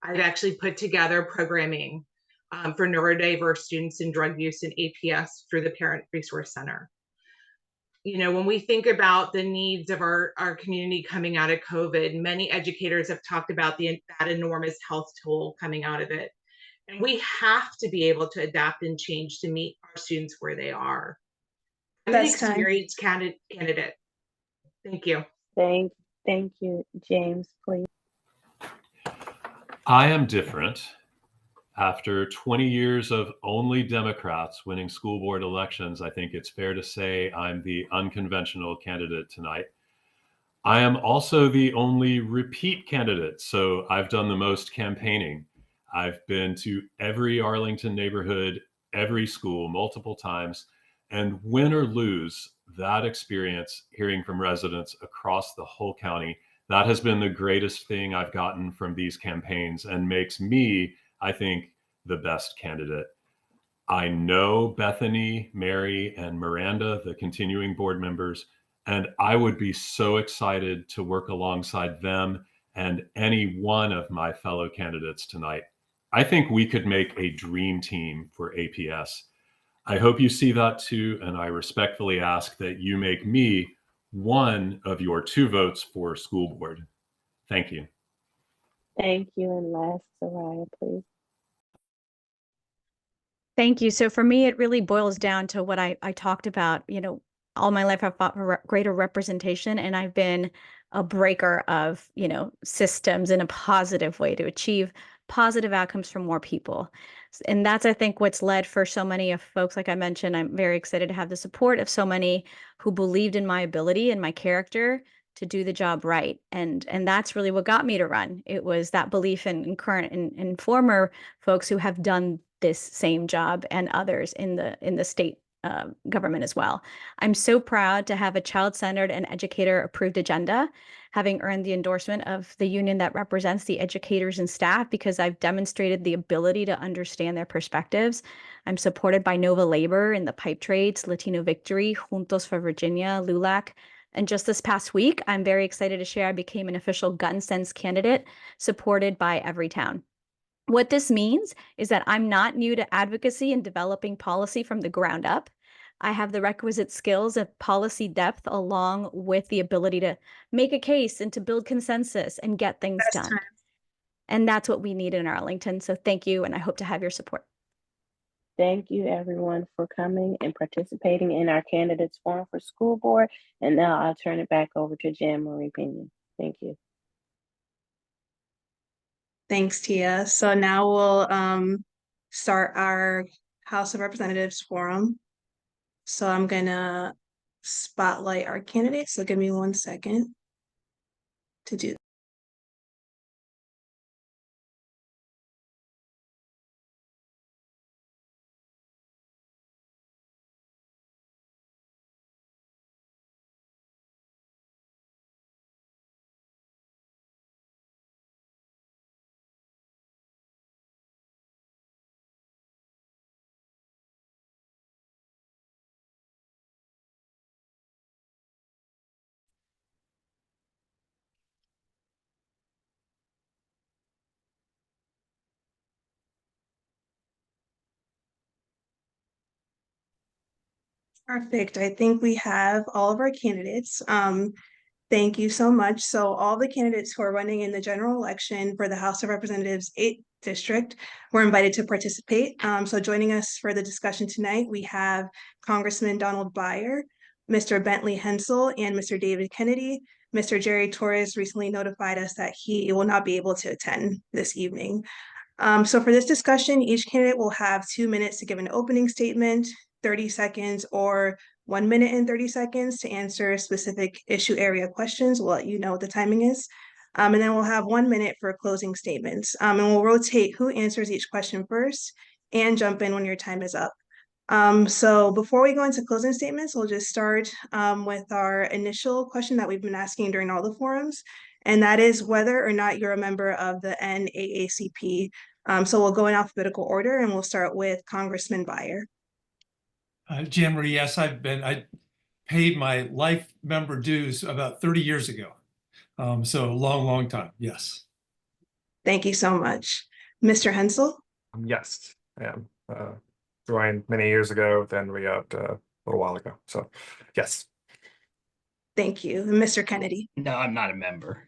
I've actually put together programming for neurodiverse students in drug use in APS through the Parent Resource Center. You know, when we think about the needs of our community coming out of COVID, many educators have talked about that enormous health toll coming out of it. And we have to be able to adapt and change to meet our students where they are. I'm an experienced candidate. Thank you.
Thank you. James, please.
I am different. After 20 years of only Democrats winning school board elections, I think it's fair to say I'm the unconventional candidate tonight. I am also the only repeat candidate, so I've done the most campaigning. I've been to every Arlington neighborhood, every school, multiple times, and win or lose, that experience, hearing from residents across the whole county, that has been the greatest thing I've gotten from these campaigns and makes me, I think, the best candidate. I know Bethany, Mary, and Miranda, the continuing board members, and I would be so excited to work alongside them and any one of my fellow candidates tonight. I think we could make a dream team for APS. I hope you see that too, and I respectfully ask that you make me one of your 2 votes for school board. Thank you.
Thank you. And last, Soraya, please.
Thank you. So for me, it really boils down to what I talked about. You know, all my life I've fought for greater representation, and I've been a breaker of, you know, systems in a positive way to achieve positive outcomes for more people. And that's, I think, what's led for so many of folks, like I mentioned, I'm very excited to have the support of so many who believed in my ability and my character to do the job right. And that's really what got me to run. It was that belief in current and former folks who have done this same job and others in the state government as well. I'm so proud to have a child-centered and educator-approved agenda, having earned the endorsement of the union that represents the educators and staff, because I've demonstrated the ability to understand their perspectives. I'm supported by Nova Labor in the pipe trades, Latino Victory, Juntos for Virginia, LULAC. And just this past week, I'm very excited to share I became an official Gun Sense candidate, supported by Everytown. What this means is that I'm not new to advocacy and developing policy from the ground up. I have the requisite skills of policy depth, along with the ability to make a case and to build consensus and get things done. And that's what we need in Arlington. So thank you, and I hope to have your support.
Thank you, everyone, for coming and participating in our candidates forum for school board. And now I'll turn it back over to Jan Marie Pinion. Thank you.
Thanks, Tia. So now we'll start our House of Representatives forum. So I'm gonna spotlight our candidates. So give me 1 second to do. Perfect. I think we have all of our candidates. Thank you so much. So all the candidates who are running in the general election for the House of Representatives 8th District were invited to participate. So joining us for the discussion tonight, we have Congressman Donald Byer, Mr. Bentley Hensel, and Mr. David Kennedy. Mr. Jerry Torres recently notified us that he will not be able to attend this evening. So for this discussion, each candidate will have 2 minutes to give an opening statement, 30 seconds, or 1 minute and 30 seconds to answer specific issue area questions. We'll let you know what the timing is. And then we'll have 1 minute for closing statements. And we'll rotate who answers each question first and jump in when your time is up. So before we go into closing statements, we'll just start with our initial question that we've been asking during all the forums, and that is whether or not you're a member of the NAACP. So we'll go in alphabetical order, and we'll start with Congressman Byer.
Jan Marie, yes, I paid my life member dues about 30 years ago. So a long, long time, yes.
Thank you so much. Mr. Hensel?
Yes, I am. Joined many years ago, then re-upped a little while ago. So, yes.
Thank you. And Mr. Kennedy?
No, I'm not a member.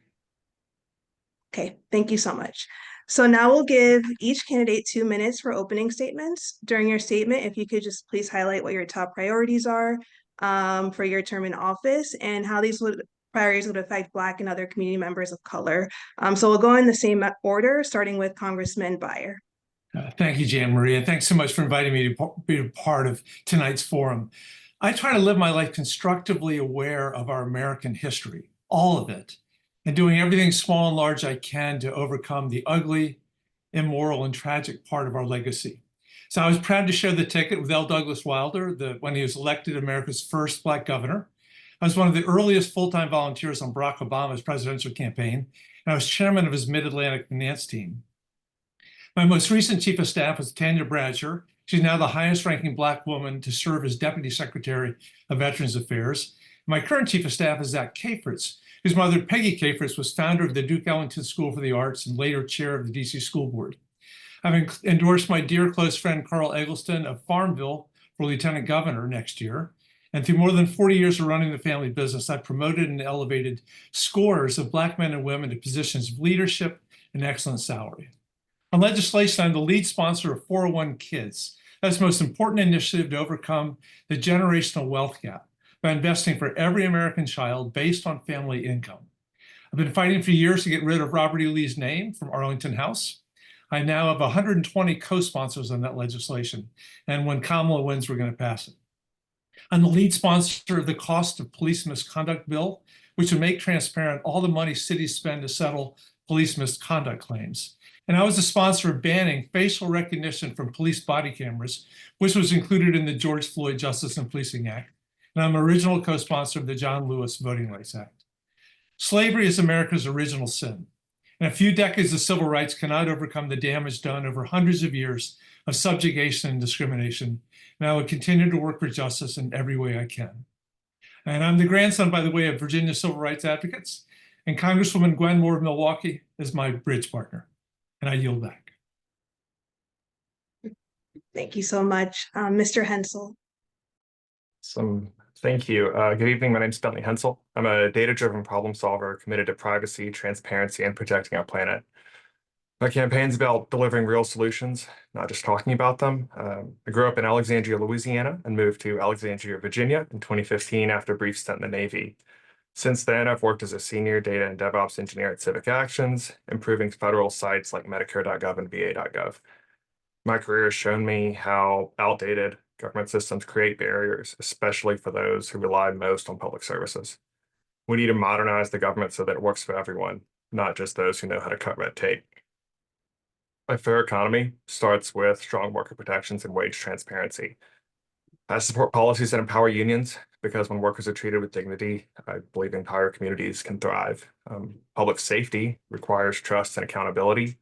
Okay, thank you so much. So now we'll give each candidate 2 minutes for opening statements. During your statement, if you could just please highlight what your top priorities are for your term in office and how these priorities would affect Black and other community members of color. So we'll go in the same order, starting with Congressman Byer.
Thank you, Jan Marie, and thanks so much for inviting me to be a part of tonight's forum. I try to live my life constructively aware of our American history, all of it, and doing everything small and large I can to overcome the ugly, immoral, and tragic part of our legacy. So I was proud to share the ticket with L. Douglas Wilder when he was elected America's first Black governor. I was one of the earliest full-time volunteers on Barack Obama's presidential campaign, and I was chairman of his Mid-Atlantic finance team. My most recent chief of staff was Tanya Bradsher. She's now the highest ranking Black woman to serve as Deputy Secretary of Veterans Affairs. My current chief of staff is Zach Kafritz, whose mother, Peggy Kafritz, was founder of the Duke Ellington School for the Arts and later chair of the DC School Board. I've endorsed my dear close friend Carl Eggleston of Farmville for Lieutenant Governor next year. And through more than 40 years of running the family business, I've promoted and elevated scores of Black men and women to positions of leadership and excellent salary. On legislation, I'm the lead sponsor of 401 Kids. That's the most important initiative to overcome the generational wealth gap by investing for every American child based on family income. I've been fighting for years to get rid of Robert E. Lee's name from Arlington House. I now have 120 co-sponsors on that legislation. And when Kamala wins, we're going to pass it. I'm the lead sponsor of the Cost of Police Misconduct Bill, which would make transparent all the money cities spend to settle police misconduct claims. And I was the sponsor of banning facial recognition from police body cameras, which was included in the George Floyd Justice and Policing Act. And I'm original co-sponsor of the John Lewis Voting Rights Act. Slavery is America's original sin. And a few decades of civil rights cannot overcome the damage done over hundreds of years of subjugation and discrimination. And I will continue to work for justice in every way I can. And I'm the grandson, by the way, of Virginia civil rights advocates. And Congresswoman Gwen Moore of Milwaukee is my bridge partner. And I yield back.
Thank you so much. Mr. Hensel.
Thank you. Good evening. My name is Bentley Hensel. I'm a data-driven problem solver committed to privacy, transparency, and protecting our planet. My campaign's about delivering real solutions, not just talking about them. I grew up in Alexandria, Louisiana, and moved to Alexandria, Virginia in 2015 after a brief stint in the Navy. Since then, I've worked as a senior data and DevOps engineer at Civic Actions, improving federal sites like Medicare.gov and VA.gov. My career has shown me how outdated government systems create barriers, especially for those who rely most on public services. We need to modernize the government so that it works for everyone, not just those who know how to cut red tape. A fair economy starts with strong worker protections and wage transparency. I support policies that empower unions because when workers are treated with dignity, I believe entire communities can thrive. Public safety requires trust and accountability.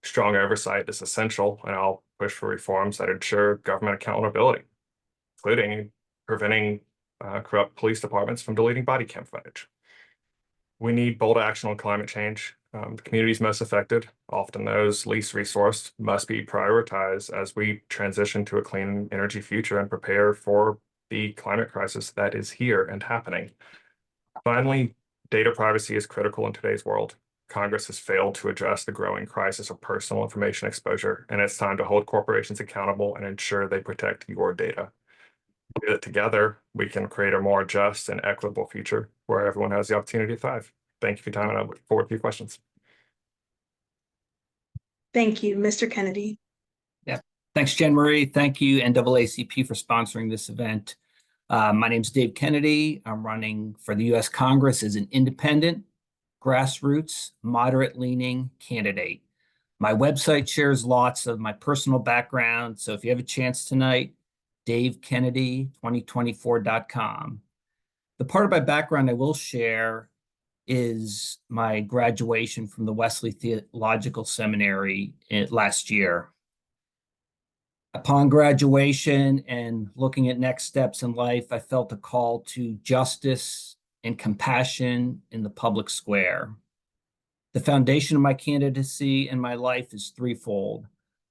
Strong oversight is essential, and I'll push for reforms that ensure government accountability, including preventing corrupt police departments from deleting body cam footage. We need bold action on climate change. The communities most affected, often those least resourced, must be prioritized as we transition to a clean energy future and prepare for the climate crisis that is here and happening. Finally, data privacy is critical in today's world. Congress has failed to address the growing crisis of personal information exposure, and it's time to hold corporations accountable and ensure they protect your data. Together, we can create a more just and equitable future where everyone has the opportunity to thrive. Thank you for your time, and I look forward to your questions.
Thank you, Mr. Kennedy.
Yeah, thanks, Jen Marie. Thank you, NAACP, for sponsoring this event. My name is Dave Kennedy. I'm running for the U.S. Congress as an independent, grassroots, moderate-leaning candidate. My website shares lots of my personal background, so if you have a chance tonight, davekennedy2024.com. The part of my background I will share is my graduation from the Wesley Theological Seminary last year. Upon graduation and looking at next steps in life, I felt a call to justice and compassion in the public square. The foundation of my candidacy and my life is threefold: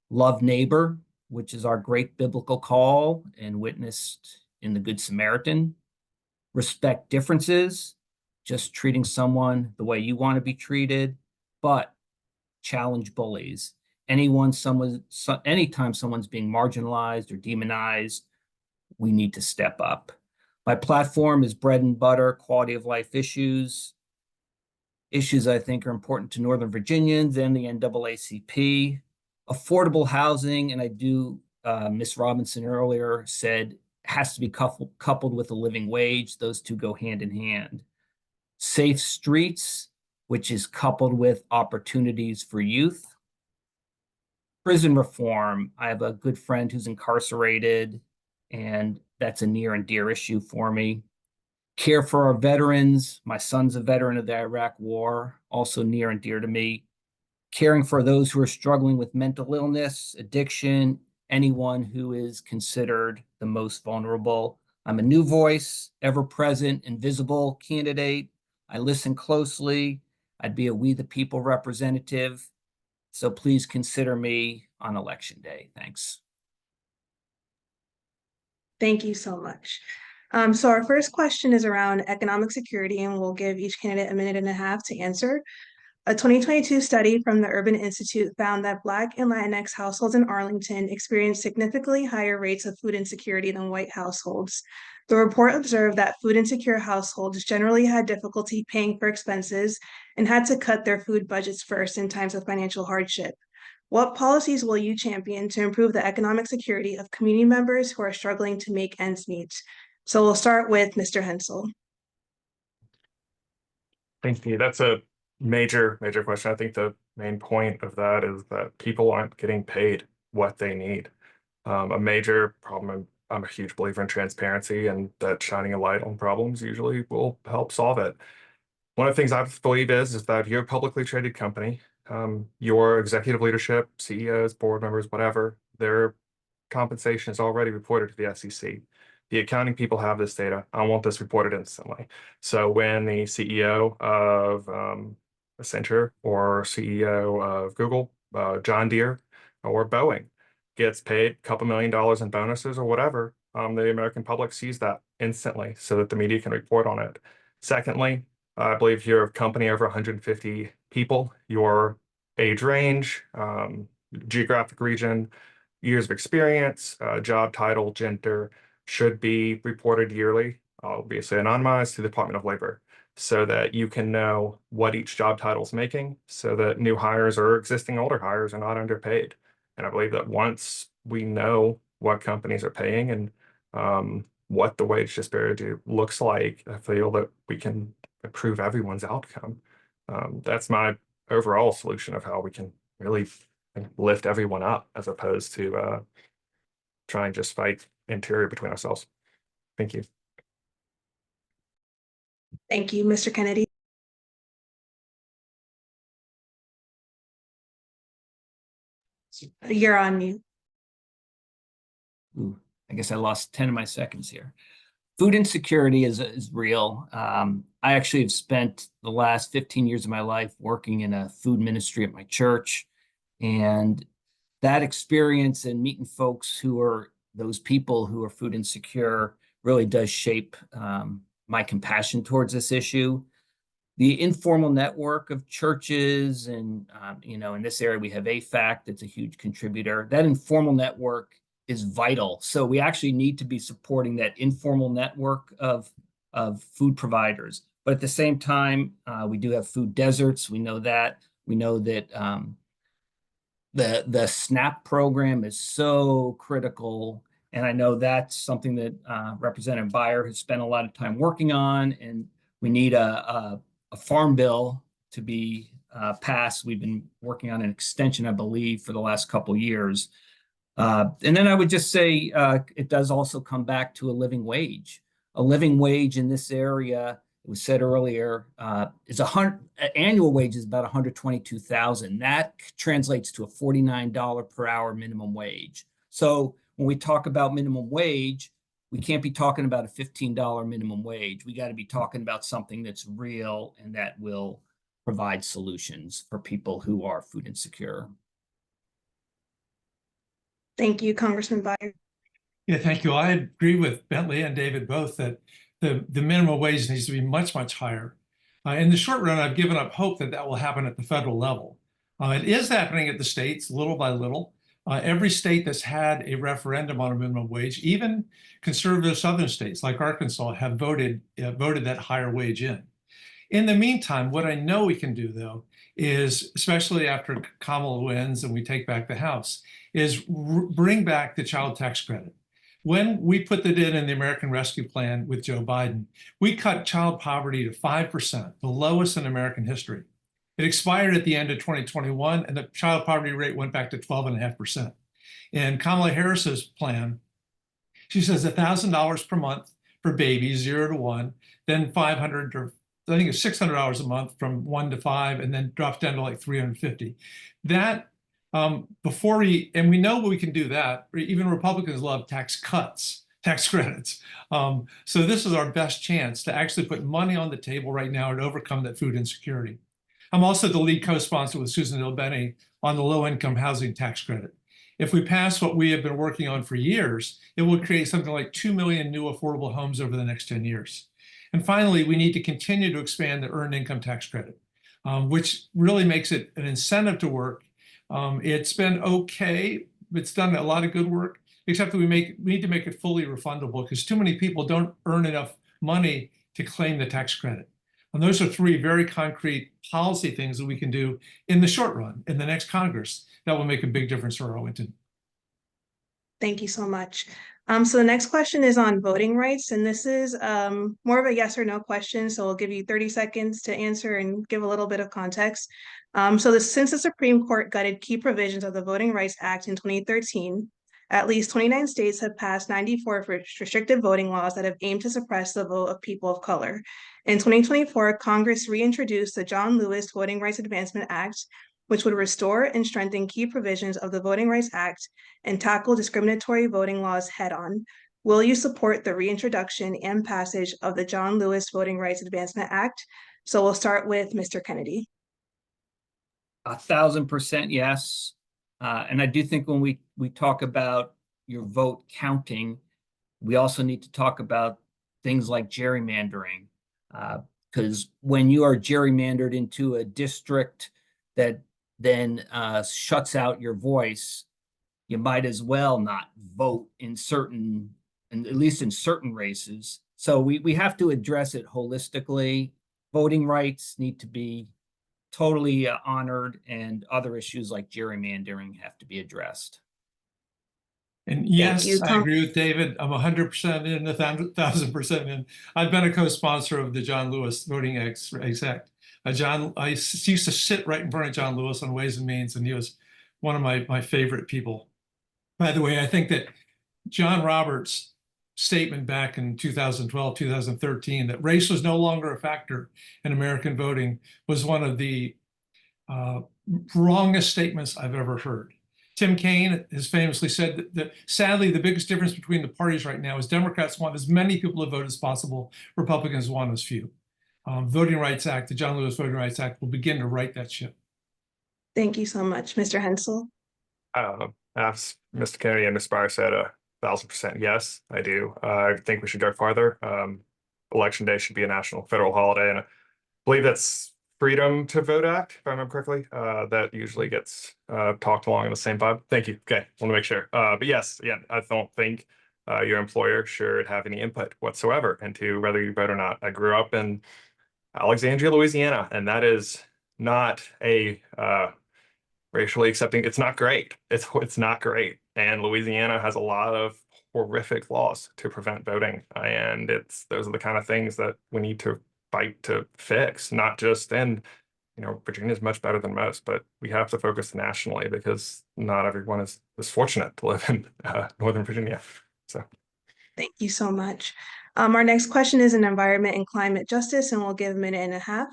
love neighbor, which is our great biblical call and witnessed in the Good Samaritan; respect differences, just treating someone the way you want to be treated; but challenge bullies. Anytime someone's being marginalized or demonized, we need to step up. My platform is bread and butter, quality of life issues I think are important to Northern Virginians and the NAACP. Affordable housing, and I do, Ms. Robinson earlier said, has to be coupled with a living wage. Those two go hand in hand. Safe streets, which is coupled with opportunities for youth. Prison reform. I have a good friend who's incarcerated, and that's a near and dear issue for me. Care for our veterans. My son's a veteran of the Iraq War, also near and dear to me. Caring for those who are struggling with mental illness, addiction, anyone who is considered the most vulnerable. I'm a new voice, ever-present, invisible candidate. I listen closely. I'd be a we the people representative. So please consider me on election day. Thanks.
Thank you so much. So our first question is around economic security, and we'll give each candidate a minute and a half to answer. A 2022 study from the Urban Institute found that Black and Latinx households in Arlington experienced significantly higher rates of food insecurity than white households. The report observed that food insecure households generally had difficulty paying for expenses and had to cut their food budgets first in times of financial hardship. What policies will you champion to improve the economic security of community members who are struggling to make ends meet? So we'll start with Mr. Hensel.
Thank you. That's a major question. I think the main point of that is that people aren't getting paid what they need. A major problem, I'm a huge believer in transparency, and that shining a light on problems usually will help solve it. One of the things I believe is that if you're a publicly traded company, your executive leadership, CEOs, board members, whatever, their compensation is already reported to the SEC. The accounting people have this data. I want this reported instantly. So when the CEO of Accenture or CEO of Google, John Deere, or Boeing gets paid a couple $1 million in bonuses or whatever, the American public sees that instantly so that the media can report on it. Secondly, I believe if you're a company over 150 people, your age range, geographic region, years of experience, job title, gender should be reported yearly, obviously anonymized to the Department of Labor, so that you can know what each job title is making, so that new hires or existing older hires are not underpaid. And I believe that once we know what companies are paying and what the wage disparity looks like, I feel that we can improve everyone's outcome. That's my overall solution of how we can really lift everyone up, as opposed to try and just fight interior between ourselves. Thank you.
Thank you, Mr. Kennedy. You're on mute.
Ooh, I guess I lost 10 of my seconds here. Food insecurity is real. I actually have spent the last 15 years of my life working in a food ministry at my church. And that experience and meeting folks who are those people who are food insecure really does shape my compassion towards this issue. The informal network of churches and, in this area, we have AFAC, that's a huge contributor. That informal network is vital. So we actually need to be supporting that informal network of food providers. But at the same time, we do have food deserts. We know that. We know that the SNAP program is so critical. And I know that's something that Representative Beyer has spent a lot of time working on. And we need a farm bill to be passed. We've been working on an extension, I believe, for the last couple of years. And then I would just say it does also come back to a living wage. A living wage in this area, it was said earlier, is annual wage is about $122,000. That translates to a $49 per hour minimum wage. So when we talk about minimum wage, we can't be talking about a $15 minimum wage. We got to be talking about something that's real and that will provide solutions for people who are food insecure.
Thank you, Congressman Beyer.
Yeah, thank you. I agree with Bentley and David both that the minimum wage needs to be much, much higher. In the short run, I've given up hope that that will happen at the federal level. It is happening at the states, little by little. Every state that's had a referendum on a minimum wage, even conservative southern states like Arkansas, have voted that higher wage in. In the meantime, what I know we can do, though, is, especially after Kamala wins and we take back the House, is bring back the child tax credit. When we put that in the American Rescue Plan with Joe Biden, we cut child poverty to 5%, the lowest in American history. It expired at the end of 2021, and the child poverty rate went back to 12.5%. In Kamala Harris's plan, she says $1,000 per month for babies 0 to 1, then $500 or I think it's $600 a month from 1 to 5, and then drops down to like $350. That and we know we can do that. Even Republicans love tax cuts, tax credits. So this is our best chance to actually put money on the table right now and overcome that food insecurity. I'm also the lead co-sponsor with Susan Ilbeni on the low-income housing tax credit. If we pass what we have been working on for years, it will create something like 2 million new affordable homes over the next 10 years. And finally, we need to continue to expand the earned income tax credit, which really makes it an incentive to work. It's been okay. It's done a lot of good work, except that we need to make it fully refundable because too many people don't earn enough money to claim the tax credit. And those are 3 very concrete policy things that we can do in the short run in the next Congress that will make a big difference for Arlington.
Thank you so much. So the next question is on voting rights, and this is more of a yes or no question. So we'll give you 30 seconds to answer and give a little bit of context. Since the Supreme Court gutted key provisions of the Voting Rights Act in 2013, at least 29 states have passed 94 restrictive voting laws that have aimed to suppress the vote of people of color. In 2024, Congress reintroduced the John Lewis Voting Rights Advancement Act, which would restore and strengthen key provisions of the Voting Rights Act and tackle discriminatory voting laws head-on. Will you support the reintroduction and passage of the John Lewis Voting Rights Advancement Act? So we'll start with Mr. Kennedy.
1,000% yes. And I do think when we talk about your vote counting, we also need to talk about things like gerrymandering. Because when you are gerrymandered into a district that then shuts out your voice, you might as well not vote in certain, and at least in certain races. So we have to address it holistically. Voting rights need to be totally honored, and other issues like gerrymandering have to be addressed.
And
you,
yes, I
Tom.
agree with David. I'm 100% in, 1,000% in. I've been a co-sponsor of the John Lewis Voting Rights Act. I used to sit right in front of John Lewis on Ways and Means, and he was one of my favorite people. By the way, I think that John Roberts' statement back in 2012, 2013, that race was no longer a factor in American voting was one of the wrongest statements I've ever heard. Tim Kaine has famously said that sadly, the biggest difference between the parties right now is Democrats want as many people to vote as possible, Republicans want as few. Voting Rights Act, the John Lewis Voting Rights Act, will begin to right that ship.
Thank you so much, Mr. Hensel.
As Mr. Kennedy and Ms. Spire said, 1,000% yes, I do. I think we should go farther. Election day should be a national federal holiday, and I believe that's Freedom to Vote Act, if I remember correctly. That usually gets talked along in the same vibe. Thank you. Okay, want to make sure. But yes, yeah, I don't think your employer should have any input whatsoever into whether you vote or not. I grew up in Alexandria, Louisiana, and that is not a racially accepting. It's not great. It's not great. And Louisiana has a lot of horrific laws to prevent voting. And those are the kind of things that we need to fight to fix, not just in, Virginia is much better than most, but we have to focus nationally because not everyone is fortunate to live in Northern Virginia. So
Thank you so much. Our next question is in environment and climate justice, and we'll give a minute and a half.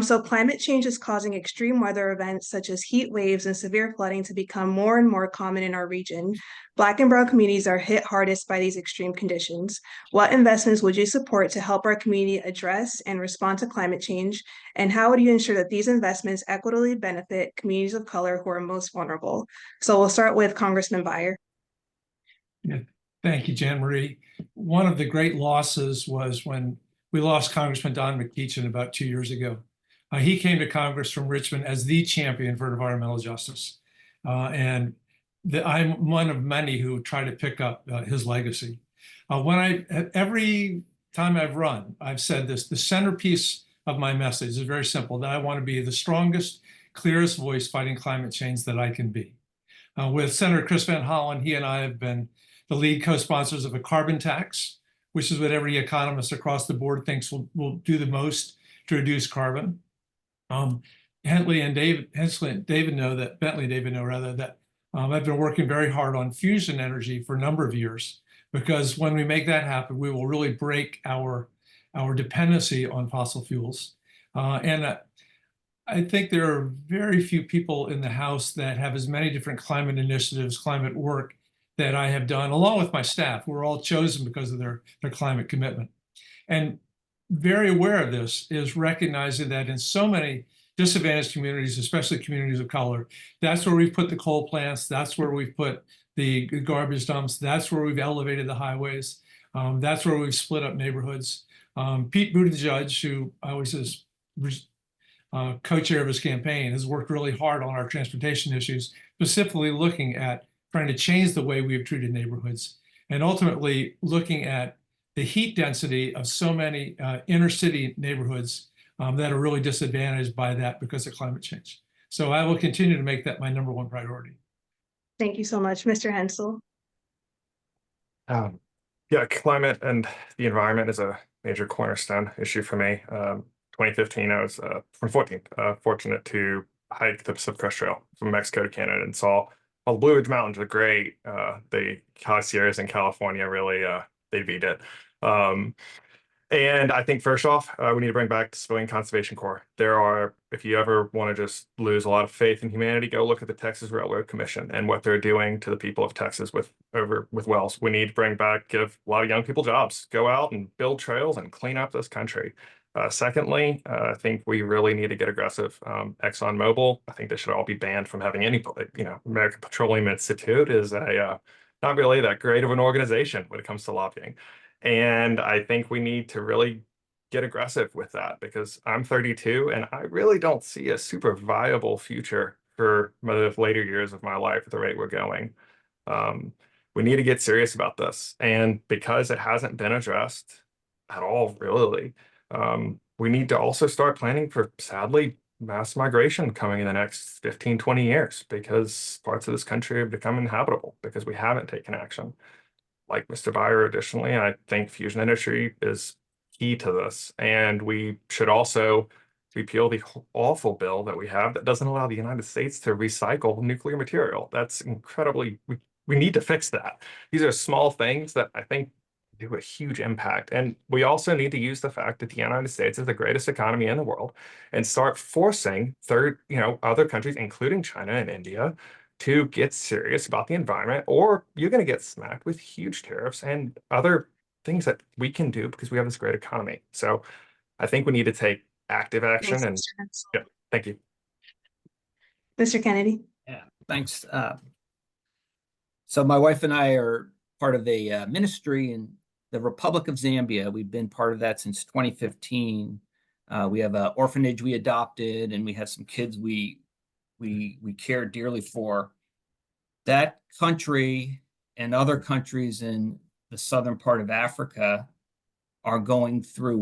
So climate change is causing extreme weather events such as heat waves and severe flooding to become more and more common in our region. Black and brown communities are hit hardest by these extreme conditions. What investments would you support to help our community address and respond to climate change? And how would you ensure that these investments equitably benefit communities of color who are most vulnerable? So we'll start with Congressman Byer.
Yeah. Thank you, Jan Marie. One of the great losses was when we lost Congressman Don McEachin about 2 years ago. He came to Congress from Richmond as the champion for environmental justice. I'm one of many who try to pick up his legacy. Every time I've run, I've said this, the centerpiece of my message is very simple, that I want to be the strongest, clearest voice fighting climate change that I can be. With Senator Chris Van Hollen, he and I have been the lead co-sponsors of a carbon tax, which is what every economist across the board thinks will do the most to reduce carbon. Bentley and David know that I've been working very hard on fusion energy for a number of years, because when we make that happen, we will really break our dependency on fossil fuels. I think there are very few people in the House that have as many different climate initiatives, climate work that I have done, along with my staff, who are all chosen because of their climate commitment. And very aware of this is recognizing that in so many disadvantaged communities, especially communities of color, that's where we've put the coal plants, that's where we've put the garbage dumps, that's where we've elevated the highways, that's where we've split up neighborhoods. Pete Buttigieg, who I was his co-chair of his campaign, has worked really hard on our transportation issues, specifically looking at trying to change the way we've treated neighborhoods, and ultimately looking at the heat density of so many inner city neighborhoods that are really disadvantaged by that because of climate change. So I will continue to make that my number one priority.
Thank you so much, Mr. Hensel.
Yeah, climate and the environment is a major cornerstone issue for me. 2015, I was from 14, fortunate to hike the Pacific Crest Trail from Mexico to Canada and saw the Blue Ridge Mountains are great. The High Sierras in California really they beat it. And I think first off, we need to bring back the Civilian Conservation Corps. If you ever want to just lose a lot of faith in humanity, go look at the Texas Railroad Commission and what they're doing to the people of Texas with wells. We need to give a lot of young people jobs, go out and build trails and clean up this country. Secondly, I think we really need to get aggressive. ExxonMobil, I think they should all be banned from having any, American Petroleum Institute is not really that great of an organization when it comes to lobbying. And I think we need to really get aggressive with that, because I'm 32 and I really don't see a super viable future for the later years of my life at the rate we're going. We need to get serious about this. And because it hasn't been addressed at all, really, we need to also start planning for, sadly, mass migration coming in the next 15, 20 years, because parts of this country have become inhabitable because we haven't taken action. Like Mr. Byer, additionally, I think fusion industry is key to this. And we should also repeal the awful bill that we have that doesn't allow the United States to recycle nuclear material. That's incredibly, we need to fix that. These are small things that I think do a huge impact. And we also need to use the fact that the United States is the greatest economy in the world and start forcing other countries, including China and India, to get serious about the environment, or you're going to get smacked with huge tariffs and other things that we can do because we have this great economy. So I think we need to take active action.
Thanks,
And
Mr. Hensel.
yeah, thank you.
Mr. Kennedy.
Yeah, thanks. So my wife and I are part of a ministry in the Republic of Zambia. We've been part of that since 2015. We have an orphanage we adopted, and we have some kids we care dearly for. That country and other countries in the southern part of Africa are going through.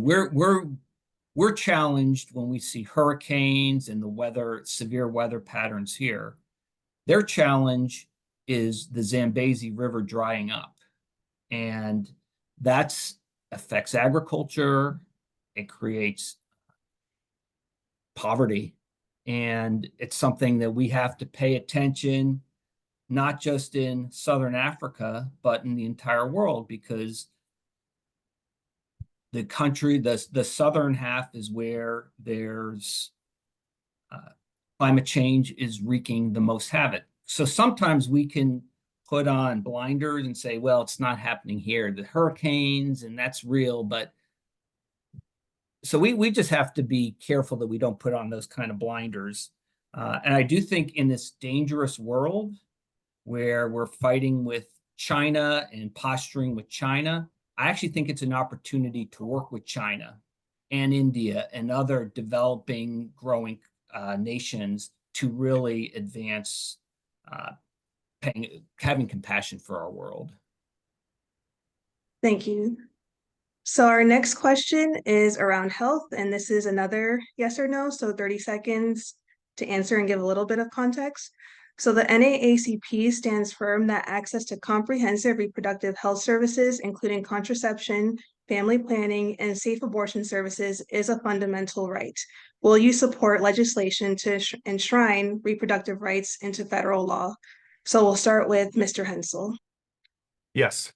We're challenged when we see hurricanes and the severe weather patterns here. Their challenge is the Zambezi River drying up, and that affects agriculture. It creates poverty, and it's something that we have to pay attention, not just in Southern Africa, but in the entire world, because the country, the southern half is where there's climate change is wreaking the most havoc. So sometimes we can put on blinders and say, well, it's not happening here, the hurricanes, and that's real. But so we just have to be careful that we don't put on those kind of blinders. And I do think in this dangerous world where we're fighting with China and posturing with China, I actually think it's an opportunity to work with China and India and other developing, growing nations to really advance having compassion for our world.
Thank you. So our next question is around health, and this is another yes or no, so 30 seconds to answer and give a little bit of context. So the NAACP stands firm that access to comprehensive reproductive health services, including contraception, family planning, and safe abortion services, is a fundamental right. Will you support legislation to enshrine reproductive rights into federal law? So we'll start with Mr. Hensel.
Yes,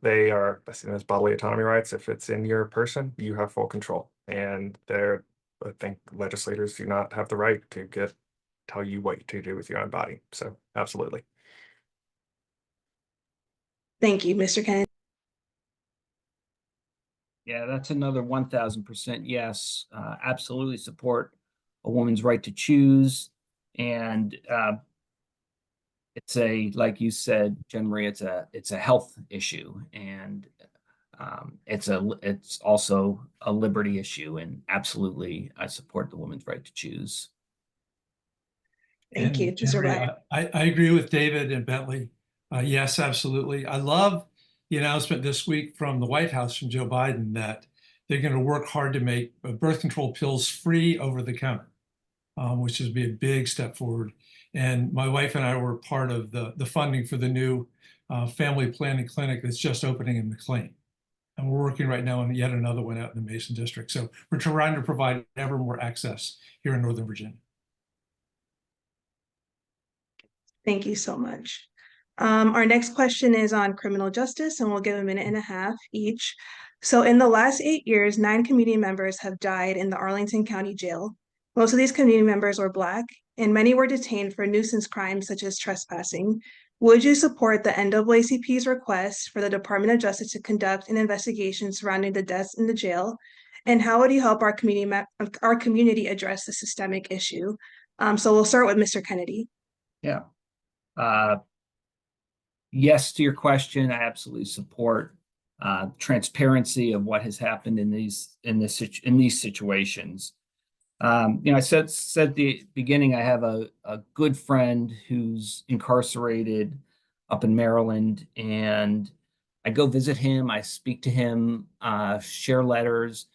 they are seen as bodily autonomy rights. If it's in your person, you have full control. And I think legislators do not have the right to tell you what to do with your own body. So absolutely.
Thank you, Mr. Kennedy.
Yeah, that's another 1000% yes. Absolutely support a woman's right to choose. And it's like you said, Jen Marie, it's a health issue, and it's also a liberty issue. And absolutely, I support the woman's right to choose.
Thank you, Mr. Byer.
I agree with David and Bentley. Yes, absolutely. I love the announcement this week from the White House, from Joe Biden, that they're going to work hard to make birth control pills free over the counter, which would be a big step forward. And my wife and I were part of the funding for the new family planning clinic that's just opening in McLean. And we're working right now on yet another one out in the Mason district. So we're trying to provide ever more access here in Northern Virginia.
Thank you so much. Our next question is on criminal justice, and we'll give a minute and a half each. So in the last 8 years, 9 community members have died in the Arlington County Jail. Most of these community members were Black, and many were detained for nuisance crimes such as trespassing. Would you support the NAACP's request for the Department of Justice to conduct an investigation surrounding the deaths in the jail? And how would you help our community address the systemic issue? So we'll start with Mr. Kennedy.
Yeah. Yes to your question. I absolutely support transparency of what has happened in these situations. I said at the beginning, I have a good friend who's incarcerated up in Maryland, and I go visit him. I speak to him, share letters,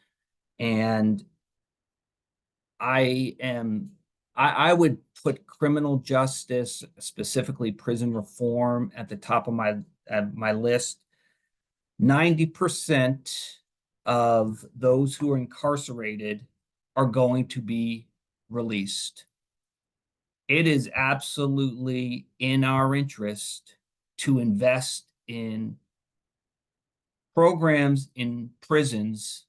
and I would put criminal justice, specifically prison reform, at the top of my list. 90% of those who are incarcerated are going to be released. It is absolutely in our interest to invest in programs in prisons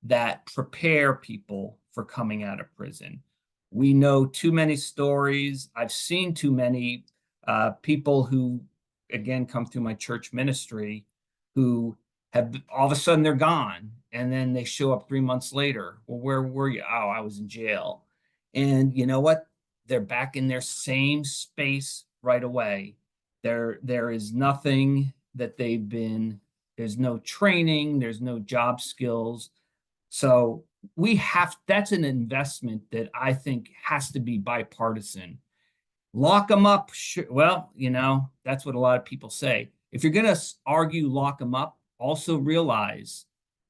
that prepare people for coming out of prison. We know too many stories. I've seen too many people who, again, come through my church ministry who have all of a sudden they're gone. And then they show up 3 months later. Well, where were you? Oh, I was in jail. And you know what? They're back in their same space right away. There is nothing that there's no training, there's no job skills. So that's an investment that I think has to be bipartisan. Lock them up. Sure. Well, that's what a lot of people say. If you're going to argue lock them up, also realize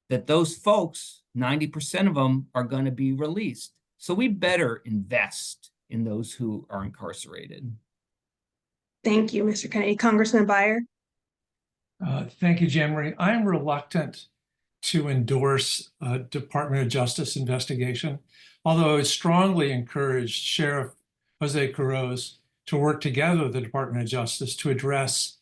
that those folks, 90% of them are going to be released. So we better invest in those who are incarcerated.
Thank you, Mr. Kennedy. Congressman Byer.
Thank you, Jan Marie. I'm reluctant to endorse a Department of Justice investigation, although I would strongly encourage Sheriff Jose Quiroz to work together with the Department of Justice to address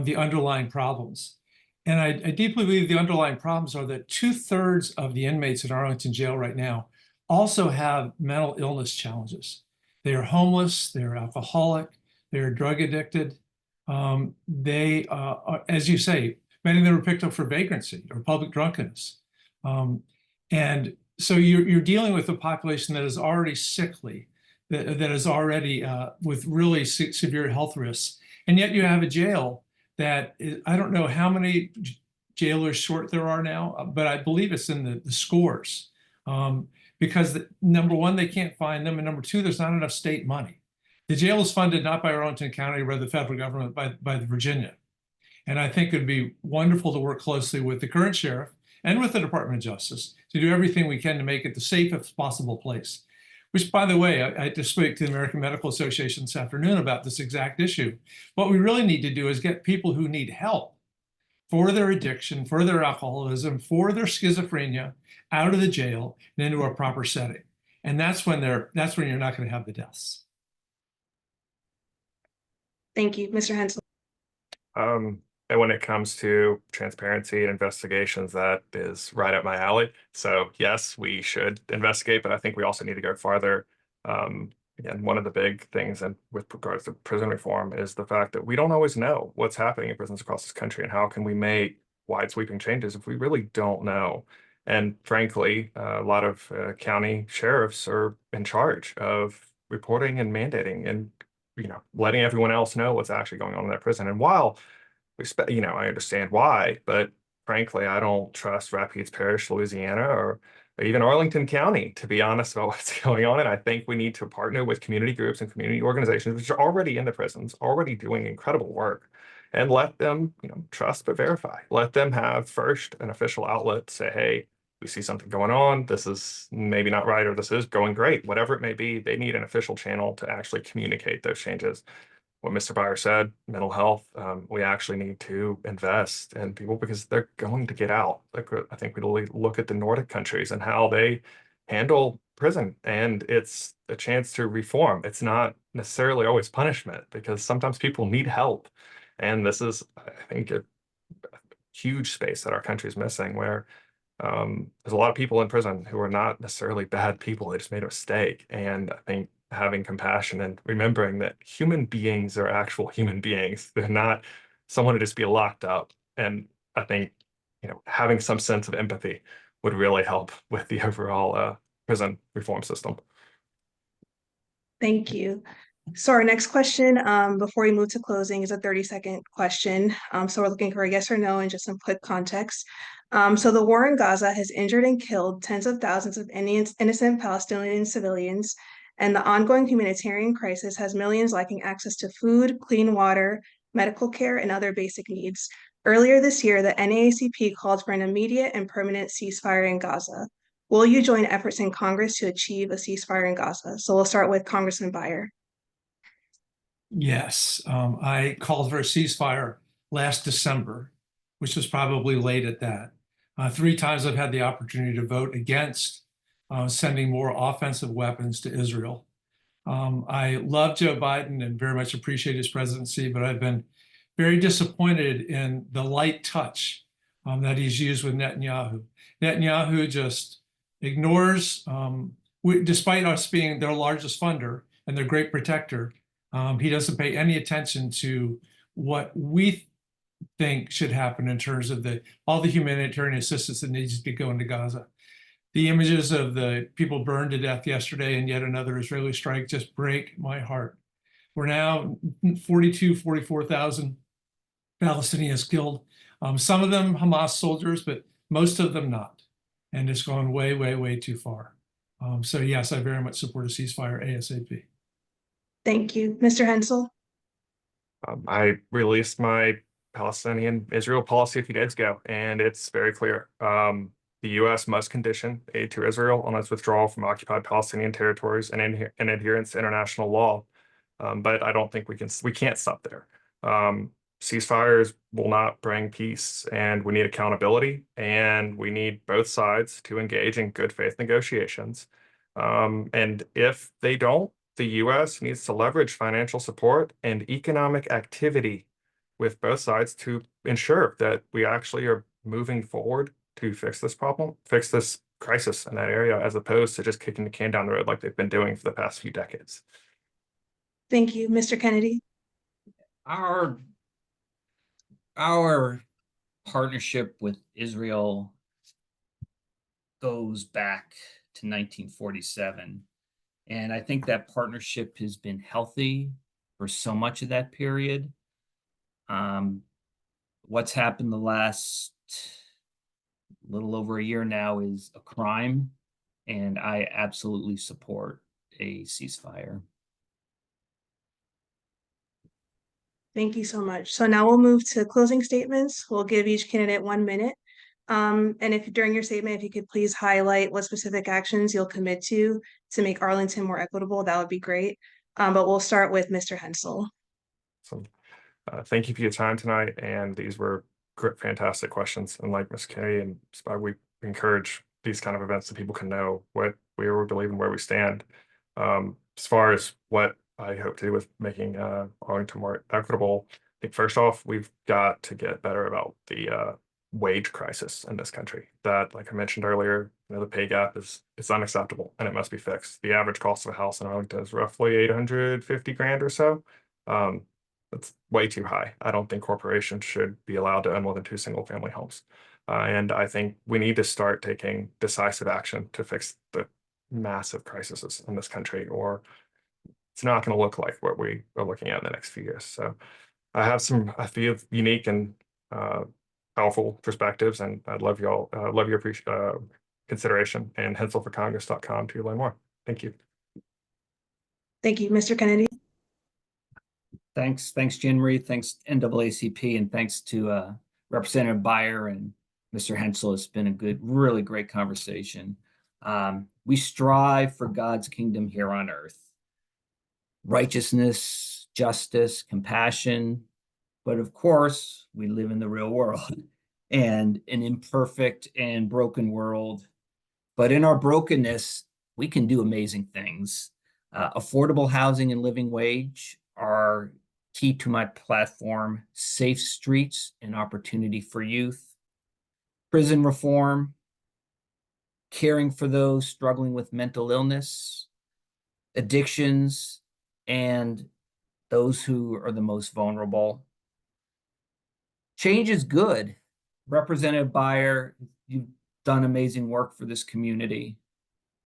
the underlying problems. And I deeply believe the underlying problems are that 2/3 of the inmates in Arlington jail right now also have mental illness challenges. They are homeless, they're alcoholic, they're drug addicted. They are, as you say, many of them are picked up for vagrancy or public drunkenness. And so you're dealing with a population that is already sickly, that is already with really severe health risks. And yet you have a jail that I don't know how many jailers short there are now, but I believe it's in the scores. Because number one, they can't find them. And number two, there's not enough state money. The jail is funded not by Arlington County or by the federal government, by the Virginia. And I think it'd be wonderful to work closely with the current sheriff and with the Department of Justice to do everything we can to make it the safest possible place. Which, by the way, I just spoke to the American Medical Association this afternoon about this exact issue. What we really need to do is get people who need help for their addiction, for their alcoholism, for their schizophrenia out of the jail and into a proper setting. And that's when you're not going to have the deaths.
Thank you, Mr. Hensel.
And when it comes to transparency and investigations, that is right up my alley. So yes, we should investigate, but I think we also need to go farther. Again, one of the big things and with regards to prison reform is the fact that we don't always know what's happening in prisons across this country, and how can we make wide sweeping changes if we really don't know. And frankly, a lot of county sheriffs are in charge of reporting and mandating and letting everyone else know what's actually going on in that prison. And while I understand why, but frankly, I don't trust Rapides Parish, Louisiana, or even Arlington County, to be honest, about what's going on. And I think we need to partner with community groups and community organizations, which are already in the prisons, already doing incredible work, and let them, trust but verify. Let them have first an official outlet say, hey, we see something going on. This is maybe not right, or this is going great. Whatever it may be, they need an official channel to actually communicate those changes. What Mr. Byer said, mental health, we actually need to invest in people because they're going to get out. Like, I think we look at the Nordic countries and how they handle prison, and it's a chance to reform. It's not necessarily always punishment, because sometimes people need help. And this is, I think, a huge space that our country is missing, where there's a lot of people in prison who are not necessarily bad people. They just made a mistake. And I think having compassion and remembering that human beings are actual human beings. They're not someone to just be locked up. And I think, having some sense of empathy would really help with the overall prison reform system.
Thank you. So our next question, before we move to closing, is a 30-second question. So we're looking for a yes or no and just some quick context. So the war in Gaza has injured and killed tens of thousands of innocent Palestinian civilians, and the ongoing humanitarian crisis has millions lacking access to food, clean water, medical care, and other basic needs. Earlier this year, the NAACP called for an immediate and permanent ceasefire in Gaza. Will you join efforts in Congress to achieve a ceasefire in Gaza? So we'll start with Congressman Beyer.
Yes, I called for a ceasefire last December, which was probably late at that. 3 times I've had the opportunity to vote against sending more offensive weapons to Israel. I love Joe Biden and very much appreciate his presidency, but I've been very disappointed in the light touch that he's used with Netanyahu. Netanyahu just ignores, despite us being their largest funder and their great protector, he doesn't pay any attention to what we think should happen in terms of all the humanitarian assistance that needs to go into Gaza. The images of the people burned to death yesterday and yet another Israeli strike just break my heart. We're now 44,000 Palestinians killed. Some of them Hamas soldiers, but most of them not. And it's gone way, way, way too far. So yes, I very much support a ceasefire ASAP.
Thank you. Mr. Hensel?
I released my Palestinian-Israel policy a few days ago, and it's very clear. The U.S. must condition aid to Israel on its withdrawal from occupied Palestinian territories and in adherence to international law. But I don't think we can't stop there. Ceasefires will not bring peace, and we need accountability, and we need both sides to engage in good faith negotiations. And if they don't, the U.S. needs to leverage financial support and economic activity with both sides to ensure that we actually are moving forward to fix this problem, fix this crisis in that area, as opposed to just kicking the can down the road like they've been doing for the past few decades.
Thank you. Mr. Kennedy?
Our partnership with Israel goes back to 1947. And I think that partnership has been healthy for so much of that period. What's happened the last little over a year now is a crime, and I absolutely support a ceasefire.
Thank you so much. So now we'll move to closing statements. We'll give each candidate 1 minute. And if during your statement, if you could please highlight what specific actions you'll commit to make Arlington more equitable, that would be great. But we'll start with Mr. Hensel.
So, thank you for your time tonight, and these were fantastic questions. And like Ms. Kennedy, and we encourage these kind of events so people can know what we believe and where we stand. As far as what I hope to do with making Arlington more equitable, I think first off, we've got to get better about the wage crisis in this country. That, like I mentioned earlier, the pay gap is unacceptable and it must be fixed. The average cost of a house in Arlington is roughly 850 grand or so. That's way too high. I don't think corporations should be allowed to own more than 2 single-family homes. And I think we need to start taking decisive action to fix the massive crises in this country, or it's not going to look like what we are looking at in the next few years. So I feel unique and powerful perspectives, and I'd love your consideration, and henselforcongress.com to learn more. Thank you.
Thank you. Mr. Kennedy?
Thanks, Jean Marie. Thanks, NAACP, and thanks to Representative Beyer and Mr. Hensel. It's been a really great conversation. We strive for God's kingdom here on earth. Righteousness, justice, compassion. But of course, we live in the real world and an imperfect and broken world. But in our brokenness, we can do amazing things. Affordable housing and living wage are key to my platform. Safe streets and opportunity for youth. Prison reform. Caring for those struggling with mental illness, addictions, and those who are the most vulnerable. Change is good. Representative Beyer, you've done amazing work for this community,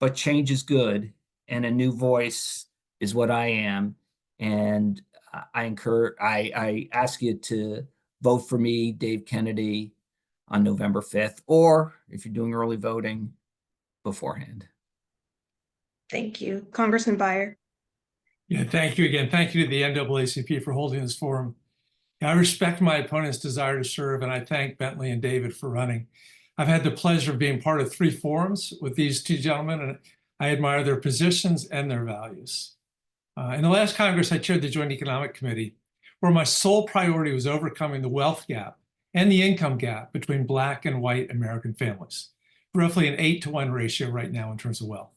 but change is good, and a new voice is what I am. And I ask you to vote for me, Dave Kennedy, on November 5th, or if you're doing early voting, beforehand.
Thank you. Congressman Byer.
Yeah, thank you again. Thank you to the NAACP for holding this forum. I respect my opponent's desire to serve, and I thank Bentley and David for running. I've had the pleasure of being part of 3 forums with these 2 gentlemen, and I admire their positions and their values. In the last Congress, I chaired the Joint Economic Committee, where my sole priority was overcoming the wealth gap and the income gap between Black and white American families, roughly an 8-to-1 ratio right now in terms of wealth.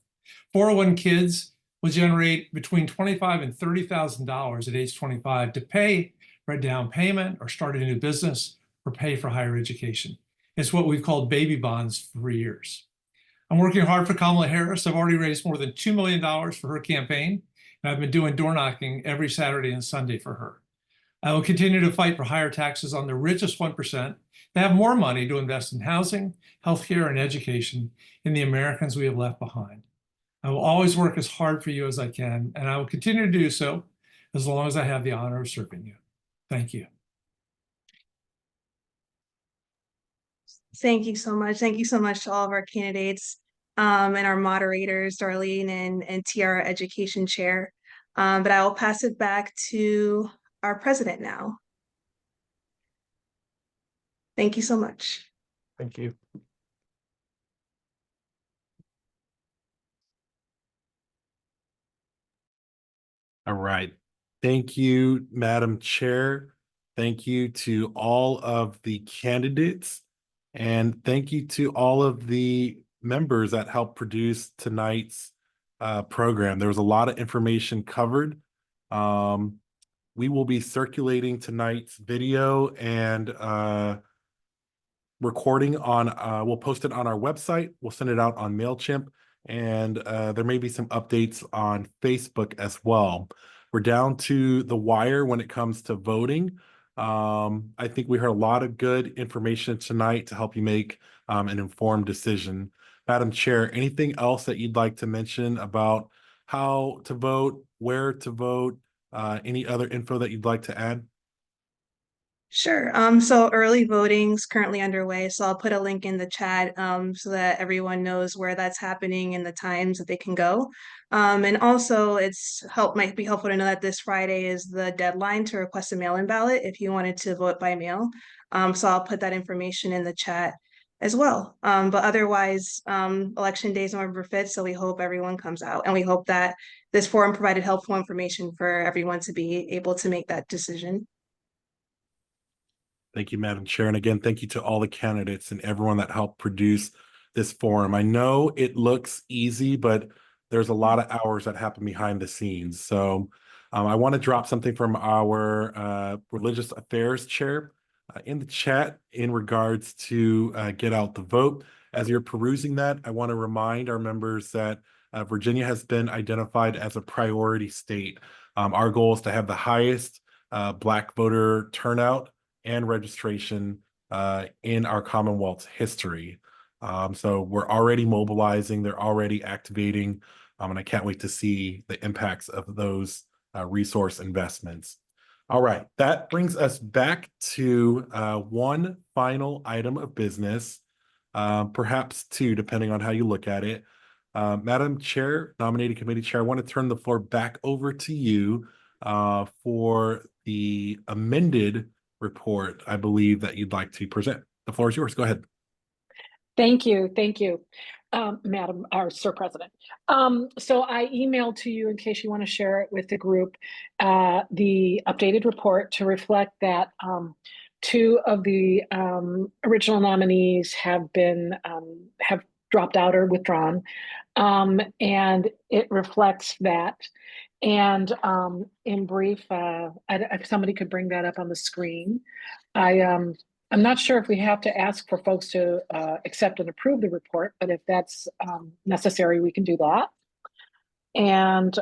401 kids will generate between $25,000 and $30,000 at age 25 to pay for a down payment or start a new business or pay for higher education. It's what we've called baby bonds for years. I'm working hard for Kamala Harris. I've already raised more than $2 million for her campaign, and I've been doing door knocking every Saturday and Sunday for her. I will continue to fight for higher taxes on the richest 1% to have more money to invest in housing, healthcare, and education in the Americans we have left behind. I will always work as hard for you as I can, and I will continue to do so as long as I have the honor of serving you. Thank you.
Thank you so much. Thank you so much to all of our candidates and our moderators, Darlene and Tiara, Education Chair. But I will pass it back to our president now. Thank you so much.
Thank you.
All right. Thank you, Madam Chair. Thank you to all of the candidates. And thank you to all of the members that helped produce tonight's program. There was a lot of information covered. We will be circulating tonight's video and recording on, we'll post it on our website. We'll send it out on MailChimp. And there may be some updates on Facebook as well. We're down to the wire when it comes to voting. I think we heard a lot of good information tonight to help you make an informed decision. Madam Chair, anything else that you'd like to mention about how to vote, where to vote, any other info that you'd like to add?
Sure. So early voting's currently underway. So I'll put a link in the chat so that everyone knows where that's happening and the times that they can go. And also might be helpful to know that this Friday is the deadline to request a mail-in ballot if you wanted to vote by mail. So I'll put that information in the chat as well. But otherwise, election day is November 5th, so we hope everyone comes out, and we hope that this forum provided helpful information for everyone to be able to make that decision.
Thank you, Madam Chair. And again, thank you to all the candidates and everyone that helped produce this forum. I know it looks easy, but there's a lot of hours that happen behind the scenes. So I want to drop something from our Religious Affairs Chair in the chat in regards to get out the vote. As you're perusing that, I want to remind our members that Virginia has been identified as a priority state. Our goal is to have the highest Black voter turnout and registration in our Commonwealth's history. So we're already mobilizing, they're already activating, and I can't wait to see the impacts of those resource investments. All right, that brings us back to one final item of business, perhaps two, depending on how you look at it. Madam Chair, Nominating Committee Chair, I want to turn the floor back over to you for the amended report, I believe, that you'd like to present. The floor is yours. Go ahead.
Thank you, Madam or Sir President. So I emailed to you in case you want to share it with the group, the updated report to reflect that 2 of the original nominees have have dropped out or withdrawn, and it reflects that. And in brief, if somebody could bring that up on the screen, I'm not sure if we have to ask for folks to accept and approve the report, but if that's necessary, we can do that. And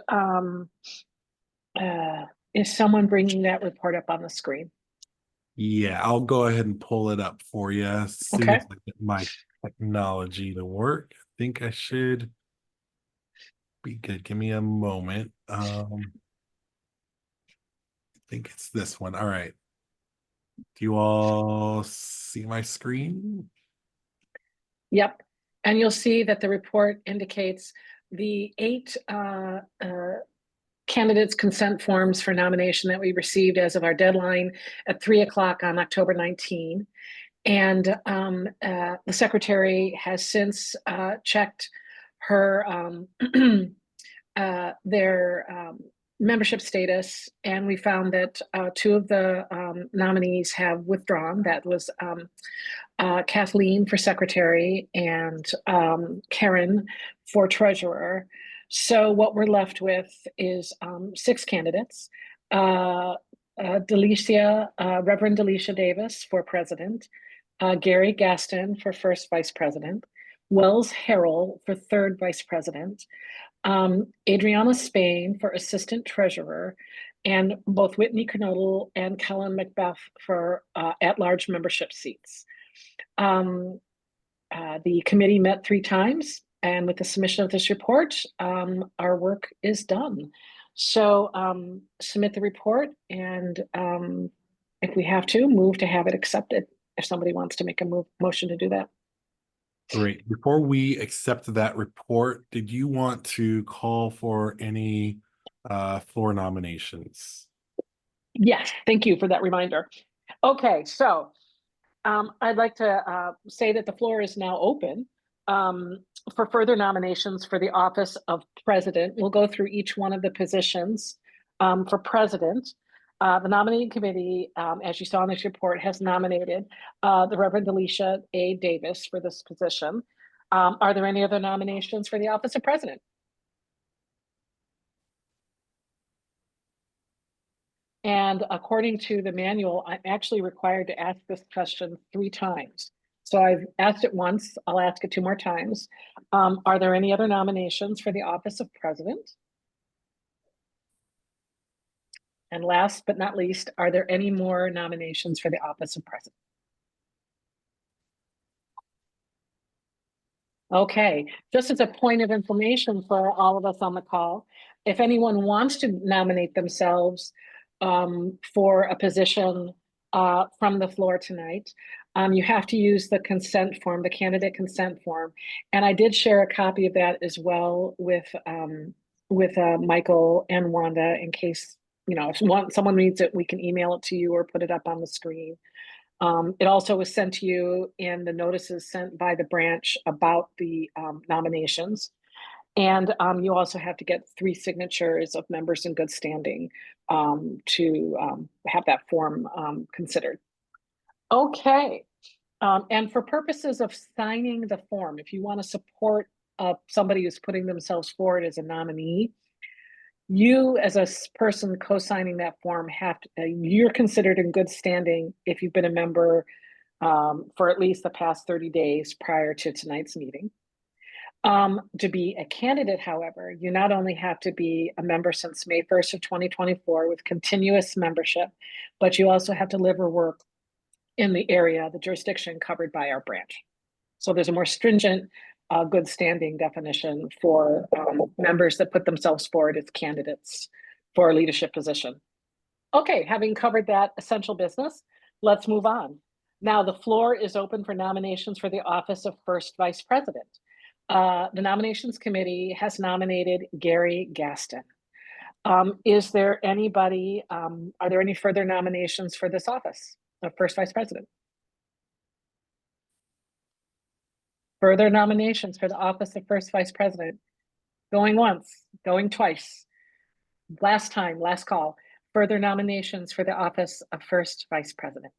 is someone bringing that report up on the screen?
Yeah, I'll go ahead and pull it up for you as soon as I get my technology to work. I think I should be good. Give me a moment. I think it's this one. All right. Do you all see my screen?
Yep. And you'll see that the report indicates the 8 candidates' consent forms for nomination that we received as of our deadline at 3 o'clock on October 19. And the secretary has since checked her their membership status, and we found that 2 of the nominees have withdrawn. That was Kathleen for secretary and Karen for treasurer. So what we're left with is 6 candidates. Reverend Delicia Davis for president, Gary Gaston for first vice president, Wells Harrell for third vice president, Adriana Spain for assistant treasurer, and both Whitney Knodel and Kellen Macbeth for at-large membership seats. The committee met 3 times, and with the submission of this report, our work is done. So submit the report, and if we have to, move to have it accepted, if somebody wants to make a motion to do that.
Great. Before we accept that report, did you want to call for any floor nominations?
Yes, thank you for that reminder. Okay, so I'd like to say that the floor is now open for further nominations for the office of president. We'll go through each one of the positions for president. The nominating committee, as you saw in this report, has nominated the Reverend Delicia A. Davis for this position. Are there any other nominations for the office of president? And according to the manual, I'm actually required to ask this question 3 times. So I've asked it once, I'll ask it 2 more times. Are there any other nominations for the office of president? And last but not least, are there any more nominations for the office of president? Okay, just as a point of information for all of us on the call, if anyone wants to nominate themselves for a position from the floor tonight, you have to use the consent form, the candidate consent form. And I did share a copy of that as well with Michael and Wanda, in case, you know, if someone needs it, we can email it to you or put it up on the screen. It also was sent to you in the notices sent by the branch about the nominations. And you also have to get 3 signatures of members in good standing to have that form considered. Okay. And for purposes of signing the form, if you want to support somebody who's putting themselves forward as a nominee, you as a person co-signing that form have to, you're considered in good standing if you've been a member for at least the past 30 days prior to tonight's meeting. To be a candidate, however, you not only have to be a member since May 1st of 2024 with continuous membership, but you also have to live or work in the area, the jurisdiction covered by our branch. So there's a more stringent good standing definition for members that put themselves forward as candidates for a leadership position. Okay, having covered that essential business, let's move on. Now the floor is open for nominations for the office of first vice president. The nominations committee has nominated Gary Gaston. Is there anybody, are there any further nominations for this office of first vice president? Further nominations for the office of first vice president? Going once, going twice. Last time, last call. Further nominations for the office of first vice president?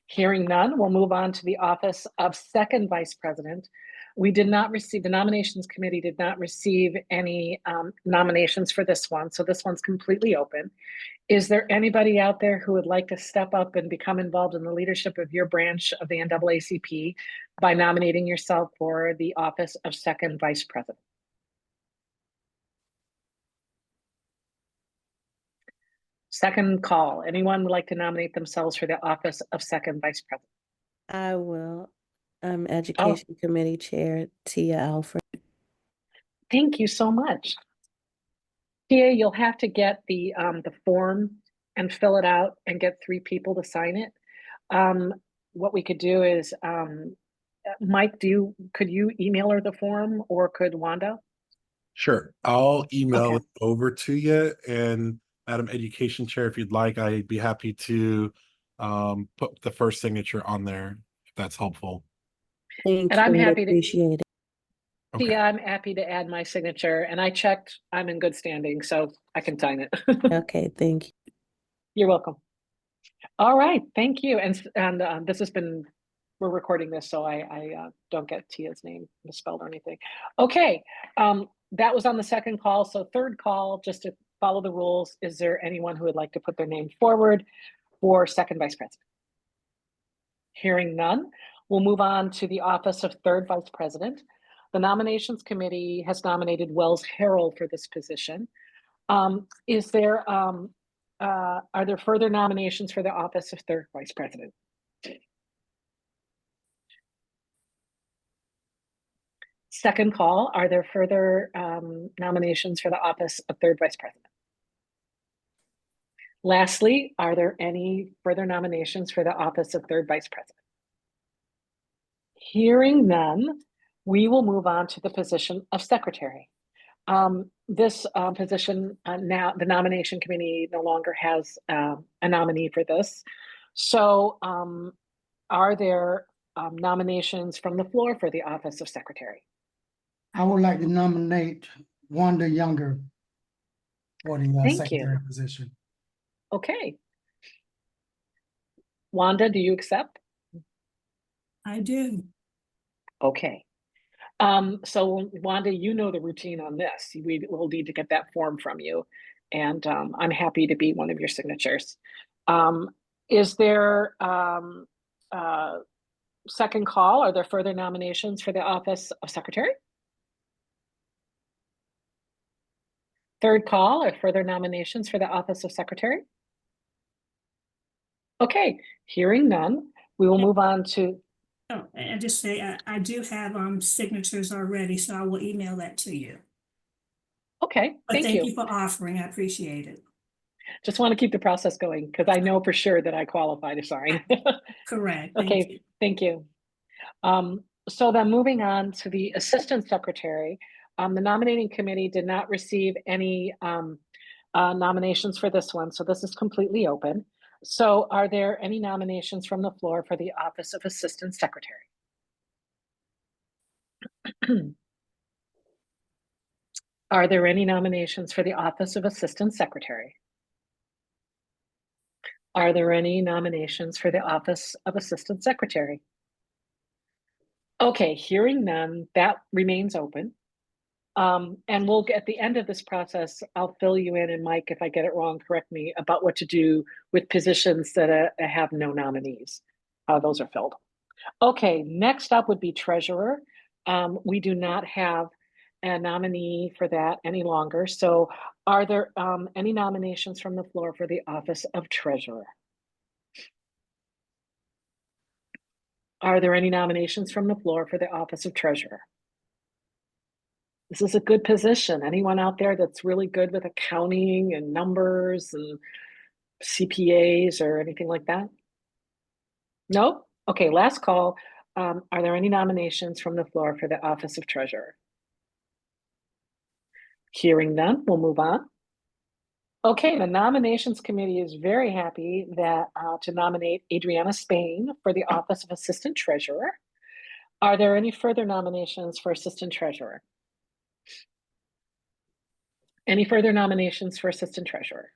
Hearing none, we'll move on to the office of second vice president. We did not receive, the nominations committee did not receive any nominations for this one, so this one's completely open. Is there anybody out there who would like to step up and become involved in the leadership of your branch of the NAACP by nominating yourself for the office of second vice president? Second call. Anyone would like to nominate themselves for the office of second vice president?
I will. Education Committee Chair Tia Alfred.
Thank you so much. Tia, you'll have to get the form and fill it out and get 3 people to sign it. What we could do is, Mike, could you email her the form, or could Wanda?
Sure, I'll email
Okay.
it over to you, and Madam Education Chair, if you'd like, I'd be happy to put the first signature on there, if that's helpful.
Thank
And I'm
you.
happy to,
Appreciate it.
Okay.
yeah, I'm happy to add my signature, and I checked, I'm in good standing, so I can sign it.
Okay, thank you.
You're welcome. All right, thank you. And this has been, we're recording this, so I don't get Tia's name misspelled or anything. Okay, that was on the second call. So third call, just to follow the rules, is there anyone who would like to put their name forward for second vice president? Hearing none, we'll move on to the office of third vice president. The nominations committee has nominated Wells Harrell for this position. Are there further nominations for the office of third vice president? Second call, are there further nominations for the office of third vice president? Lastly, are there any further nominations for the office of third vice president? Hearing none, we will move on to the position of secretary. This position, now the nomination committee no longer has a nominee for this. So are there nominations from the floor for the office of secretary?
I would like to nominate Wanda Younger for the
Thank
secretary
you.
position.
Okay. Wanda, do you accept?
I do.
Okay. So Wanda, you know the routine on this. We will need to get that form from you, and I'm happy to be one of your signatures. Is there second call? Are there further nominations for the office of secretary? Third call, are further nominations for the office of secretary? Okay, hearing none, we will move on to.
Oh, and just say, I do have signatures already, so I will email that to you.
Okay,
But
thank you.
Thank you for offering, I appreciate it.
Just want to keep the process going because I know for sure that I qualify to sign.
Correct.
Okay, thank you. So then moving on to the assistant secretary, the nominating committee did not receive any nominations for this one, so this is completely open. So are there any nominations from the floor for the office of assistant secretary? Are there any nominations for the office of assistant secretary? Are there any nominations for the office of assistant secretary? Okay, hearing none, that remains open. And we'll get at the end of this process, I'll fill you in, and Mike, if I get it wrong, correct me, about what to do with positions that have no nominees, how those are filled. Okay, next up would be treasurer. We do not have a nominee for that any longer. So are there any nominations from the floor for the office of treasurer? Are there any nominations from the floor for the office of treasurer? This is a good position. Anyone out there that's really good with accounting and numbers and CPAs or anything like that? Nope. Okay, last call. Are there any nominations from the floor for the office of treasurer? Hearing none, we'll move on. Okay, the nominations committee is very happy that to nominate Adriana Spain for the office of assistant treasurer. Are there any further nominations for assistant treasurer? Any further nominations for assistant treasurer?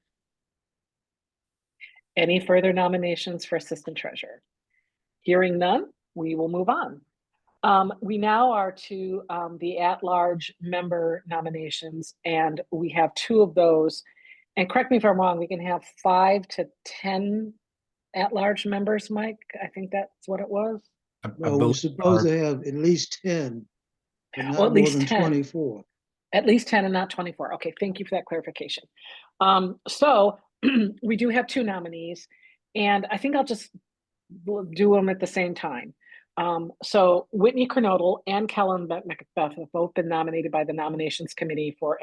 Any further nominations for assistant treasurer? Hearing none, we will move on. We now are to the at-large member nominations, and we have 2 of those. And correct me if I'm wrong, we can have 5 to 10 at-large members, Mike? I think that's what it was.
No, we're supposed to have at least 10, but
Well,
not
at
more
least
than
10.
24.
At least 10 and not 24. Okay, thank you for that clarification. So we do have 2 nominees, and I think I'll just do them at the same time. So Whitney Kernodle and Kellen Macbeth have both been nominated by the nominations committee for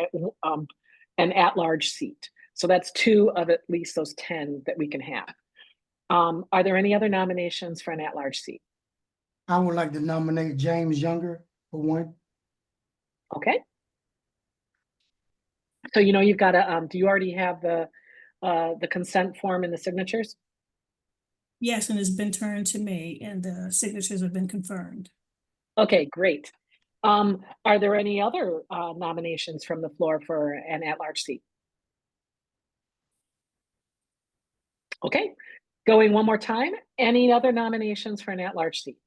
an at-large seat. So that's 2 of at least those 10 that we can have. Are there any other nominations for an at-large seat?
I would like to nominate James Younger for one.
Okay. So you know you've got to. Do you already have the consent form and the signatures?
Yes, and it's been turned to me and the signatures have been confirmed.
Okay, great. Are there any other nominations from the floor for an at-large seat? Okay, going one more time. Any other nominations for an at-large seat?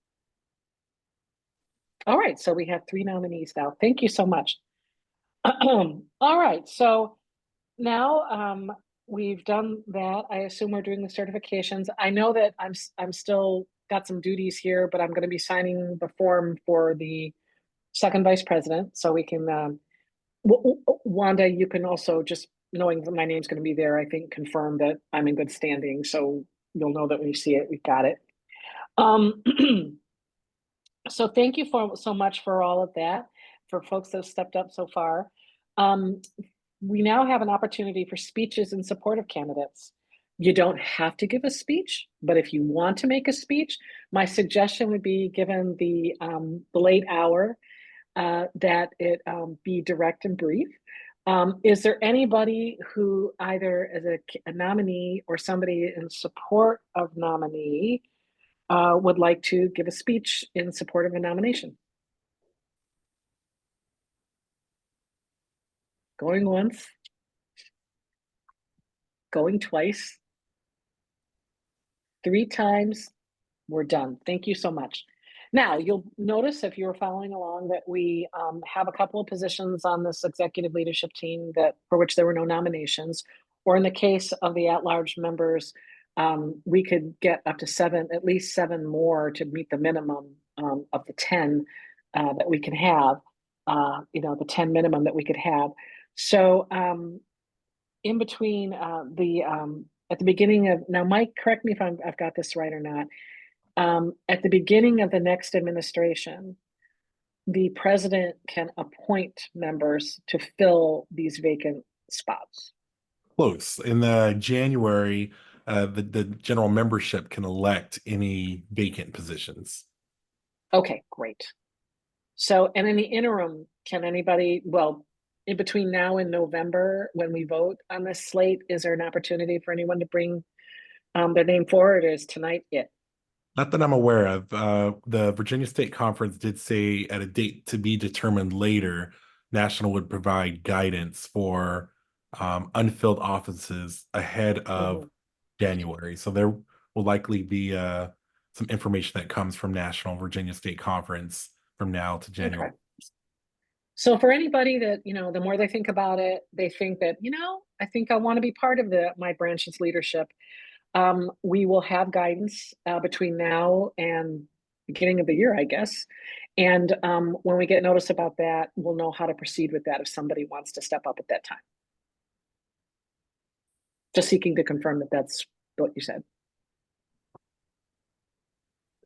All right, so we have 3 nominees now. Thank you so much. All right, so now we've done that. I assume we're doing the certifications. I know that I'm still got some duties here, but I'm going to be signing the form for the second vice president, so we can. Wanda, you can also, just knowing that my name's going to be there, I think confirm that I'm in good standing. So you'll know that when you see it, we've got it. So thank you so much for all of that, for folks that have stepped up so far. We now have an opportunity for speeches in support of candidates. You don't have to give a speech, but if you want to make a speech, my suggestion would be, given the late hour, that it be direct and brief. Is there anybody who, either as a nominee or somebody in support of nominee, would like to give a speech in support of a nomination? Going once, going twice, 3 times, we're done. Thank you so much. Now, you'll notice, if you were following along, that we have a couple of positions on this executive leadership team for which there were no nominations, or in the case of the at-large members, we could get up to at least 7 more to meet the minimum of the 10 that we can have, the 10 minimum that we could have. So in between at the beginning of, now Mike, correct me if I've got this right or not. At the beginning of the next administration, the president can appoint members to fill these vacant spots.
Close. In the January, the general membership can elect any vacant positions.
Okay, great. So, and in the interim, can anybody, well, in between now and November, when we vote on this slate, is there an opportunity for anyone to bring their name forward, or is tonight it?
Not that I'm aware of. The Virginia State Conference did say, at a date to be determined later, National would provide guidance for unfilled offices ahead of January. So there will likely be some information that comes from National Virginia State Conference from now to January.
Okay. So for anybody that, the more they think about it, they think that, I think I want to be part of my branch's leadership. We will have guidance between now and beginning of the year, I guess. And when we get notice about that, we'll know how to proceed with that if somebody wants to step up at that time. Just seeking to confirm that that's what you said.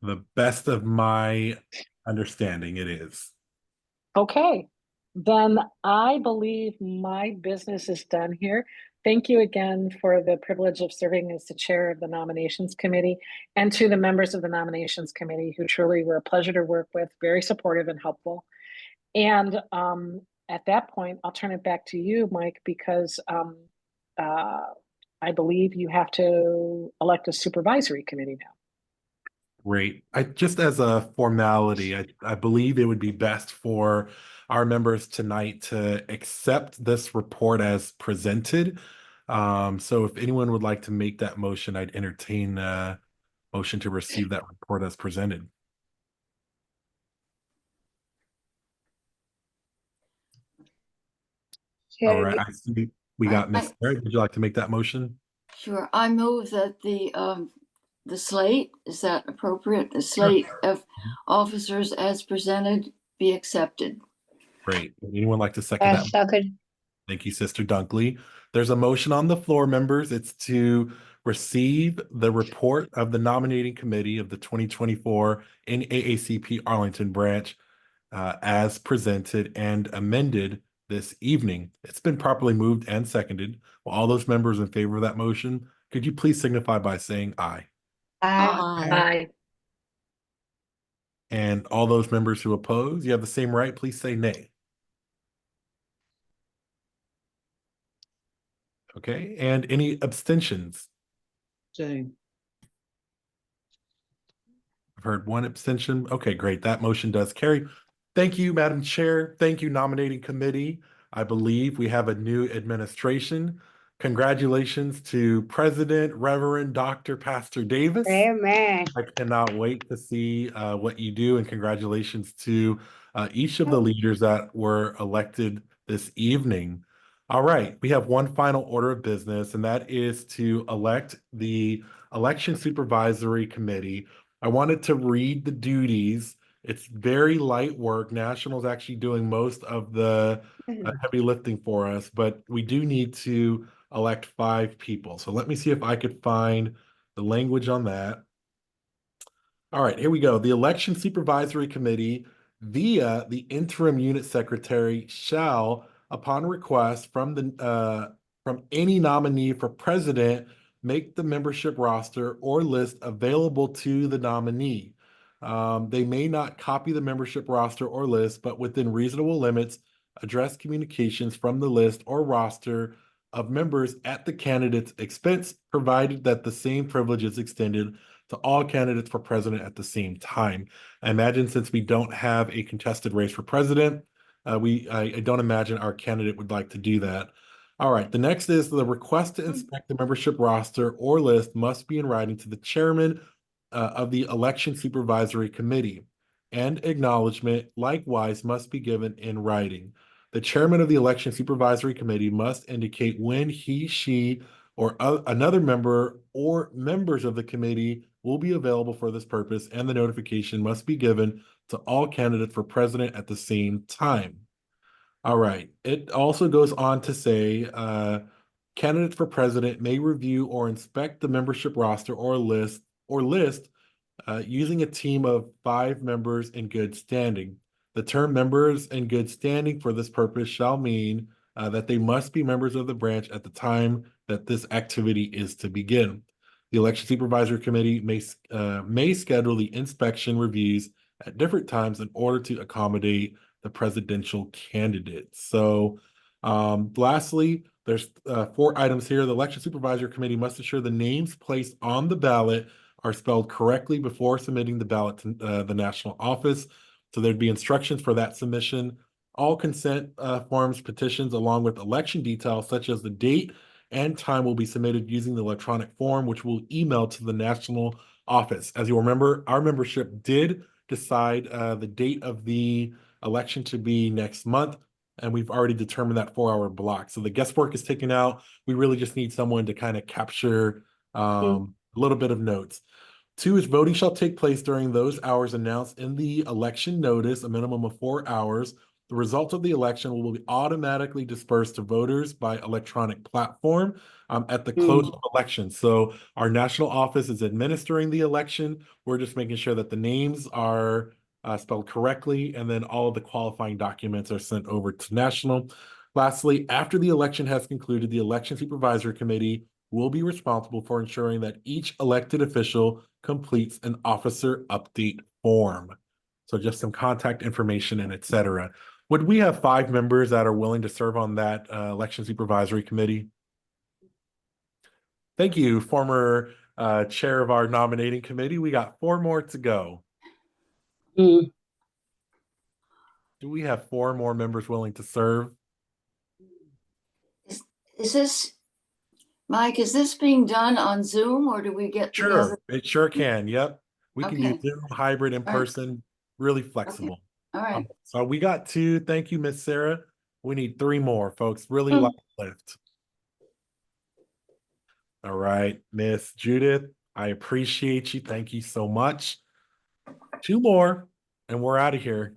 The best of my understanding, it is.
Okay, then I believe my business is done here. Thank you again for the privilege of serving as the chair of the nominations committee, and to the members of the nominations committee, who truly were a pleasure to work with, very supportive and helpful. And at that point, I'll turn it back to you, Mike, because I believe you have to elect a supervisory committee now.
Great. Just as a formality, I believe it would be best for our members tonight to accept this report as presented. So if anyone would like to make that motion, I'd entertain a motion to receive that report as presented. All right, I see we got Ms. Barrett. Would you like to make that motion?
Sure. I move that the slate, is that appropriate? The slate of officers as presented be accepted.
Great. Would anyone like to second that?
Second.
Thank you, Sister Dunkley. There's a motion on the floor, members. It's to receive the report of the nominating committee of the 2024 NAACP Arlington branch as presented and amended this evening. It's been properly moved and seconded. Will all those members in favor of that motion, could you please signify by saying aye?
Aye.
And all those members who oppose, you have the same right, please say nay. Okay, and any abstentions?
Same.
I've heard one abstention. Okay, great. That motion does carry. Thank you, Madam Chair. Thank you, nominating committee. I believe we have a new administration. Congratulations to President Reverend Dr. Pastor Davis.
Amen.
I cannot wait to see what you do, and congratulations to each of the leaders that were elected this evening. All right, we have one final order of business, and that is to elect the Election Supervisory Committee. I wanted to read the duties. It's very light work. National's actually doing most of the heavy lifting for us, but we do need to elect 5 people. So let me see if I could find the language on that. All right, here we go. The Election Supervisory Committee, via the interim unit secretary, shall, upon request from any nominee for president, make the membership roster or list available to the nominee. They may not copy the membership roster or list, but within reasonable limits, address communications from the list or roster of members at the candidate's expense, provided that the same privilege is extended to all candidates for president at the same time. I imagine since we don't have a contested race for president, I don't imagine our candidate would like to do that. All right, the next is the request to inspect the membership roster or list must be in writing to the chairman of the Election Supervisory Committee, and acknowledgement likewise must be given in writing. The chairman of the Election Supervisory Committee must indicate when he, she, or another member or members of the committee will be available for this purpose, and the notification must be given to all candidates for president at the same time. All right. It also goes on to say, candidates for president may review or inspect the membership roster or list using a team of 5 members in good standing. The term members in good standing for this purpose shall mean that they must be members of the branch at the time that this activity is to begin. The Election Supervisory Committee may schedule the inspection reviews at different times in order to accommodate the presidential candidates. So lastly, there's 4 items here. The Election Supervisory Committee must ensure the names placed on the ballot are spelled correctly before submitting the ballot to the national office. So there'd be instructions for that submission. All consent forms, petitions, along with election details such as the date and time will be submitted using the electronic form, which we'll email to the national office. As you'll remember, our membership did decide the date of the election to be next month, and we've already determined that 4-hour block. So the guesswork is taken out. We really just need someone to kind of capture a little bit of notes. 2 is voting shall take place during those hours announced in the election notice, a minimum of 4 hours. The results of the election will be automatically dispersed to voters by electronic platform at the close of election. So our national office is administering the election. We're just making sure that the names are spelled correctly, and then all of the qualifying documents are sent over to national. Lastly, after the election has concluded, the Election Supervisory Committee will be responsible for ensuring that each elected official completes an officer update form. So just some contact information and et cetera. Would we have 5 members that are willing to serve on that Election Supervisory Committee? Thank you, former chair of our nominating committee. We got 4 more to go. Do we have 4 more members willing to serve?
Is this, Mike, is this being done on Zoom, or do we get together?
Sure, it sure can. Yep. We can do
Okay.
Zoom, hybrid, in person, really flexible.
All right.
So we got 2. Thank you, Miss Sarah. We need 3 more, folks. Really light lift. All right, Miss Judith, I appreciate you. Thank you so much. 2 more, and we're out of here.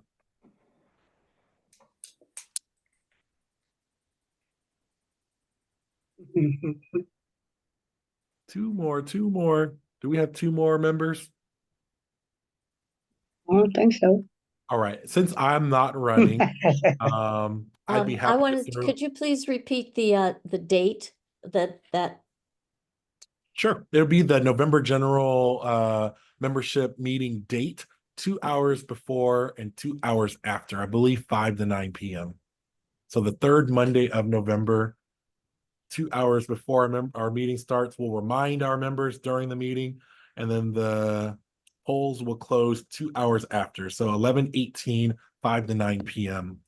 Two more. Do we have 2 more members?
I don't think so.
All right, since I'm not running, I'd be
I
happy to
wanted,
serve.
could you please repeat the date that
Sure. It'll be the November general membership meeting date, 2 hours before and 2 hours after, I believe 5 to 9 p.m. So the third Monday of November, 2 hours before our meeting starts, we'll remind our members during the meeting, and then the polls will close 2 hours after. So 11:18, 5 to 9 p.m.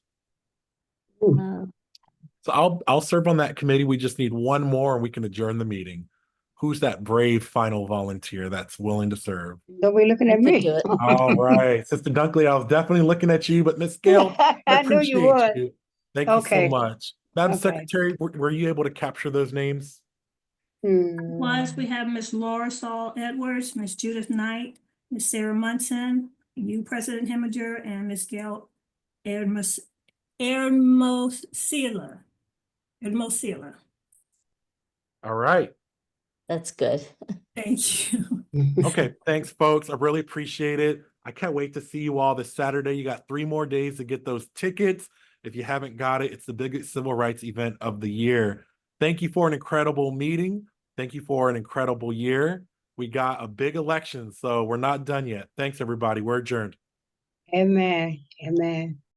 So I'll serve on that committee. We just need one more and we can adjourn the meeting. Who's that brave final volunteer that's willing to serve?
Don't be looking at
could
me.
do it?
All right, Sister Dunkley, I was definitely looking at you, but Miss Gail, I
I knew you
appreciate
would.
you. Thank you so
Okay.
much. Madam
Okay.
Secretary, were you able to capture those names?
Was we have Miss Laura Saul Edwards, Miss Judith Knight, Miss Sarah Munson, you President Heminger, and Miss Gail Erdmosela.
All right.
That's good.
Thank you.
Okay, thanks, folks. I really appreciate it. I can't wait to see you all this Saturday. You got 3 more days to get those tickets. If you haven't got it, it's the biggest civil rights event of the year. Thank you for an incredible meeting. Thank you for an incredible year. We got a big election, so we're not done yet. Thanks, everybody. We're adjourned.
Amen. Amen.